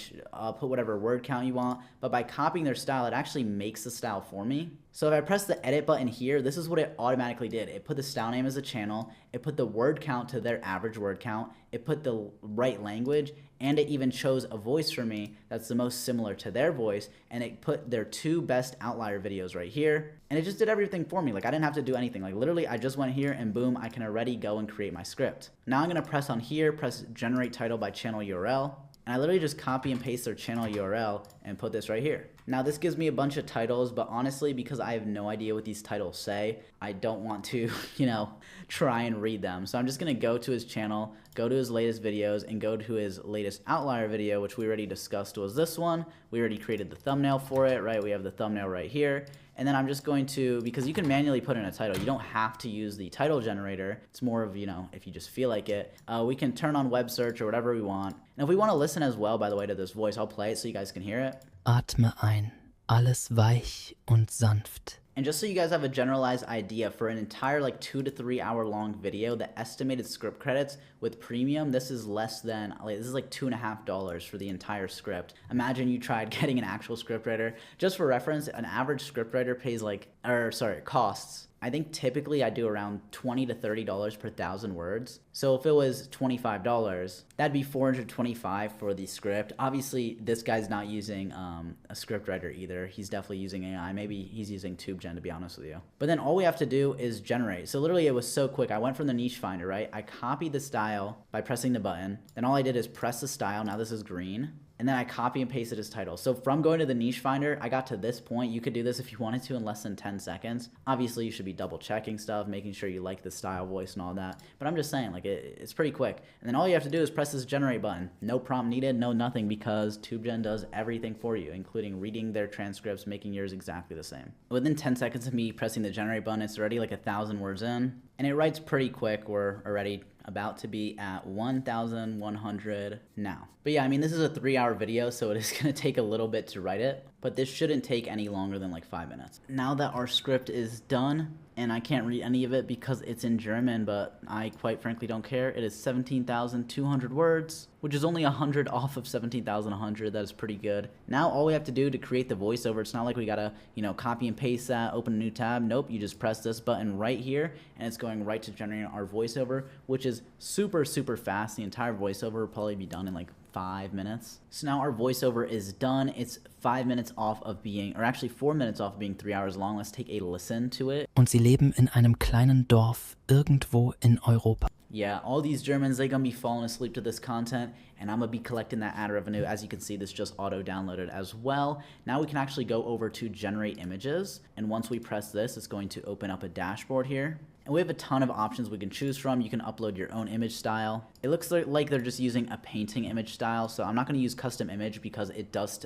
put whatever word count you want. But by copying their style, it actually makes the style for me. So if I press the edit button here, this is what it automatically did. It put the style name as a channel, it put the word count to their average word count, it put the right language, and it even chose a voice for me that's the most similar to their voice, and it put their 2 best outlier videos right here, and it just did everything for me. Like, I didn't have to do anything. Like, literally, I just went here, and boom, I can already go and create my script. Now I'm gonna press on here, press generate title by channel URL, and I literally just copy and paste their channel URL and put this right here. Now this gives me a bunch of titles, but honestly, because I have no idea what these titles say, I don't want to, you know, try and read them. So I'm just gonna go to his channel, go to his latest videos, and go to his latest outlier video, which we already discussed was this one. We already created the thumbnail for it, right? We have the thumbnail right here. And then I'm just going to, because you can manually put in a title, you don't have to use the title generator. It's more of, you know, if you just feel like it. We can turn on web search or whatever we want. And if we want to listen as well, by the way, to this voice, I'll play it so you guys can hear it. Atme ein, alles weich und sanft. And just so you guys have a generalized idea, for an entire like 2 to 3 hour long video, the estimated script credits with premium, this is less than, this is like $2.50 for the entire script. Imagine you tried getting an actual scriptwriter. Just for reference, an average scriptwriter pays like, costs I think typically I do around $20 to $30 per 1,000 words. So if it was $25, that'd be $425 for the script. Obviously, this guy's not using a script writer either. He's definitely using AI. Maybe he's using TubeGen, to be honest with you. But then all we have to do is generate. So literally it was so quick. I went from the niche finder, right? I copied the style by pressing the button. Then all I did is press the style. Now this is green. And then I copy and pasted his title. So from going to the niche finder, I got to this point. You could do this if you wanted to in less than 10 seconds. Obviously, you should be double checking stuff, making sure you like the style, voice, and all that. But I'm just saying, like, it's pretty quick. And then all you have to do is press this generate button. No prompt needed, no nothing, because TubeGen does everything for you, including reading their transcripts, making yours exactly the same. Within 10 seconds of me pressing the generate button, it's already like 1,000 words in. And it writes pretty quick. We're already about to be at 1,100 now. But yeah, I mean, this is a 3-hour video, so it is going to take a little bit to write it, but this shouldn't take any longer than like 5 minutes. Now that our script is done, and I can't read any of it because it's in German, but I quite frankly don't care. It is 17,200 words, which is only 100 off of 17,100. That is pretty good. Now all we have to do to create the voiceover, it's not like we gotta, copy and paste that, open a new tab. Nope, you just press this button right here, and it's going right to generating our voiceover, which is super, super fast. The entire voiceover will probably be done in like 5 minutes. So now our voiceover is done. It's 5 minutes off of being, or actually 4 minutes off of being 3 hours long. Let's take a listen to it. Und sie leben in einem kleinen Dorf irgendwo in Europa. Yeah, all these Germans, they're gonna be falling asleep to this content, and I'm gonna be collecting that ad revenue. As you can see, this just auto-downloaded as well. Now we can actually go over to generate images, and once we press this, it's going to open up a dashboard here. And we have a ton of options we can choose from. You can upload your own image style. It looks like they're just using a painting image style, so I'm not going to use custom image because it does,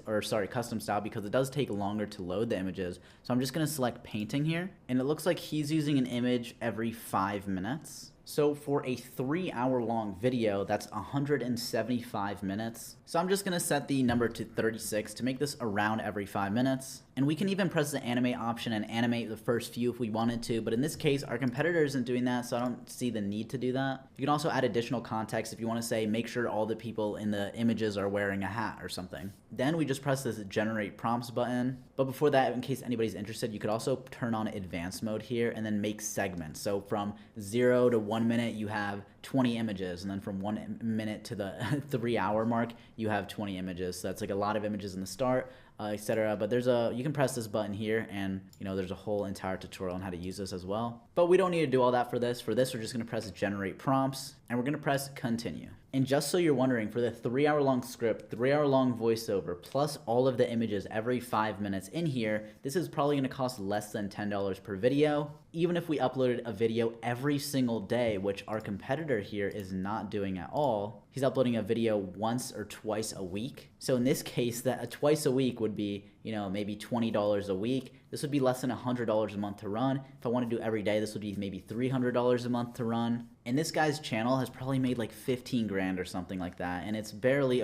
custom style, because it does take longer to load the images. So I'm just going to select painting here, and it looks like he's using an image every 5 minutes. So for a 3-hour long video, that's 175 minutes. So I'm just gonna set the number to 36 to make this around every 5 minutes. And we can even press the animate option and animate the first few if we wanted to, but in this case, our competitor isn't doing that, so I don't see the need to do that. You can also add additional context if you wanna say, make sure all the people in the images are wearing a hat or something. Then we just press this generate prompts button. But before that, in case anybody's interested, you could also turn on advanced mode here and then make segments. So from 0 to 1 minute, you have 20 images, and then from 1 minute to the 3-hour mark, you have 20 images. So that's like a lot of images in the start, etc. But you can press this button here, and there's a whole entire tutorial on how to use this as well. But we don't need to do all that for this. For this, we're just gonna press generate prompts, and we're gonna press continue. And just so you're wondering, for the 3-hour long script, 3-hour long voiceover, plus all of the images every 5 minutes in here, this is probably gonna cost less than $10 per video. Even if we uploaded a video every single day, which our competitor here is not doing at all. He's uploading a video once or twice a week. So in this case, that twice a week would be, maybe $20 a week. This would be less than $100 a month to run. If I want to do every day, this would be maybe $300 a month to run. And this guy's channel has probably made like 15 grand or something like that. And it's barely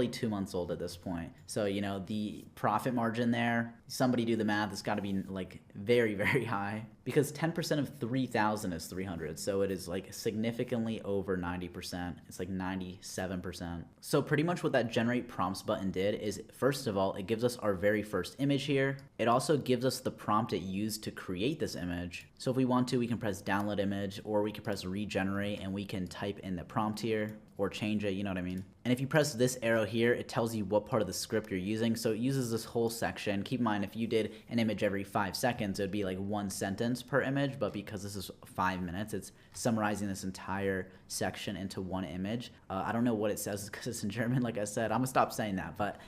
2 months old at this point. So, the profit margin there, somebody do the math, it's got to be like very, very high, because 10% of 3,000 is 300. So it is like significantly over 90%. It's like 97%. So pretty much what that generate prompts button did is, first of all, it gives us our very first image here. It also gives us the prompt it used to create this image. So if we want to, we can press download image, or we can press regenerate, and we can type in the prompt here or change it, you know what I mean? And if you press this arrow here, it tells you what part of the script you're using. So it uses this whole section. Keep in mind, if you did an image every 5 seconds, it would be like 1 sentence per image, but because this is 5 minutes, it's summarizing this entire section into 1 image. I don't know what it says because it's in German, like I said. I'm gonna stop saying that, but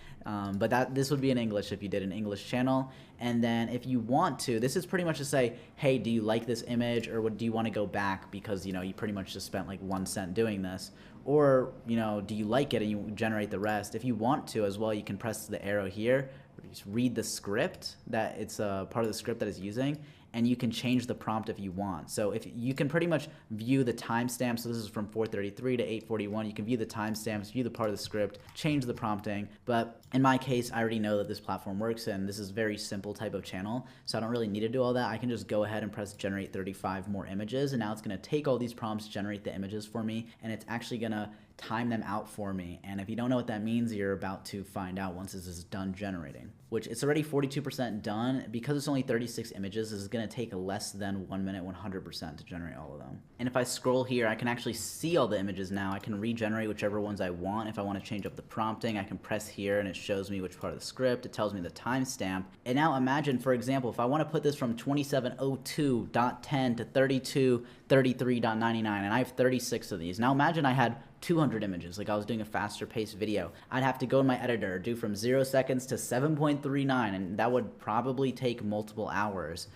this would be in English if you did an English channel. And then if you want to, this is pretty much to say, hey, do you like this image, or do you want to go back because, you pretty much just spent like 1 cent doing this? Or, do you like it and you generate the rest? If you want to as well, you can press the arrow here, just read the script that it's a part of the script that it's using, and you can change the prompt if you want. So if you can pretty much view the timestamp, so this is from 4:33 to 8:41, you can view the timestamps, view the part of the script, change the prompting. But in my case, I already know that this platform works, and this is a very simple type of channel, so I don't really need to do all that. I can just go ahead and press generate 35 more images, and now it's gonna take all these prompts, generate the images for me, and it's actually gonna time them out for me. And if you don't know what that means, you're about to find out once this is done generating, which it's already 42% done. Because it's only 36 images, this is going to take less than 1 minute, 100% to generate all of them. And if I scroll here, I can actually see all the images now. I can regenerate whichever ones I want. If I want to change up the prompting, I can press here and it shows me which part of the script. It tells me the timestamp. And now imagine, for example, if I want to put this from 2702.10 to 3233.99, and I have 36 of these. Now imagine I had 200 images, like I was doing a faster paced video. I'd have to go in my editor, do from 0 seconds to 7.39, and that would probably take multiple hours,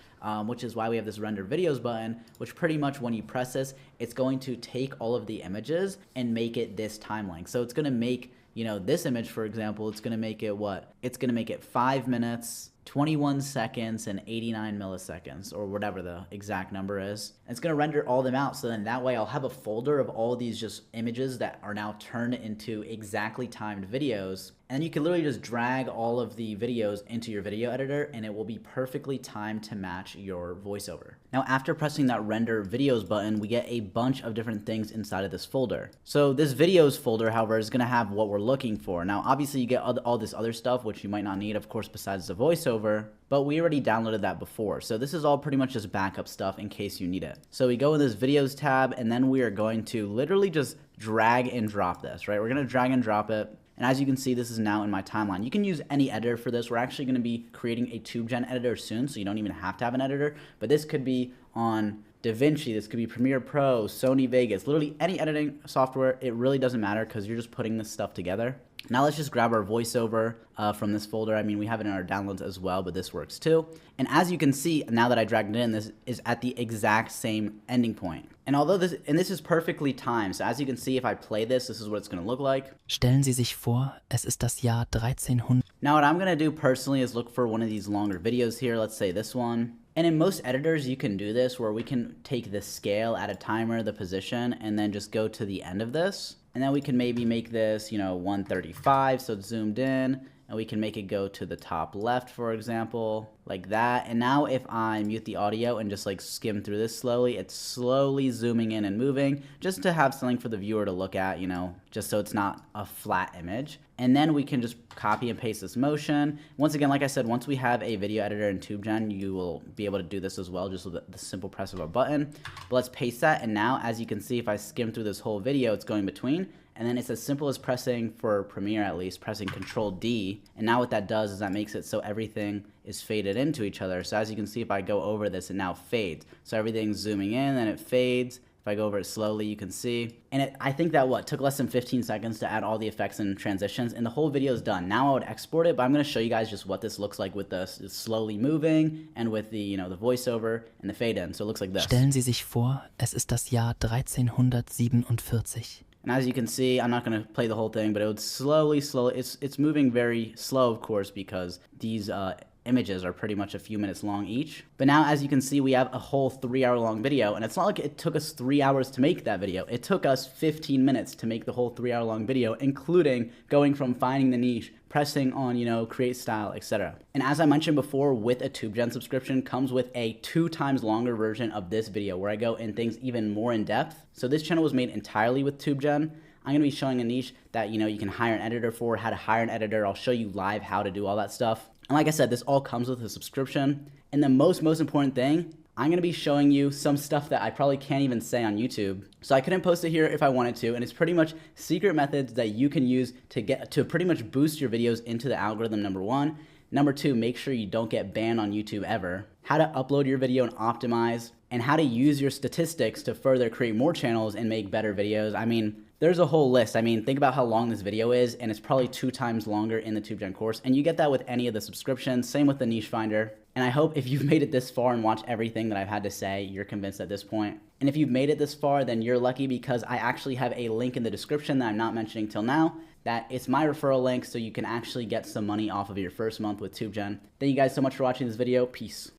which is why we have this render videos button, which pretty much when you press this, it's going to take all of the images and make it this time length. So it's going to make, you know, this image, for example, it's going to make it what? It's going to make it 5 minutes, 21 seconds, and 89 milliseconds, or whatever the exact number is. And it's going to render all them out, so then that way I'll have a folder of all these just images that are now turned into exactly timed videos. And then you can literally just drag all of the videos into your video editor and it will be perfectly timed to match your voiceover. Now, after pressing that render videos button, we get a bunch of different things inside of this folder. So this videos folder, however, is going to have what we're looking for. Now, obviously you get all this other stuff, which you might not need, of course, besides the voiceover, but we already downloaded that before. So this is all pretty much just backup stuff in case you need it. So we go in this videos tab and then we are going to literally just drag and drop this, right? We're going to drag and drop it. And as you can see, this is now in my timeline. You can use any editor for this. We're actually going to be creating a TubeGen editor soon, so you don't even have to have an editor. But this could be on DaVinci, this could be Premiere Pro, Sony Vegas, literally any editing software. It really doesn't matter because you're just putting this stuff together. Now let's just grab our voiceover from this folder. I mean, we have it in our downloads as well, but this works too. And as you can see, now that I dragged it in, this is at the exact same ending point. And although this is perfectly timed, so as you can see, if I play this, this is what it's going to look like. Stellen Sie sich vor, es ist das Jahr 1300. Now what I'm going to do personally is look for one of these longer videos here. Let's say this one. And in most editors, you can do this where we can take the scale, add a timer, the position, and then just go to the end of this. And then we can maybe make this, you know, 135, so it's zoomed in. And we can make it go to the top left, for example, like that. And now if I mute the audio and just like skim through this slowly, it's slowly zooming in and moving just to have something for the viewer to look at, you know, just so it's not a flat image. And then we can just copy and paste this motion. Once again, like I said, once we have a video editor in TubeGen, you will be able to do this as well, just with the simple press of a button. But let's paste that. And now, as you can see, if I skim through this whole video, it's going between. And then it's as simple as pressing, for Premiere at least, pressing Control D. And now what that does is that makes it so everything is faded into each other. So as you can see, if I go over this, it now fades. So everything's zooming in and it fades. If I go over it slowly, you can see. And I think that took less than 15 seconds to add all the effects and transitions, and the whole video is done. Now I would export it, but I'm going to show you guys just what this looks like with this slowly moving and with the, you know, the voiceover and the fade in. So it looks like this. Stellen Sie sich vor, es ist das Jahr 1347. And as you can see, I'm not going to play the whole thing, but it would slowly, it's moving very slow, of course, because these images are pretty much a few minutes long each. But now, as you can see, we have a whole 3-hour long video, and it's not like it took us 3 hours to make that video. It took us 15 minutes to make the whole 3-hour long video, including going from finding the niche, pressing on, you know, create style, etc. And as I mentioned before, with a TubeGen subscription comes with a 2 times longer version of this video where I go in things even more in depth. So this channel was made entirely with TubeGen. I'm going to be showing a niche that, you know, you can hire an editor for, how to hire an editor. I'll show you live how to do all that stuff. And like I said, this all comes with a subscription. And the most important thing, I'm going to be showing you some stuff that I probably can't even say on YouTube. So I couldn't post it here if I wanted to. And it's pretty much secret methods that you can use to pretty much boost your videos into the algorithm, number 1. Number 2, make sure you don't get banned on YouTube ever. How to upload your video and optimize. And how to use your statistics to further create more channels and make better videos. I mean, there's a whole list. I mean, think about how long this video is, and it's probably 2 times longer in the TubeGen course. And you get that with any of the subscriptions. Same with the niche finder. And I hope if you've made it this far and watched everything that I've had to say, you're convinced at this point. And if you've made it this far, then you're lucky, because I actually have a link in the description that I'm not mentioning till now. That it's my referral link, so you can actually get some money off of your first month with TubeGen. Thank you guys so much for watching this video. Peace.